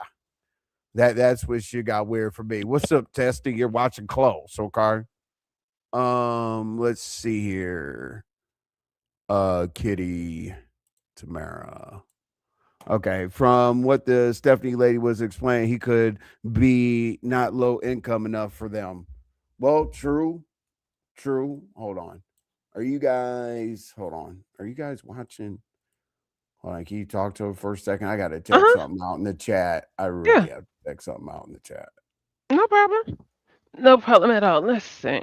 that's what shit got weird for me. What's up, Testy? You're watching close, okay? Let's see here. Kitty Tamara. Okay, from what the Stephanie lady was explaining, he could be not low income enough for them. Well, true, true. Hold on. Hold on. Are you guys watching? Hold on. Can you talk to her for a second? I got to Uh check huh. something out in the chat. I Yeah. really have to check something out in the chat. No problem. No problem at all. Let's see.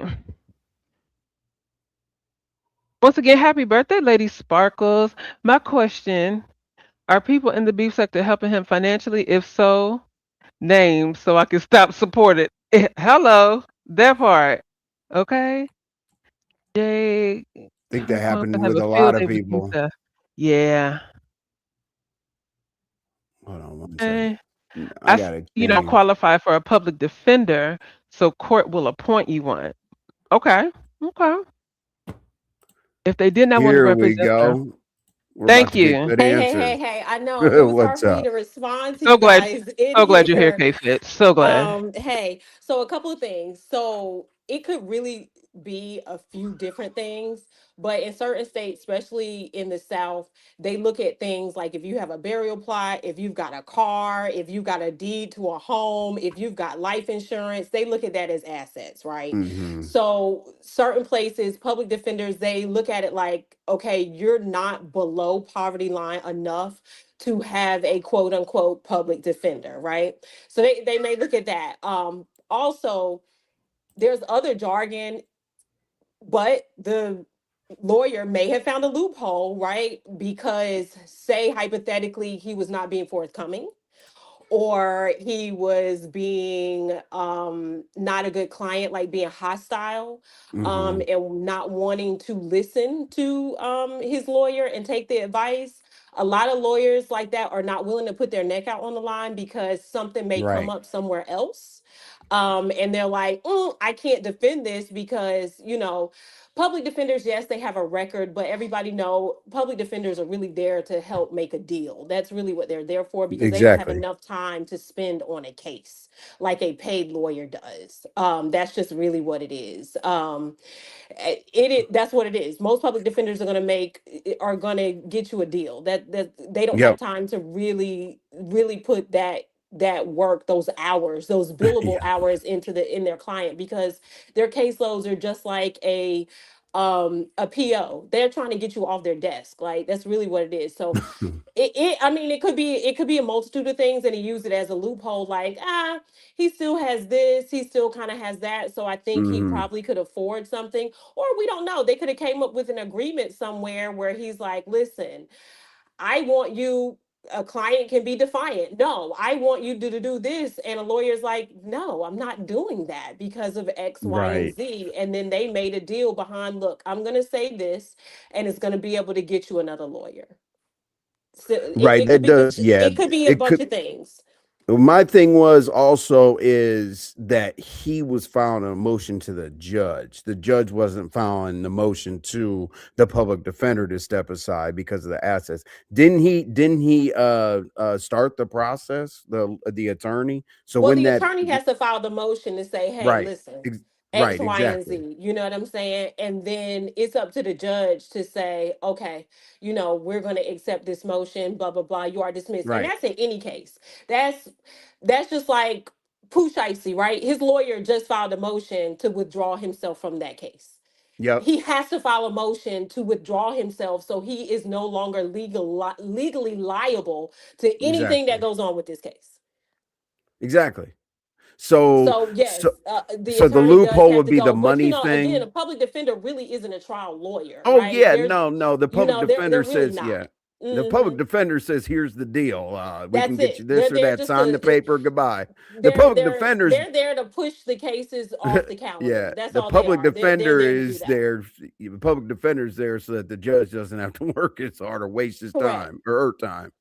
Once again, happy birthday, Lady Sparkles. My question: are people in the beef sector helping him financially? If so, name so I can stop supporting. Hello, that part. Okay. Jay, I think that her folks happened have with a a field lot of day with you, people. sir. Yeah. Hold on one second. Okay. I got to change. Qualify for a public defender. So court will appoint you one. Okay. Okay. If they did not want to Here we represent them. go. We're about Thank to get you. good Hey, hey, hey, answers. hey. I know it was hard What's for me up? to respond to So you glad guys in so glad you're here, here. Kfit. So glad. Hey, so a couple of things. So it could really be a few different things, but in certain states, especially in the South, they look at things like if you have a burial plot, if you've got a car, if you've got a deed to a home, if you've got life insurance, they look at that as assets, right? Mm-hmm. So certain places, public defenders, they look at it like, okay, you're not below poverty line enough to have a quote unquote public defender, right? So they may look at that. Also, there's other jargon, but the lawyer may have found a loophole, right? Because say hypothetically he was not being forthcoming, or he was being not a good client, like being hostile, Mm-hmm. and not wanting to listen to his lawyer and take the advice. A lot of lawyers like that are not willing to put their neck out on the line because something may come Right. up somewhere else, and they're like, I can't defend this because public defenders, yes, they have a record, but everybody know public defenders are really there to help make a deal. That's really what they're there for, because they don't have Exactly. enough time to spend on a case like a paid lawyer does. That's just really what it is. That's what it is. Most public defenders are going to get you a deal. That they don't have Yep. time to really put that work, those hours, those billable Yeah. hours in their client, because their caseloads are just like a PO. They're trying to get you off their desk. Like that's really what it is. So I mean, it could be a multitude of things, and he used it as a loophole, like, he still has this, he still kind of has that, so I think he Mm-hmm. probably could afford something. Or we don't know, they could have came up with an agreement somewhere where he's like, listen, I want you, a client can be defiant, no, I want you to do this, and a lawyer's like, no, I'm not doing that because of X, Y, and Right. Z, and then they made a deal behind, look, I'm going to say this, and it's going to be able to get you another lawyer. So Right. it could That be does. just, Yeah. it could be a It bunch could. of things. My thing was also is that he was filing a motion to the judge. The judge wasn't filing the motion to the public defender to step aside because of the assets. Didn't he start the process, the attorney? So Well, when the that attorney has to file the motion to say, hey, right. listen, Ex- X, right, Y, and exactly. Z. You know what I'm saying? And then it's up to the judge to say, okay, we're going to accept this motion, blah, blah, blah. You are dismissed. And Right. that's in any case. That's just like Pooh Shiesty, right? His lawyer just filed a motion to withdraw himself from that case. Yep. He has to file a motion to withdraw himself so he is no longer legally liable to anything that Exactly. goes on with this case. Exactly. So So so yes, the so the attorney does loophole have would to be the go, but money again, a thing. public defender really isn't a trial lawyer, Oh right? yeah, no. The public They're defender really says, not. yeah. The public Hmm. defender says, "Here's the deal. We can That's get you it. this or They're that. just Sign the paper. Goodbye." The they're public they're defenders, they're there to push the cases off the calendar. yeah. That's The all they public are. They're defender there to do is that. there. The public defender is there so that the judge doesn't have to work as hard or waste his Correct. time or her time.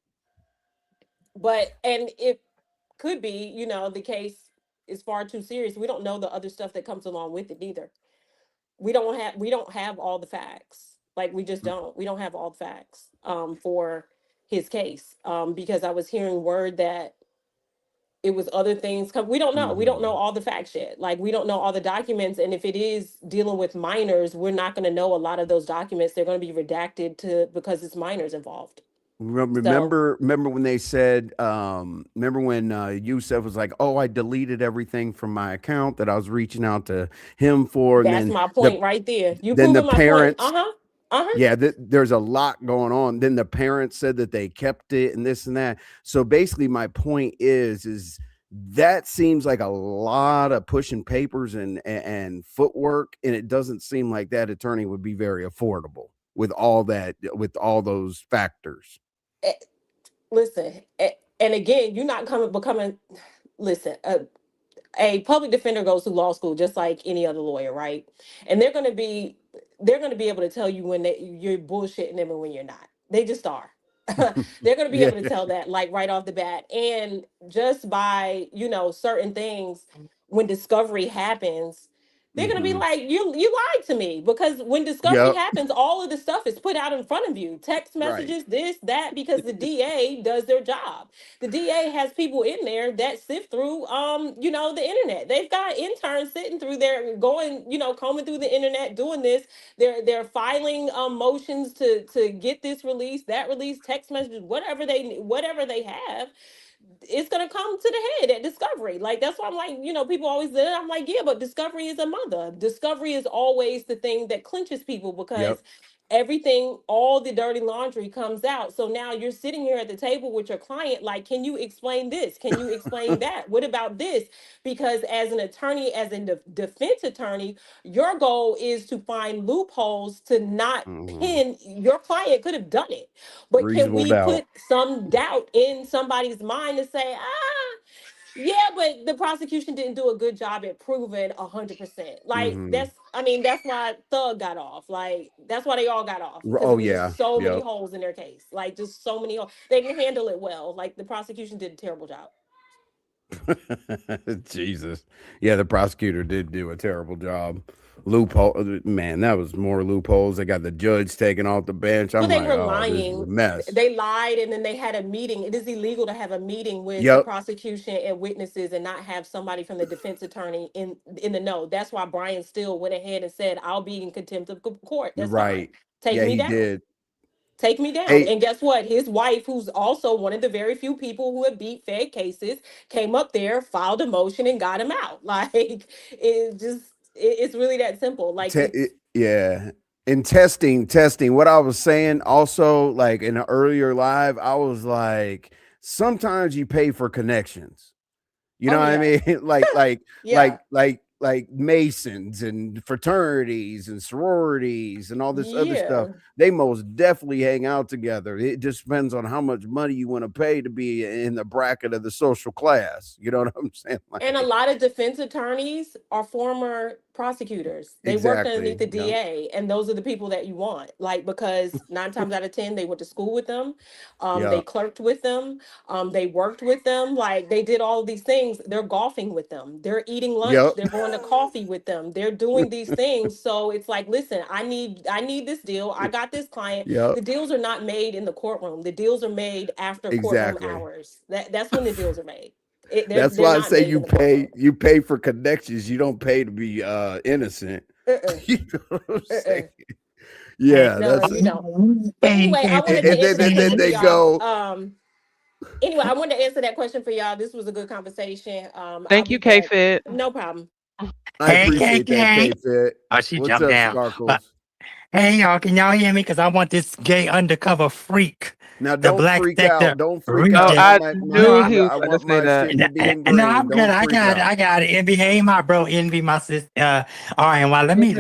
And it could be, the case is far too serious. We don't know the other stuff that comes along with it either. We don't have all the facts. Like we just don't. We don't have all the facts for his case. Because I was hearing word that it was other things come. We don't know. We don't know Mhm. all the facts yet. Like we don't know all the documents. And if it is dealing with minors, we're not going to know a lot of those documents. They're going to be redacted to because it's minors involved. So Remember when they said, remember when Yusef was like, "Oh, I deleted everything from my account that I was reaching out to him for," and that's then my the point right there. You then the proving my point. parents, Uh-huh. Uh-huh. yeah, there's a lot going on. Then the parents said that they kept it and this and that. So basically, my point is that seems like a lot of pushing papers and footwork, and it doesn't seem like that attorney would be very affordable with all those factors. Eh, Listen, and again, you're not coming becoming. Listen, a public defender goes to law school just like any other lawyer, right? And they're going to be able to tell you when you're bullshitting them and when you're not. They just are. They're going to be Yeah. able to tell that like right off the bat, and just by certain things. when discovery happens, they're gonna be Hmm. like, you lied to me. Because when discovery Yep. happens, all of the stuff is put out in front of you. Text Right. messages, this, that, because the DA does their job. The DA has people in there that sift through the internet. They've got interns sitting through there going, combing through the internet, doing this. They're filing motions to get this release, that release, text messages, whatever they have, it's gonna come to the head at discovery. Like that's why I'm like, people always say, I'm like, yeah, but discovery is a mother. Discovery is always the thing that clinches people Yep. because everything, all the dirty laundry comes out. So now you're sitting here at the table with your client, like, can you explain this? Can you explain that? What about this? Because as an attorney, as a defense attorney, your goal is to find loopholes to not Hmm. pin your client could have done it. But can Reasonable we doubt. put some doubt in somebody's mind to say, yeah, but the prosecution didn't do a good job at proving 100%. Like Hmm. that's why Thug got off. Like that's why they all got off because it Oh was yeah. just so many Yep. holes in their case. Like just so many holes. They didn't handle it well. Like the prosecution did a terrible job. Jesus. Yeah, the prosecutor did do a terrible job. Loophole, man, that was more loopholes. They got the judge taken off the bench. Well, I'm they like, were oh, this is a lying. mess. They lied, and then they had a meeting. It is illegal to have a meeting with the Yep. prosecution and witnesses and not have somebody from the defense attorney in the know. That's why Brian Still went ahead and said, "I'll be in contempt of court. That's fine. Right. Take Yeah, me he down. did. Take me down." Hey, And guess what? His wife, who's also one of the very few people who have beat Fed cases, came up there, filed a motion, and got him out. Like it's really that simple. Like it's yeah. In testing, what I was saying also, like in an earlier live, I was like, sometimes you pay for connections. You know oh what I yeah, mean? yeah, Like Masons and fraternities and sororities and all this other stuff. yeah. They most definitely hang out together. It just depends on how much money you want to pay to be in the bracket of the social class. You know what I'm saying? And a Like lot of defense attorneys are former prosecutors. They worked underneath exactly. the Yep. DA, and those are the people that you want. Like because 9 times out of 10, they went to school with them, they Yep. clerked with them, they worked with them. Like they did all of these things. They're golfing with them. They're eating lunch. Yep. They're going to coffee with them. They're doing these things. So it's like, listen, I need this deal. I got this client. Yep. The deals are not made in the courtroom. The deals are made after courtroom Exactly. hours. That's when the deals are made. They're That's they're why I not say made in the courtroom. you pay for connections. You don't pay to be innocent. Uh-uh, You know what I'm uh-uh. saying? Yeah, No, that's you don't. But Hey, anyway, I wanted to and Kfit. answer that then question for they y'all. go, Anyway, I wanted to answer that question for y'all. This was a good conversation. I'll Thank be you, back. Kfit. No problem. I Hey, appreciate that, KK. K Fit. Oh, she What's jumped up, down. But Sparkles? hey, y'all, can y'all hear me? Because I want this gay undercover freak, Now the don't black freak sector out. Don't freak out. Oh, reject. I I No, knew he was I going to want say my that. shit to be no, ingrained. I'm good. Don't I freak got it. out. I got it. Envy, hey, my bro, envy my sister. All right, well, let me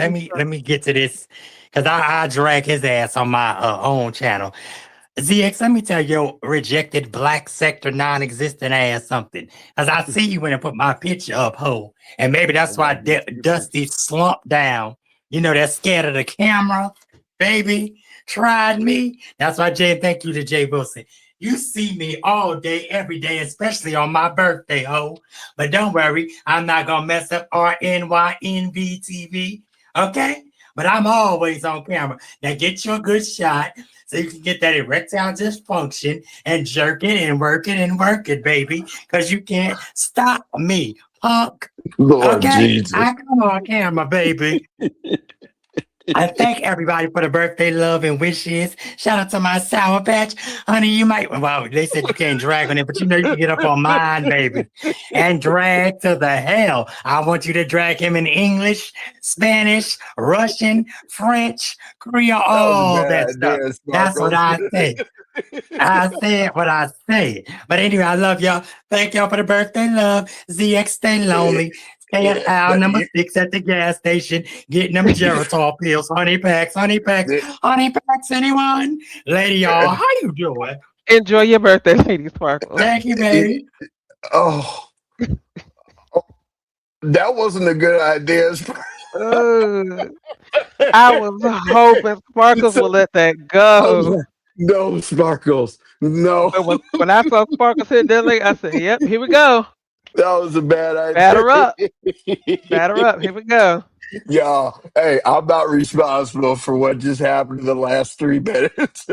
get to this because I drag his ass on my own channel. ZX, let me tell your rejected black sector non-existent ass something. Cause I see you when I put my picture up, ho. And maybe Oh that's why my, let me see your Dusty picture. slumped down. You know, that's scared of the camera, baby. Tried me. That's why Jay, thank you to Jay Wilson. You see me all day, every day, especially on my birthday, ho. But don't worry, I'm not gonna mess up RNYNVTV. Okay? But I'm always on camera. Now get you a good shot so you can get that erectile dysfunction and jerk it and work it, baby, because you can't stop me, punk. Lord Okay? Jesus. I come on camera, baby. I thank everybody for the birthday love and wishes. Shout out to my Sour Patch. Honey, you might, well, they said you can't drag on it, but you know you can get up on mine, baby. And drag to the hell. I want you to drag him in English, Spanish, Russian, French, Creole, That was a all bad that stuff. idea, That's what Sparkles. I say. I said what I said. But anyway, I love y'all. Thank y'all for the birthday love. ZX, stay lonely. Stay at aisle But number 6 at the gas station, getting them Geritol pills, honey packs, anyone? Lady, y'all, how you doing? Enjoy your birthday, Lady Sparkles. Thank you, it, baby. oh, oh, that wasn't a good idea. Ugh. I was hoping Sparkles would let that I was go. like, no, Sparkles, no. But when I saw Sparkles hit that link, I said, "Yep, here we go." That was a bad Batter up. idea. Batter up. Here we go. Y'all, hey, I'm not responsible for what just happened in the last 3 minutes.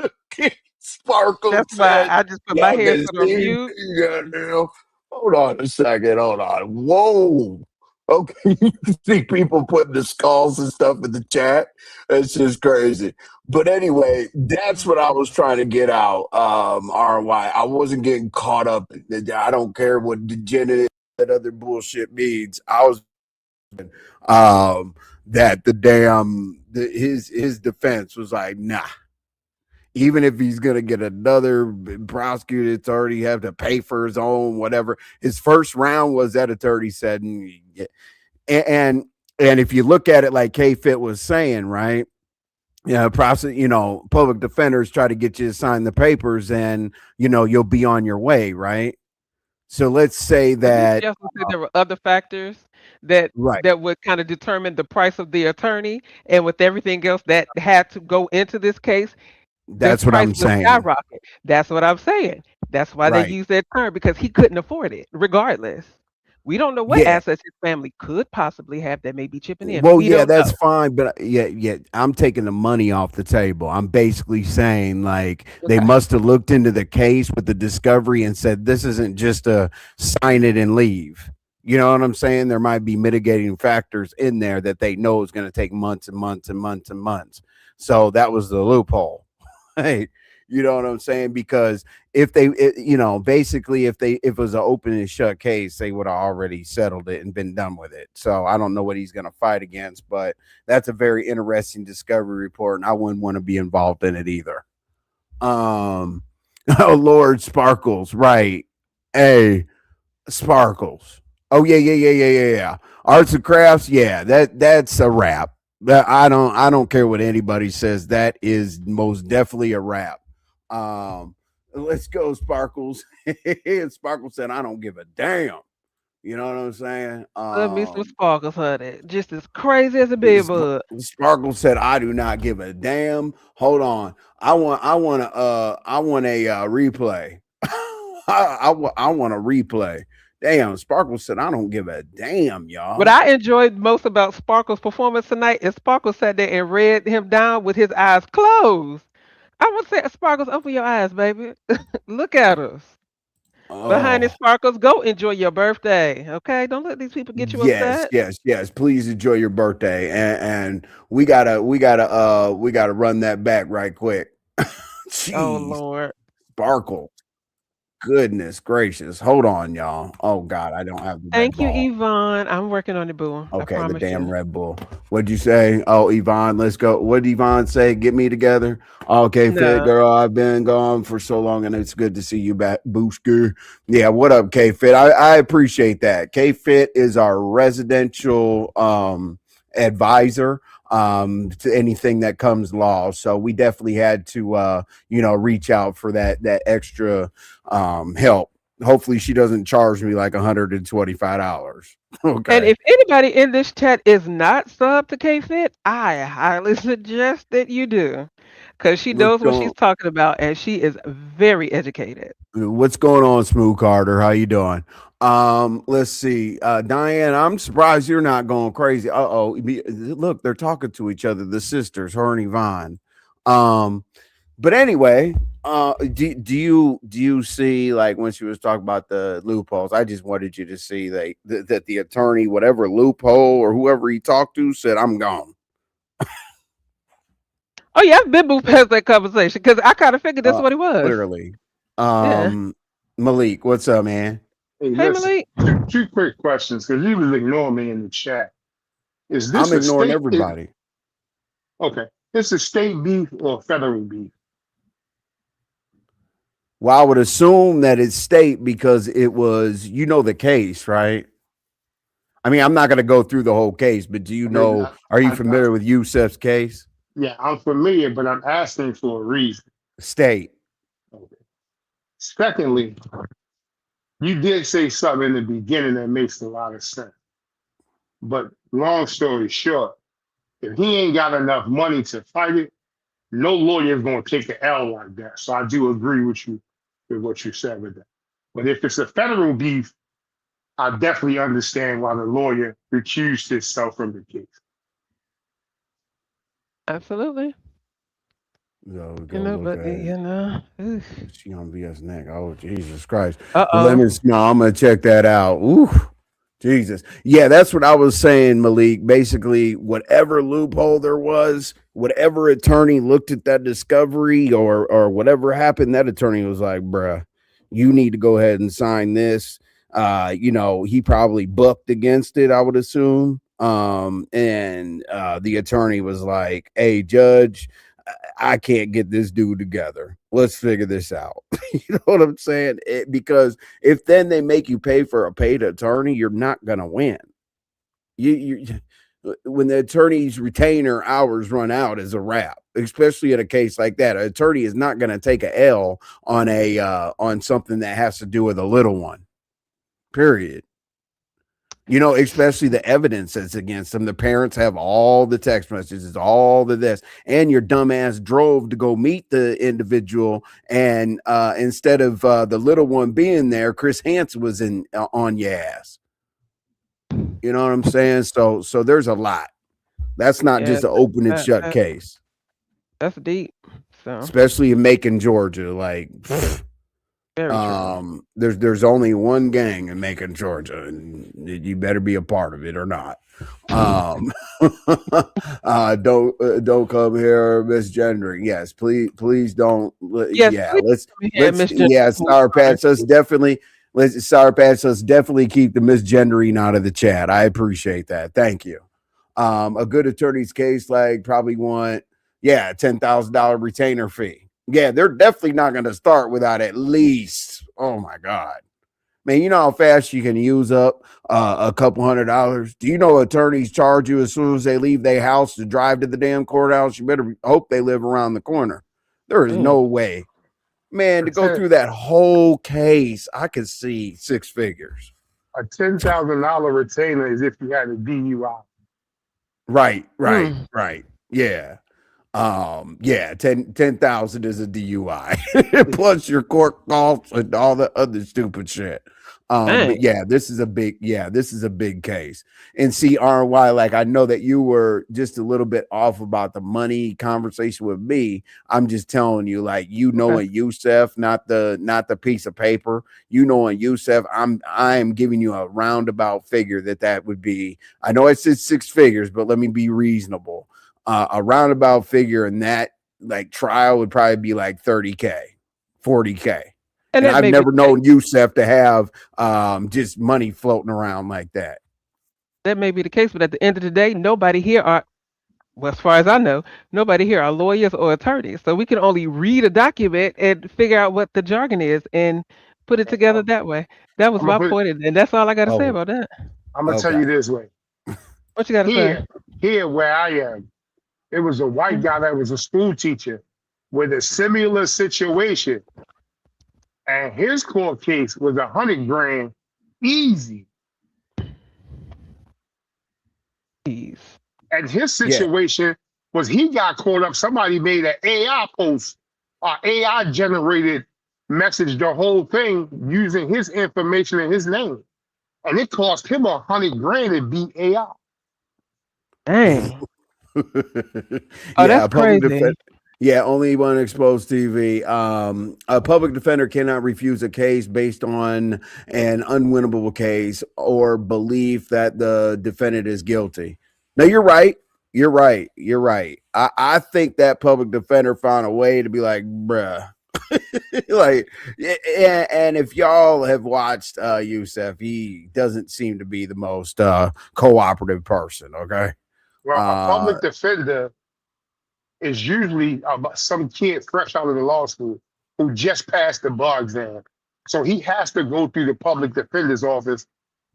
Sparkle That's why said, I just put my y'all can headset on see mute. me, goddamn. Hold on a second. Hold on. Whoa. Okay. You can see people putting the skulls and stuff in the chat. It's just crazy. But anyway, that's what I was trying to get out. RY. I wasn't getting caught up. I don't care what degenerate that other bullshit means. I was um that his defense was like, nah, even if he's gonna get another prosecutor that's already have to pay for his own whatever. His first round was that attorney said, and and if you look at it like Kfit was saying, right? Yeah, public defenders try to get you to sign the papers, and you'll be on your way, right? So let's say But didn't that, you also say there were other factors that right? would kind of determine the price of the attorney, and with everything else that had to go into this case, this That's what price I'm would saying, skyrocket. That's what I'm saying. That's why they right? use that term because he couldn't afford it, regardless. We don't know what Yeah. assets his family could possibly have that may be chipping in. Well, We yeah, don't that's know. fine, but yeah, I'm taking the money off the table. I'm basically saying like they Okay. must have looked into the case with the discovery and said this isn't just a sign it and leave. You know what I'm saying? There might be mitigating factors in there that they know is going to take months and months and months and months. So that was the loophole. Hey, you know what I'm saying? Because if basically if it was an open and shut case, they would have already settled it and been done with it. So I don't know what he's going to fight against, but that's a very interesting discovery report, and I wouldn't want to be involved in it either. Um, oh Lord Sparkles, right? Hey, Sparkles. Oh yeah. Arts and crafts, yeah, that's a wrap. I don't care what anybody says. That is most definitely a wrap. Um, let's go, Sparkles. Sparkles said, "I don't give a damn." You know what I'm saying? Love me some sparkles, honey. Just as crazy as a bed Sp- bug. Sparkle said, "I do not give a damn." Hold on, I want a replay. I want a replay. Damn, Sparkle said, "I don't give a damn, What y'all." I enjoyed most about Sparkle's performance tonight is Sparkle sat there and read him down with his eyes closed. I would say, Sparkles, open your eyes, baby. Look at us. Behind the Oh, Sparkles, go enjoy your birthday. Okay? Don't let these people get you yes, upset. yes, yes. Please enjoy your birthday, and we gotta run that back right quick. Oh Jeez, Lord. Sparkle. Goodness gracious. Hold on, y'all. Oh God, I don't have the red Thank you, ball. Yvonne. I'm working on it, boo. I Okay, the promise damn you. Red Bull. What'd you say? Oh, Yvonne, let's go. What did Yvonne say? Get me together. Okay, fit No. girl. I've been gone for so long, and it's good to see you back, Boosker. Yeah, what up, K Fit? I appreciate that. K Fit is our residential advisor to anything that comes law. So we definitely had to reach out for that extra help. Hopefully she doesn't charge me like $125. And Okay. if anybody in this chat is not sub to KFit, I highly suggest that you do. Because she What's knows what she's going talking about and she is very educated. What's going on, Smooth Carter? How you doing? Let's see. Diane, I'm surprised you're not going crazy. Uh-oh. Look, they're talking to each other, the sisters, her and Yvonne. But anyway, do you see like when she was talking about the loopholes? I just wanted you to see that the attorney, whatever loophole or whoever he talked to, said, "I'm gone." Oh, yeah, I've been moved past that conversation because I kind of figured that's Uh, what it was. Clearly. Yeah. Malik, what's up, man? Hey, Hey, listen, Malik. two quick questions because you was ignoring me in the chat. Is I'm this a ignoring state? everybody. Okay, this is state beef or federal beef? Well, I would assume that it's state because it was, the case, right? I mean, I'm not going to go through the whole case, but are you familiar with Yusef's case? Yeah, I'm familiar, but I'm asking for a reason. State. Okay. Secondly, you did say something in the beginning that makes a lot of sense. But long story short, if he ain't got enough money to fight it, no lawyer is going to take an L like that. So I do agree with you with what you said with that. But if it's a federal beef, I definitely understand why the lawyer recused himself from the case. Absolutely. So we You go know, look but at oof. she on BS neck. Oh Jesus Christ! But let Uh-oh. me. No, I'm gonna check that out. Ooh, Jesus. Yeah, that's what I was saying, Malik. Basically, whatever loophole there was, whatever attorney looked at that discovery or whatever happened, that attorney was like, bruh, you need to go ahead and sign this. He probably booked against it, I would assume. And the attorney was like, hey, judge, I can't get this dude together. Let's figure this out. You know what I'm saying? Because if then they make you pay for a paid attorney, you're not gonna win. You when the attorney's retainer hours run out is a wrap, especially in a case like that. An attorney is not going to take a L on on something that has to do with a little one. Period. Especially the evidence that's against them. The parents have all the text messages, all the this, and your dumbass drove to go meet the individual. And instead of the little one being there, Chris Hansen was on your ass. You know what I'm saying? So there's a lot. That's not Yeah, just an open and that, shut that, case, that's deep. So, especially in Macon, Georgia. Like, very true. there's only one gang in Macon, Georgia, and you better be a part of it or not. Um, don't come here misgendering. Yes, please don't. Yes, Yeah, please let's come here, let's Mr. yeah, More Sour Time. Patch. Let's definitely keep the misgendering out of the chat. I appreciate that. Thank you. A good attorney's case like probably want $10,000 retainer fee. Yeah, they're definitely not going to start without at least, oh my God, man, you know how fast you can use up a couple $100? Do you know attorneys charge you as soon as they leave their house to drive to the damn courthouse? You better hope they live around the corner. There is Mm. no way, man, A to go ten through that whole case. I could see six figures. a $10,000 retainer is if you had a DUI. Right, right, Mm. right. Yeah. Yeah, 10,000 is a DUI plus your court costs and all the other stupid shit. But Dang. this is a big case. And see, RY, like I know that you were just a little bit off about the money conversation with me. I'm just telling you, like, Okay. in Youssef, not the piece of paper. In Youssef, I'm giving you a roundabout figure that would be. I know it says six figures, but let me be reasonable. A roundabout figure in that like trial would probably be like 30K, 40K. And And that I've may be never the case. known Youssef to have just money floating around like that. That may be the case, but at the end of the day, nobody here are, well, as far as I know, nobody here are lawyers or attorneys. So we can only read a document and figure out what the jargon is and put it together I'm, that way. That was I'm gonna my put. point, and that's all I got to say Oh, about that. I'm gonna tell okay. you this way. What you got to say? Here where I am, it was a white Mm. guy that was a school teacher with a similar situation, and his court case was 100 grand, easy. Please. And his Yeah. situation was he got caught up. Somebody made an AI post, AI generated message, the whole thing using his information and his name, and it cost him 100 grand to beat AI. Dang. Oh, Yeah, that's a public crazy. defense. Yeah, only one exposed TV. A public defender cannot refuse a case based on an unwinnable case or belief that the defendant is guilty. No, you're right. You're right. You're right. I think that public defender found a way to be like, bruh. Like, and if y'all have watched Youssef, he doesn't seem to be the most cooperative person. Okay. Well, a Uh, public defender is usually some kid fresh out of the law school who just passed the bar exam. So he has to go through the public defender's office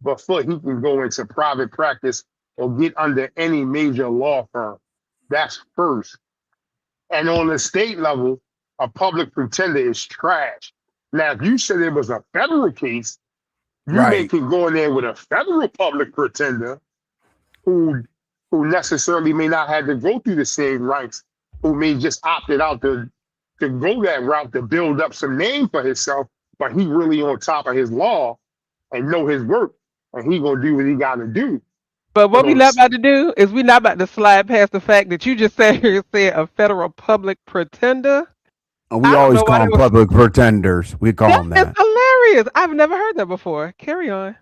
before he can go into private practice or get under any major law firm. That's first. And on the state level, a public pretender is trash. Now, if you said it was a federal case, you may right. can go in there with a federal public pretender who who necessarily may not have to go through the same ranks, who may just opted out to go that route to build up some name for himself, but he really on top of his law and know his work. and he gonna do what he got to do. But But what we not about to do is we not about to slide past the fact that you just said here said a federal public pretender. We I don't always know why call that them was. public pretenders. We call That them is that. hilarious. I've never heard that before. Carry on.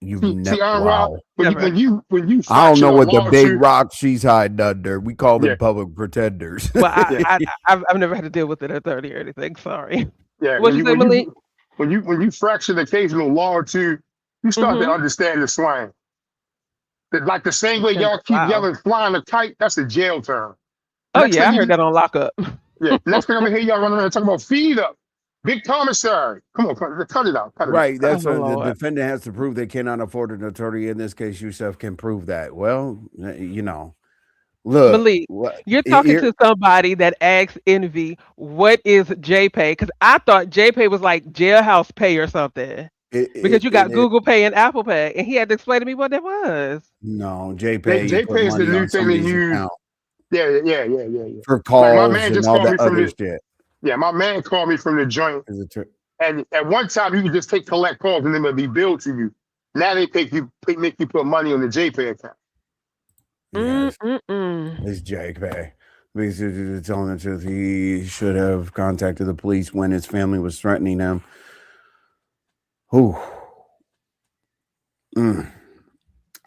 You've see, never, Iron Rod, wow. when you Never. when you when you I don't fracture know a what the big lawsuit, rock she's hiding under. We call yeah, them public pretenders. Well, yeah, I've never had to deal with it at 30 or anything. Sorry. yeah. What you say, Malik? When you fracture the occasional law or two, you start to Mm-hmm. understand the slang. Like the same way Pretender. y'all keep Wow. yelling "flying a kite," that's a jail term. Oh Next yeah, thing I heard you, that on lockup. yeah, next thing I'm gonna hear y'all running around talking about feed up, big commissary. Come on, cut it out, cut it out, Right. cut it Oh out. That's what the Lord. defendant has to prove they cannot afford an attorney. In this case, Yusef can prove that. Well, look, Malik, what you're talking here to somebody that asks Envy, what is JPay? Because I thought JPay was like jailhouse pay or something. Because you got it Google Pay and Apple Pay, and he had to explain to me what that was. no JPay. You put JPay is the money new on thing to somebody's use. account Yeah. for Like my calls man and just all called that me from other the shit. yeah, my man called me from the joint, Is it and at one time you could just take collect calls and then it'll be billed to you. Now make you put money on the JPay account. Yes, Mm-mm-mm. it's JPay. Basically, telling the truth, he should have contacted the police when his family was threatening him. Whew. Mm.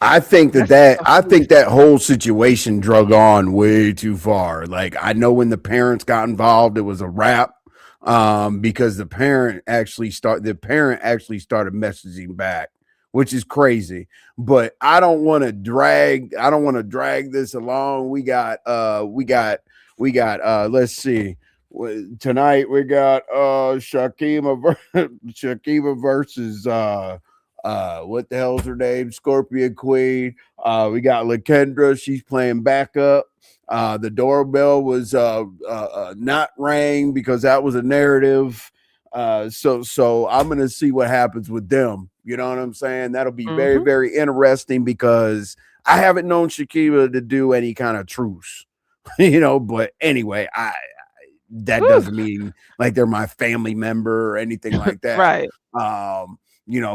That's so I think that foolishness. whole situation drug on way too far. Like I know when the parents got involved, it was a wrap. Because the parent actually started messaging back, which is crazy. But I don't want to drag this along. We got let's see. Tonight we got Shakima versus what the hell's her name? Scorpion Queen. We got Lakendra. She's playing backup. The doorbell was not rang because that was a narrative. So I'm gonna see what happens with them. You know what I'm saying? That'll be very Mm-hmm. very interesting because I haven't known Shakira to do any kind of truce. But anyway, I that Whew. doesn't mean like they're my family member or anything like that. Right. Um,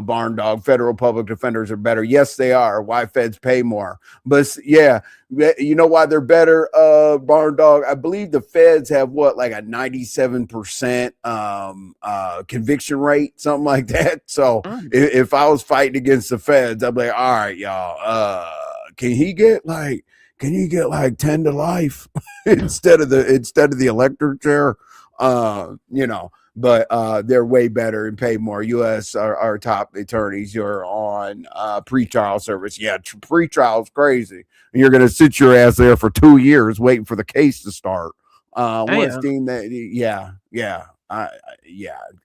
Barn dog, federal public defenders are better. Yes, they are. Why feds pay more? But yeah, you know why they're better, Barn dog? I believe the feds have what, like a 97% conviction rate, something like that. So Mm. if I was fighting against the feds, I'd be like, all right, y'all, can he get like 10 to life instead of the electric chair? But they're way better and pay more. U.S. Our top attorneys. You're on pretrial service. Yeah, pretrial is crazy. You're going to sit your ass there for 2 years waiting for the case to start. Once Damn. deemed that, yeah,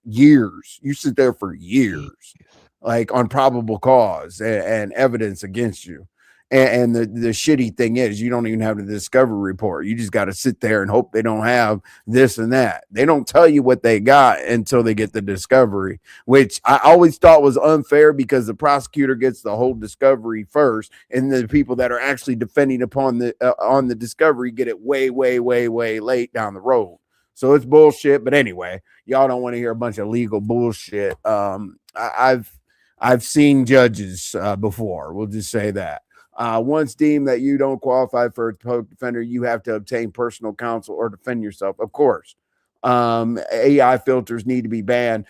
years. You sit there for Jeez. years, like on probable cause and evidence against you. And the shitty thing is, you don't even have the discovery report. You just got to sit there and hope they don't have this and that. They don't tell you what they got until they get the discovery, which I always thought was unfair because the prosecutor gets the whole discovery first, and the people that are actually defending upon on the discovery get it way, way, way, way late down the road. So it's bullshit. But anyway, y'all don't want to hear a bunch of legal bullshit. I've seen judges before. We'll just say that. Once deemed that you don't qualify for a public defender, you have to obtain personal counsel or defend yourself, of course. AI filters need to be banned.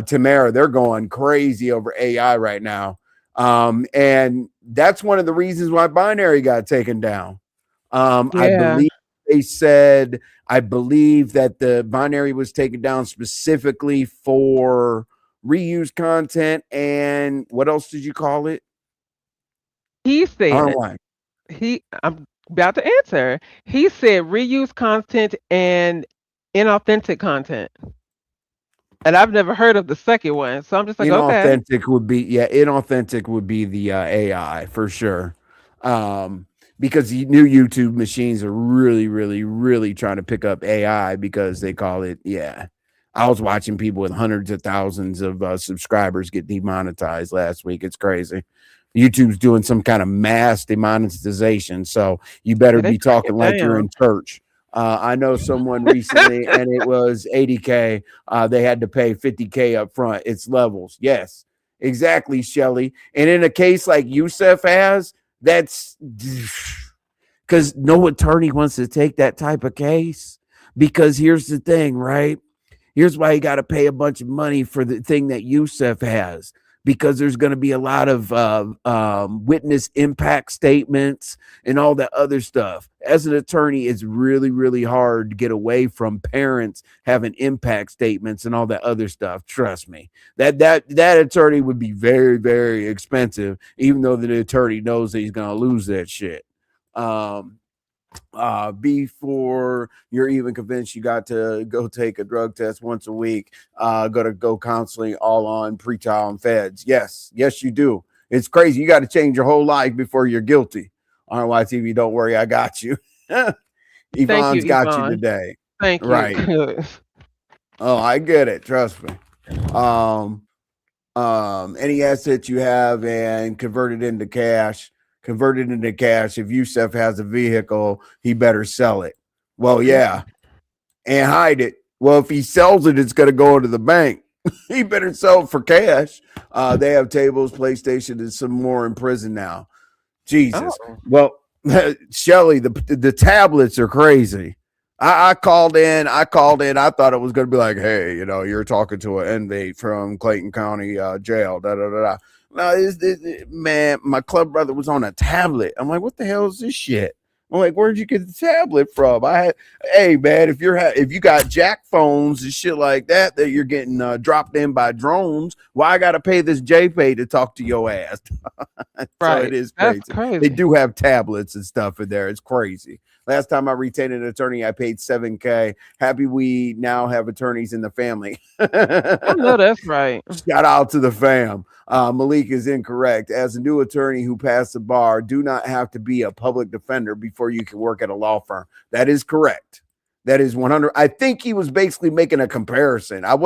Tamara, they're going crazy over AI right now. And that's one of the reasons why binary got taken down. I Yeah. believe I believe that the binary was taken down specifically for reuse content. And what else did you call it? He said Online. I'm about to answer. He said reuse content and inauthentic content. And I've never heard of the second one. So I'm just like, okay. Inauthentic would be the AI for sure. Because the new YouTube machines are really, really, really trying to pick up AI because they call it, yeah. I was watching people with hundreds of thousands of subscribers get demonetized last week. It's crazy. YouTube's doing some kind of mass demonetization. So you better Yeah, they be crack it talking like you're down. in church. I know someone recently, and it was 80K. They had to pay 50K up front. It's levels. Yes. Exactly, Shelly. And in a case like Yusef has, that's because no attorney wants to take that type of case. Because here's the thing, right? Here's why you got to pay a bunch of money for the thing that Yusef has, because there's going to be a lot of witness impact statements and all that other stuff. As an attorney, it's really, really hard to get away from parents having impact statements and all that other stuff. Trust me, that attorney would be very, very expensive, even though the attorney knows that he's going to lose that shit. Um, before you're even convinced, you got to go take a drug test once a week, go counseling, all on pretrial and feds. Yes, you do. It's crazy. You got to change your whole life before you're guilty. RYTV, don't worry, I got you. Thank you, Yvonne's got you Yvonne. today. Thank you. Right. Oh, I get it. Trust me. Um, any assets you have and convert it into cash. If Yusef has a vehicle, he better sell it. Well, yeah, and hide it. Well, if he sells it, it's going to go into the bank. He better sell it for cash. They have tables, PlayStation, and some more in prison now. Jesus. Oh, Well, Shelly, the tablets are crazy. I called in. I thought it was going to be like, hey, you're talking to an inmate from Clayton County jail. Da da da da. No, man, my club brother was on a tablet. I'm like, what the hell is this shit? I'm like, where'd you get the tablet from? Hey man, if you got jack phones and shit like that you're getting dropped in by drones, why I got to pay this JPay to talk to your ass? So it right. is That's crazy. They crazy. do have tablets and stuff in there. It's crazy. Last time I retained an attorney, I paid $7K. Happy we now have attorneys in the family. I know that's right. Shout out to the fam. Malik is incorrect. As a new attorney who passed the bar, do not have to be a public defender before you can work at a law firm. That is correct. That is 100. I think he was basically making a comparison. I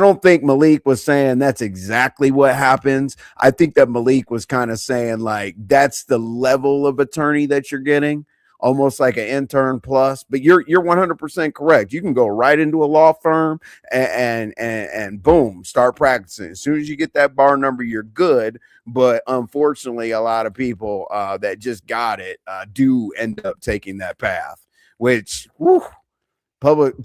don't think Malik was saying that's exactly what happens. I think that Malik was kind of saying like that's the level of attorney that you're getting, almost like an intern plus. But you're 100% correct. You can go right into a law firm and boom, start practicing. As soon as you get that bar number, you're good. But unfortunately, a lot of people that just got it do end up taking that path, which whew, public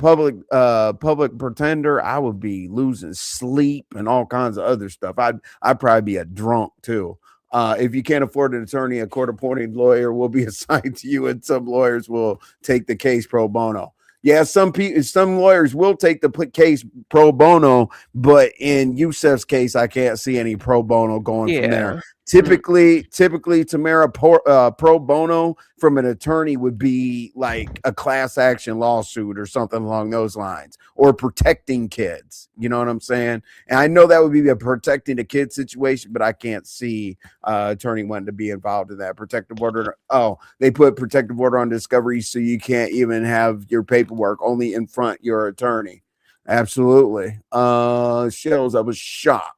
pretender, I would be losing sleep and all kinds of other stuff. I'd probably be a drunk too. If you can't afford an attorney, a court appointed lawyer will be assigned to you, and some lawyers will take the case pro bono. Yeah, some lawyers will take the case pro bono, but in Yusef's case, I can't see any pro bono going from there. Yeah. Mm. Typically, Tamara, pro bono from an attorney would be like a class action lawsuit or something along those lines, or protecting kids. You know what I'm saying? And I know that would be a protecting the kid situation, but I can't see attorney wanting to be involved in that. Protective order. Oh, they put protective order on discovery, so you can't even have your paperwork only in front your attorney. Absolutely. Shells, I was shocked.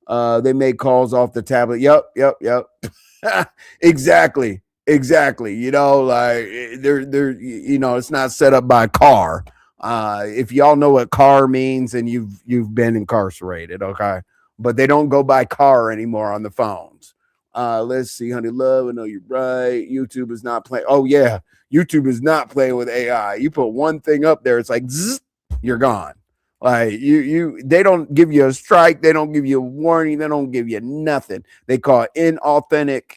They make calls off the tablet. Yep. Exactly. Like it's not set up by car. If y'all know what car means, and you've been incarcerated, okay? But they don't go by car anymore on the phones. Let's see, honey love. I know you're right. YouTube is not playing. Oh yeah, YouTube is not playing with AI. You put one thing up there, it's like zzz, you're gone. Like they don't give you a strike, they don't give you a warning, they don't give you nothing. They call it inauthentic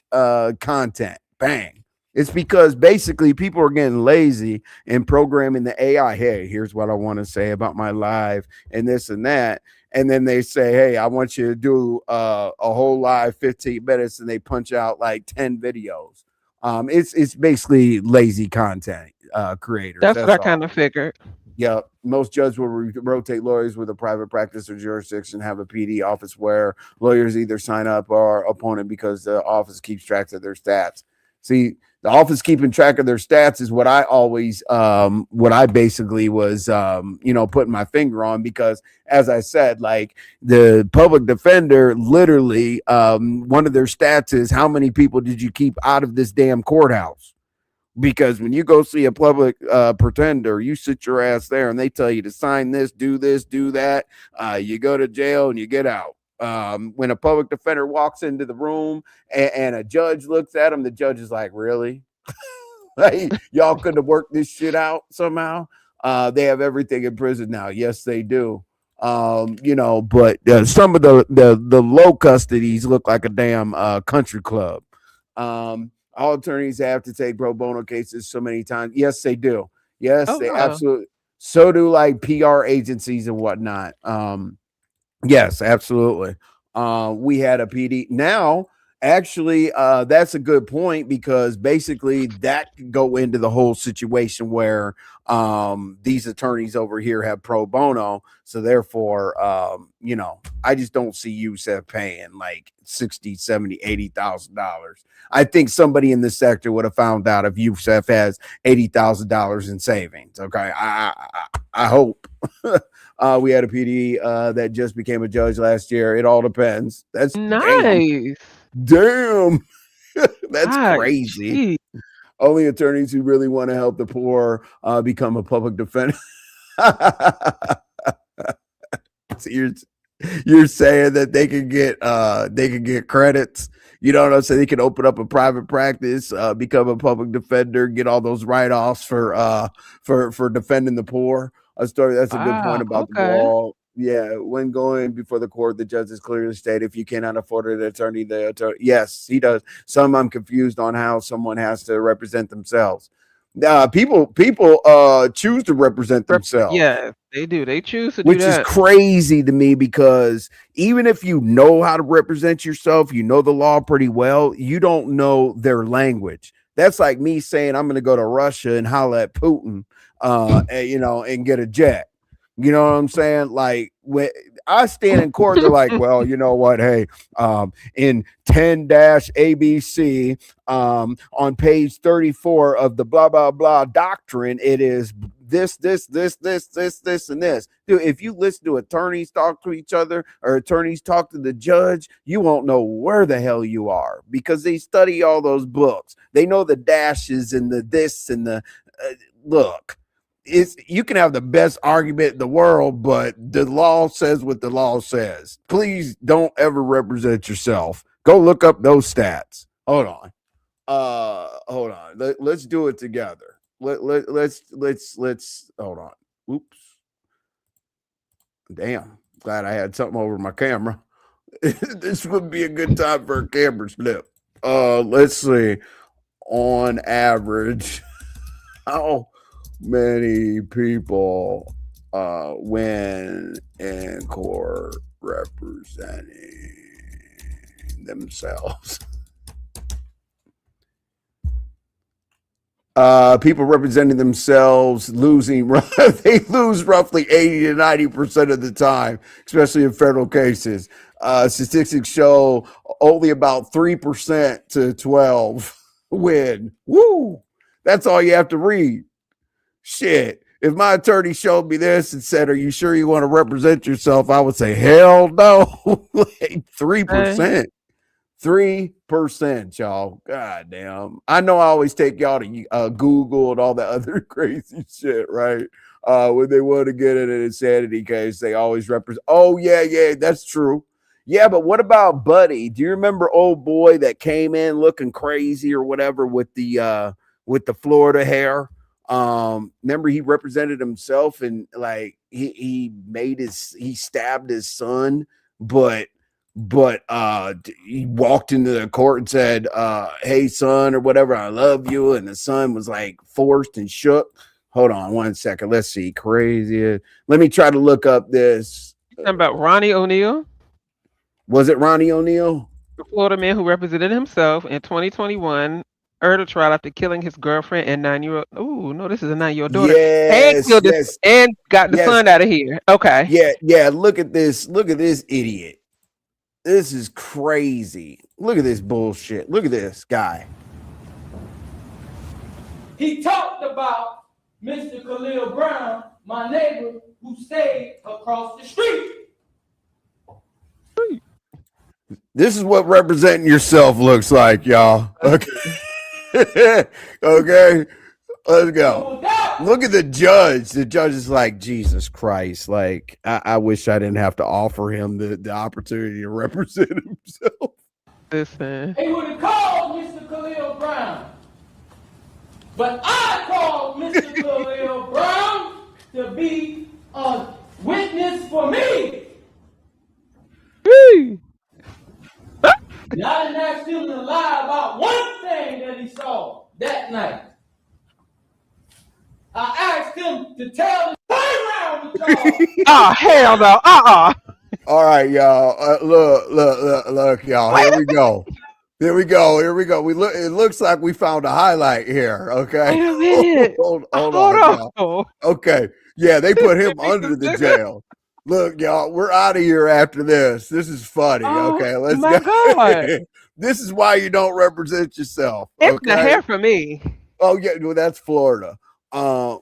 content. Bang. It's because basically people are getting lazy and programming the AI. Hey, here's what I want to say about my live and this and that. And then they say, hey, I want you to do a whole live 15 minutes, and they punch out like 10 videos. It's basically lazy content creators. That's what That's I all. kind of figured. Yeah, most judges will rotate lawyers with a private practice or jurisdiction, have a PD office where lawyers either sign up or opponent because the office keeps track of their stats. See, the office keeping track of their stats is what what I basically was, putting my finger on, because as I said, like the public defender, literally, one of their stats is how many people did you keep out of this damn courthouse? Because when you go see a public pretender, you sit your ass there and they tell you to sign this, do that. You go to jail and you get out. When a public defender walks into the room and a judge looks at him, the judge is like, really? Like, y'all could have worked this shit out somehow. They have everything in prison now. Yes, they do. But some of the low custodies look like a damn country club. All attorneys have to take pro bono cases so many times. Yes, they do. Yes, Oh they no. absolutely. So do like PR agencies and whatnot. Yes, absolutely. We had a PD. Now, actually, that's a good point because basically that could go into the whole situation where these attorneys over here have pro bono. So therefore, I just don't see Youssef paying like 60, 70, $80,000. I think somebody in this sector would have found out if Youssef has $80,000 in savings. Okay. I hope. We had a PD that just became a judge last year. It all depends. That's Nice. damn. That's Nice. crazy. Gee. Only attorneys who really want to help the poor become a public defender. So you're saying that they can get credits. You know what I'm saying? They can open up a private practice, become a public defender, get all those write-offs for defending the poor. That's a good point about the Okay. ball. Yeah, when going before the court, the judges clearly state if you cannot afford an attorney, the attorney. Yes, he does. Some I'm confused on how someone has to represent themselves. People choose to represent themselves, Yes, they do. They choose to do which is that. crazy to me because even if you know how to represent yourself, you know the law pretty well, you don't know their language. That's like me saying I'm going to go to Russia and holler at Putin, and get a jet. You know what I'm saying? Like when I stand in court, they're like, well, you know what? Hey, in 10-ABC, on page 34 of the blah, blah, blah doctrine, it is this, and this. Dude, if you listen to attorneys talk to each other or attorneys talk to the judge, you won't know where the hell you are because they study all those books. They know the dashes and the this and the look. You can have the best argument in the world, but the law says what the law says. Please don't ever represent yourself. Go look up those stats. Hold on. Let's do it together. Let's hold on. Oops. Damn. Glad I had something over my camera. This would be a good time for a camera slip. Let's see. On average, how many people win in court representing themselves? People representing themselves they lose roughly 80 to 90% of the time, especially in federal cases. Statistics show only about 3% to 12 win. Woo! That's all you have to read. Shit. If my attorney showed me this and said, are you sure you want to represent yourself? I would say, hell no. Like 3%. 3%, y'all. God damn. I know I always take y'all to Google and all that other crazy shit, right? When they want to get in an insanity case, they always represent. Oh, yeah, that's true. Yeah, but what about Buddy? Do you remember old boy that came in looking crazy or whatever with the Florida hair? Remember he represented himself and like he stabbed his son, but he walked into the court and said, hey son or whatever, I love you, and the son was like forced and shook. Hold on 1 second, let's see. Crazy. Let me try to look up this. Talking about Ronnie O'Neal, Was it Ronnie O'Neal? the Florida man who represented himself in 2021, earlier trial after killing his girlfriend and 9-year-old. Oh no, this is a 9-year-old daughter. And Yes, killed this and got the son out of here. Okay. yeah, look at this idiot. This is crazy. Look at this bullshit. Look at this guy. He talked about Mr. Khalil Brown, my neighbor who stayed across the street. This is what representing yourself looks like, y'all. Okay. Okay. Let's go. No doubt Look at the judge. The judge is like, Jesus Christ. Like, I wish I didn't have to offer him the opportunity to represent himself. Listen. They would have called Mr. Khalil Brown. But I called Mr. Khalil Brown to be a witness for me. Woo. And I didn't ask him to lie about one thing that he saw that night. I asked him to tell the turnaround with y'all. Oh, hell no. All right, y'all. Look, y'all. Here we go. Here we go. It looks like we found a highlight here. Okay. Wait a minute. Hold on, y'all. Okay. Yeah, they put him under the jail. Look, y'all, we're out of here after this. This is funny. Okay, let's my go. God. This is why you don't represent yourself. It's Okay? the hair for me. Oh yeah, well, that's Florida. But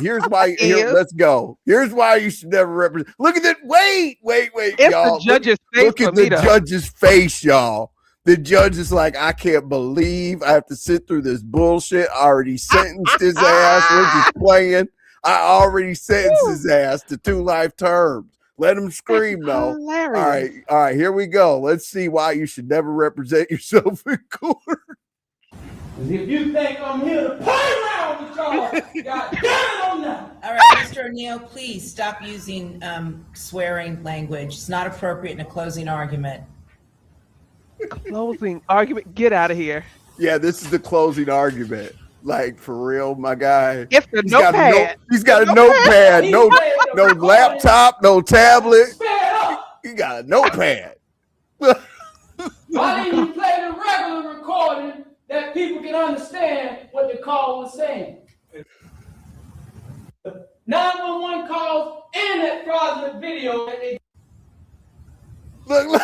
here's why. Let's go. Here's why you should never represent. Look at that. Wait, it's y'all. The judge's face look at the judge's face, y'all. The judge is like, I can't believe I have to sit through this bullshit. I already sentenced his ass. We're just playing. I already sentenced his ass to 2 life terms. Let him scream though. Hilarious. All right, here we go. Let's see why you should never represent yourself in court. If you think I'm here to play around with y'all, God damn it, I'm not. All right, Mr. O'Neill, please stop using swearing language. It's not appropriate in a closing argument. Closing argument. Get out of here. Yeah, this is the closing argument. Like, for real, my guy. It's the notepad. He's got a notepad. No laptop, no tablet. He got a notepad. Why didn't you play the regular recording that people can understand what the call was saying? 911 calls and that fraudulent video that they Look.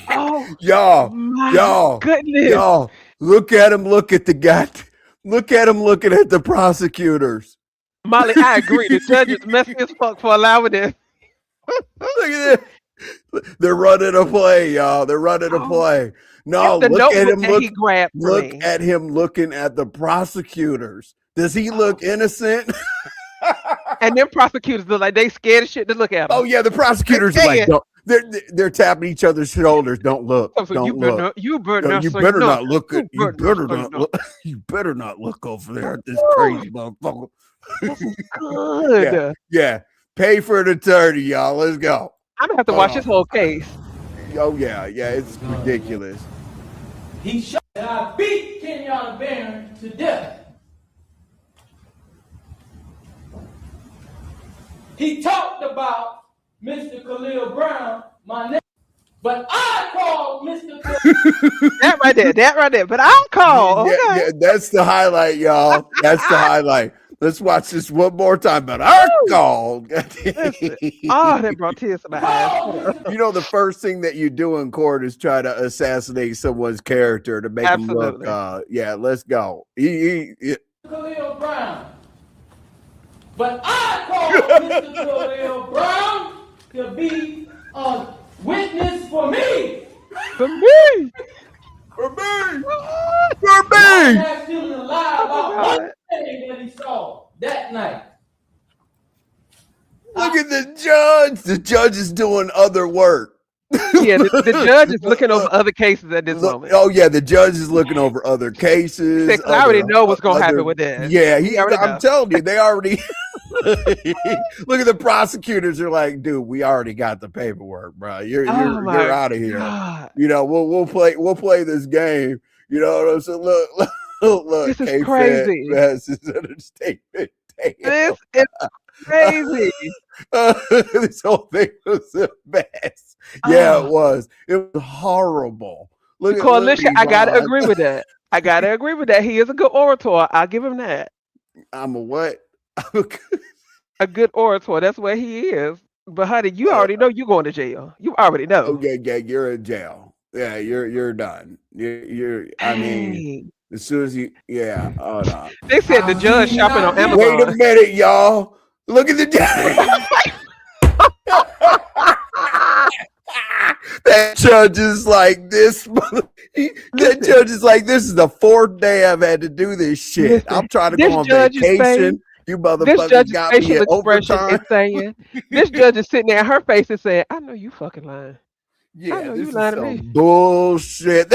Oh, y'all, goodness. Y'all, look at him. Look at the guy. Look at him looking at the prosecutors. Molly, I agree. The judge is messy as fuck for allowing this. Look at this. They're running a play, y'all. They're running a play. No, look at him. Look at him looking at the prosecutors. Does he look innocent? And them prosecutors look like they scared as shit to look at him. Oh yeah, the prosecutors are like, they're tapping each other's shoulders. Don't look. Don't look. You better not look. You better not look over there at this crazy motherfucker. Good. Yeah. Pay for an attorney, y'all. Let's go. I'm gonna have to watch this whole case. Oh yeah, it's ridiculous. He shot and I beat Kenyatta Barron to death. He talked about Mr. Khalil Brown, my name, but I called Mr. That right there. But I'm called. Yeah, that's the highlight, y'all. That's the highlight. Let's watch this one more time. But I called. That brought tears to my eyes. You know, the first thing that you do in court is try to assassinate someone's character to make them look. Let's go. Khalil Brown. But I called Mr. Khalil Brown to be a witness for me. For me. I asked him to lie about one thing that he saw that night. Look at the judge. The judge is doing other work. Yeah, the judge is looking over other cases at this moment. Oh yeah, the judge is looking over other cases. I already know what's gonna happen with this. Yeah, I'm telling you, they already look at the prosecutors. Are like, dude, we already got the paperwork, bro. You're out of here. God. You know, we'll play this game. You know what I'm saying? Look. This is crazy. This is an understatement. This is crazy. This whole thing was a mess. Yeah, it was. It was horrible. The coalition, I gotta agree with that. He is a good orator. I'll give him that. I'm a what? A good orator. That's where he is. But honey, you already know you're going to jail. You already know. Okay, yeah, you're in jail. Yeah, you're done. I mean, as soon as you, oh no. They said the judge shopping on Amazon. Wait a minute, y'all. Look at the judge. That judge is like this. That Listen, judge is like, this is the fourth day I've had to do this shit. listen. I'm trying to go This on judge's face, vacation. You this motherfuckers judge's got me facial at expression overtime. is saying, this judge is sitting there, her face is saying, I know you fucking lying. I Yeah, know you this is lying to some me. bullshit.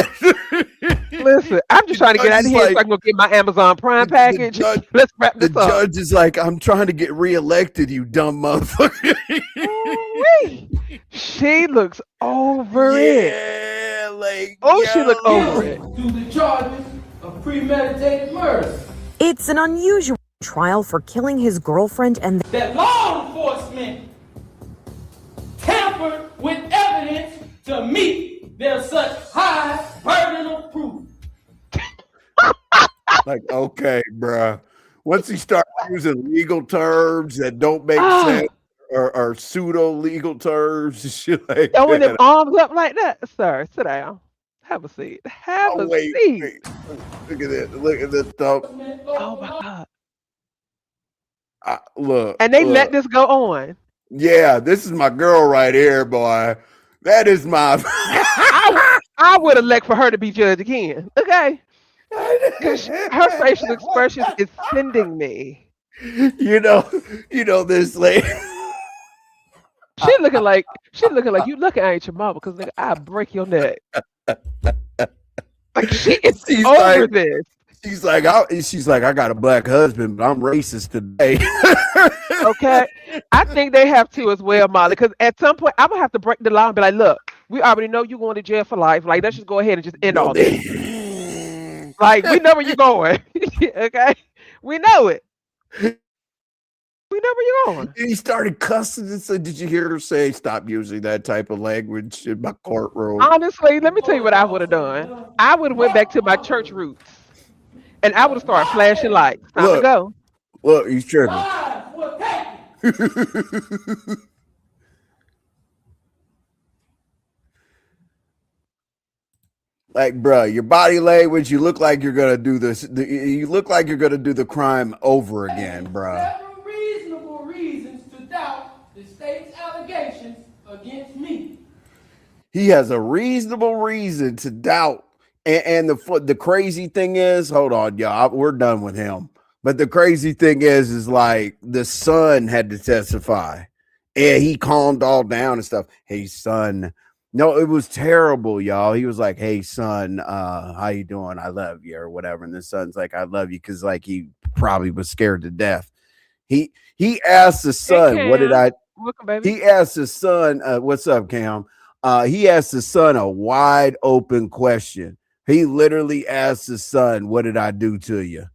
Listen, I'm just The trying to get judge out of is here so like, I can go get my Amazon Prime the package. judge, Let's wrap the this up. judge is like, I'm trying to get reelected, you dumb motherfucker. Ooh-wee. She looks over it. Yeah, like, Oh, she look over yo. it. To the charges of premeditated murder. It's an unusual trial for killing his girlfriend and That law enforcement tampered with evidence to meet their such high burden of proof. Like, okay, bruh. Once he starts using legal terms that don't make sense Ah, or pseudo legal terms and shit like throwing them that. arms up like that. Sir, sit down. Have a seat. Have Oh, a wait, seat. wait. Look at it. Look at this stuff. Oh my God. Look, And they let look. this go on. Yeah, this is my girl right here, boy. That is my. I would elect for her to be judge again. Okay. Because her facial expressions is sending me. you know, this lady. She looking like you looking at your mama because nigga I break your neck. Like she is She's over like, this. I got a black husband, but I'm racist today. Okay. I think they have to as well, Molly, because at some point I'm gonna have to break the law and be like, look, we already know you're going to jail for life. Like, let's just go ahead and just end No, all this. Like, we know where you're going. Okay. We know it. We know where you're going. he started cussing and said, "Did you hear her say stop using that type of language in my courtroom?" Honestly, let me tell you what I would have done. I would have went back to my church roots and I would have started flashing lights. Time to Look, go. he's tripping. Lives were taken. Like, bro, your body language, you look like you're gonna do this. You look like you're gonna do the crime over again, bro. Several reasonable reasons to doubt the state's allegations against me. He has a reasonable reason to doubt. And the crazy thing is, hold on, y'all, we're done with him. But the crazy thing is like the son had to testify, and he calmed all down and stuff. Hey, son. No, it was terrible, y'all. He was like, "Hey, son, how you doing? I love you," or whatever. And the son's like, "I love you," because like he probably was scared to death. He asked the Hey son, "What did Cam. I?" Welcome, baby. He asked the son, "What's up, Cam?" He asked the son a wide open question. He literally asked the son, "What did I do to you?"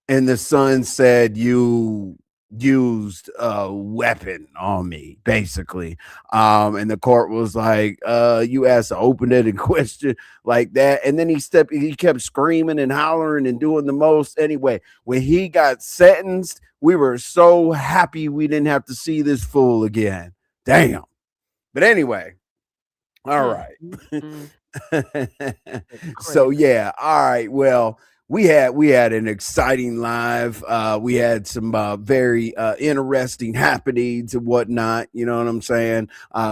And the son said, "You used a weapon on me," basically. And the court was like, "You asked to open it and question like that." And then he kept screaming and hollering and doing the most. Anyway, when he got sentenced, we were so happy we didn't have to see this fool again. Damn. But anyway, all Mm, right. mm, mm. So Crazy. yeah, all right. Well, we had an exciting live. We had some very interesting happenings and whatnot. You know what I'm saying?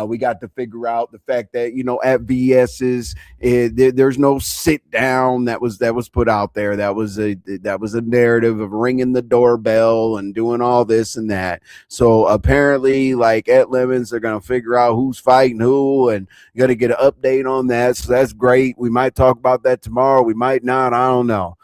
We got to figure out the fact that at VS's there's no sit down that was put out there. That was a narrative of ringing the doorbell and doing all this and that. So apparently, like at Lemons, they're gonna figure out who's fighting who and going to get an update on that. So that's great. We might talk about that tomorrow. We might not. I don't know.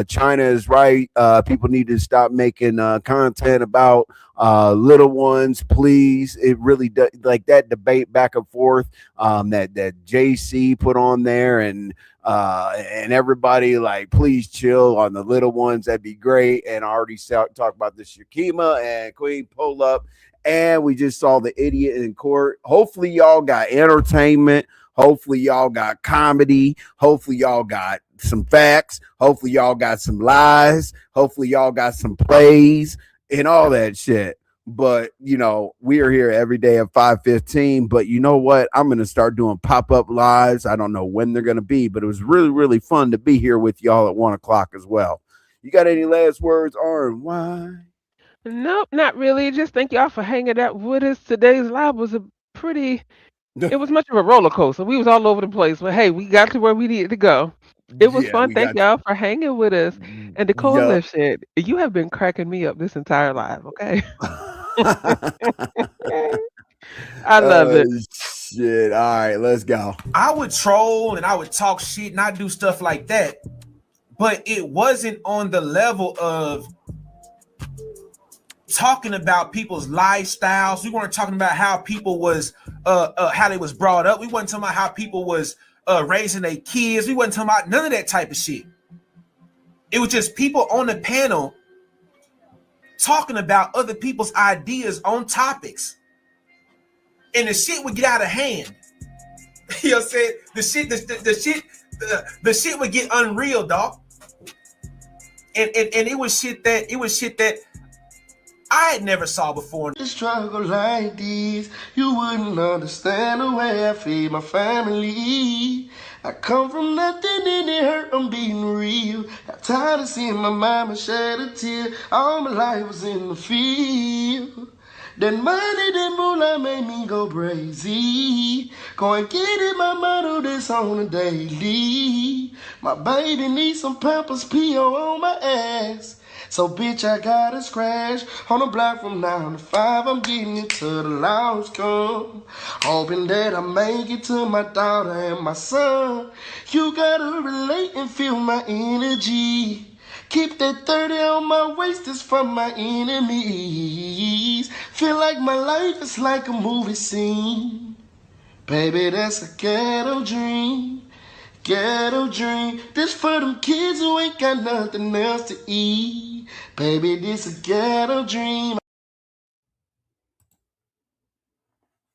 China is right. People need to stop making content about little ones, please. It really does, like that debate back and forth that JC put on there, and everybody, like, please chill on the little ones. That'd be great. And I already talked about the Shakima and Queen pull up, and we just saw the idiot in court. Hopefully y'all got entertainment. Hopefully y'all got comedy. Hopefully y'all got some facts. Hopefully y'all got some lies. Hopefully y'all got some plays and all that shit. But we are here every day at 5:15. But you know what? I'm gonna start doing pop-up lives. I don't know when they're gonna be, but it was really, really fun to be here with y'all at 1 o'clock as well. You got any last words, Arn? Why? Nope, not really. Just thank y'all for hanging out with us. Today's live was a pretty It was much of a roller coaster. We was all over the place, but hey, we got to where we needed to go. It was Yeah, fun. we Thank got y'all for hanging with us. And the yup. coalition, you have been cracking me up this entire live, okay? I love Oh it. shit. All right, let's go. I would troll and I would talk shit and I do stuff like that, but it wasn't on the level of talking about people's lifestyles. We weren't talking about how people was how they was brought up. We wasn't talking about how people was raising their kids. We wasn't talking about none of that type of shit. It was just people on the panel talking about other people's ideas on topics. And the shit would get out of hand. You know what I'm saying? The shit would get unreal, dog. And it was shit that I had never saw before. The struggle like this, you wouldn't understand the way I feed my family. I come from nothing and it hurt, I'm being real. Got tired of seeing my mama shed a tear. All my life was in the field. That money, that moolah made me go crazy. Go and get it, my motto, this on a daily. My baby needs some Pampers, P.O. on my ass. So bitch, I got a scratch on the block from 9 to 5. I'm getting it till the lounge come. Hoping that I make it to my daughter and my son. You gotta relate and feel my energy. Keep that 30 on my waist, it's from my enemies. Feel like my life is like a movie scene. Baby, that's a ghetto dream. Ghetto dream. This for them kids who ain't got nothing else to eat. Baby, this a ghetto dream.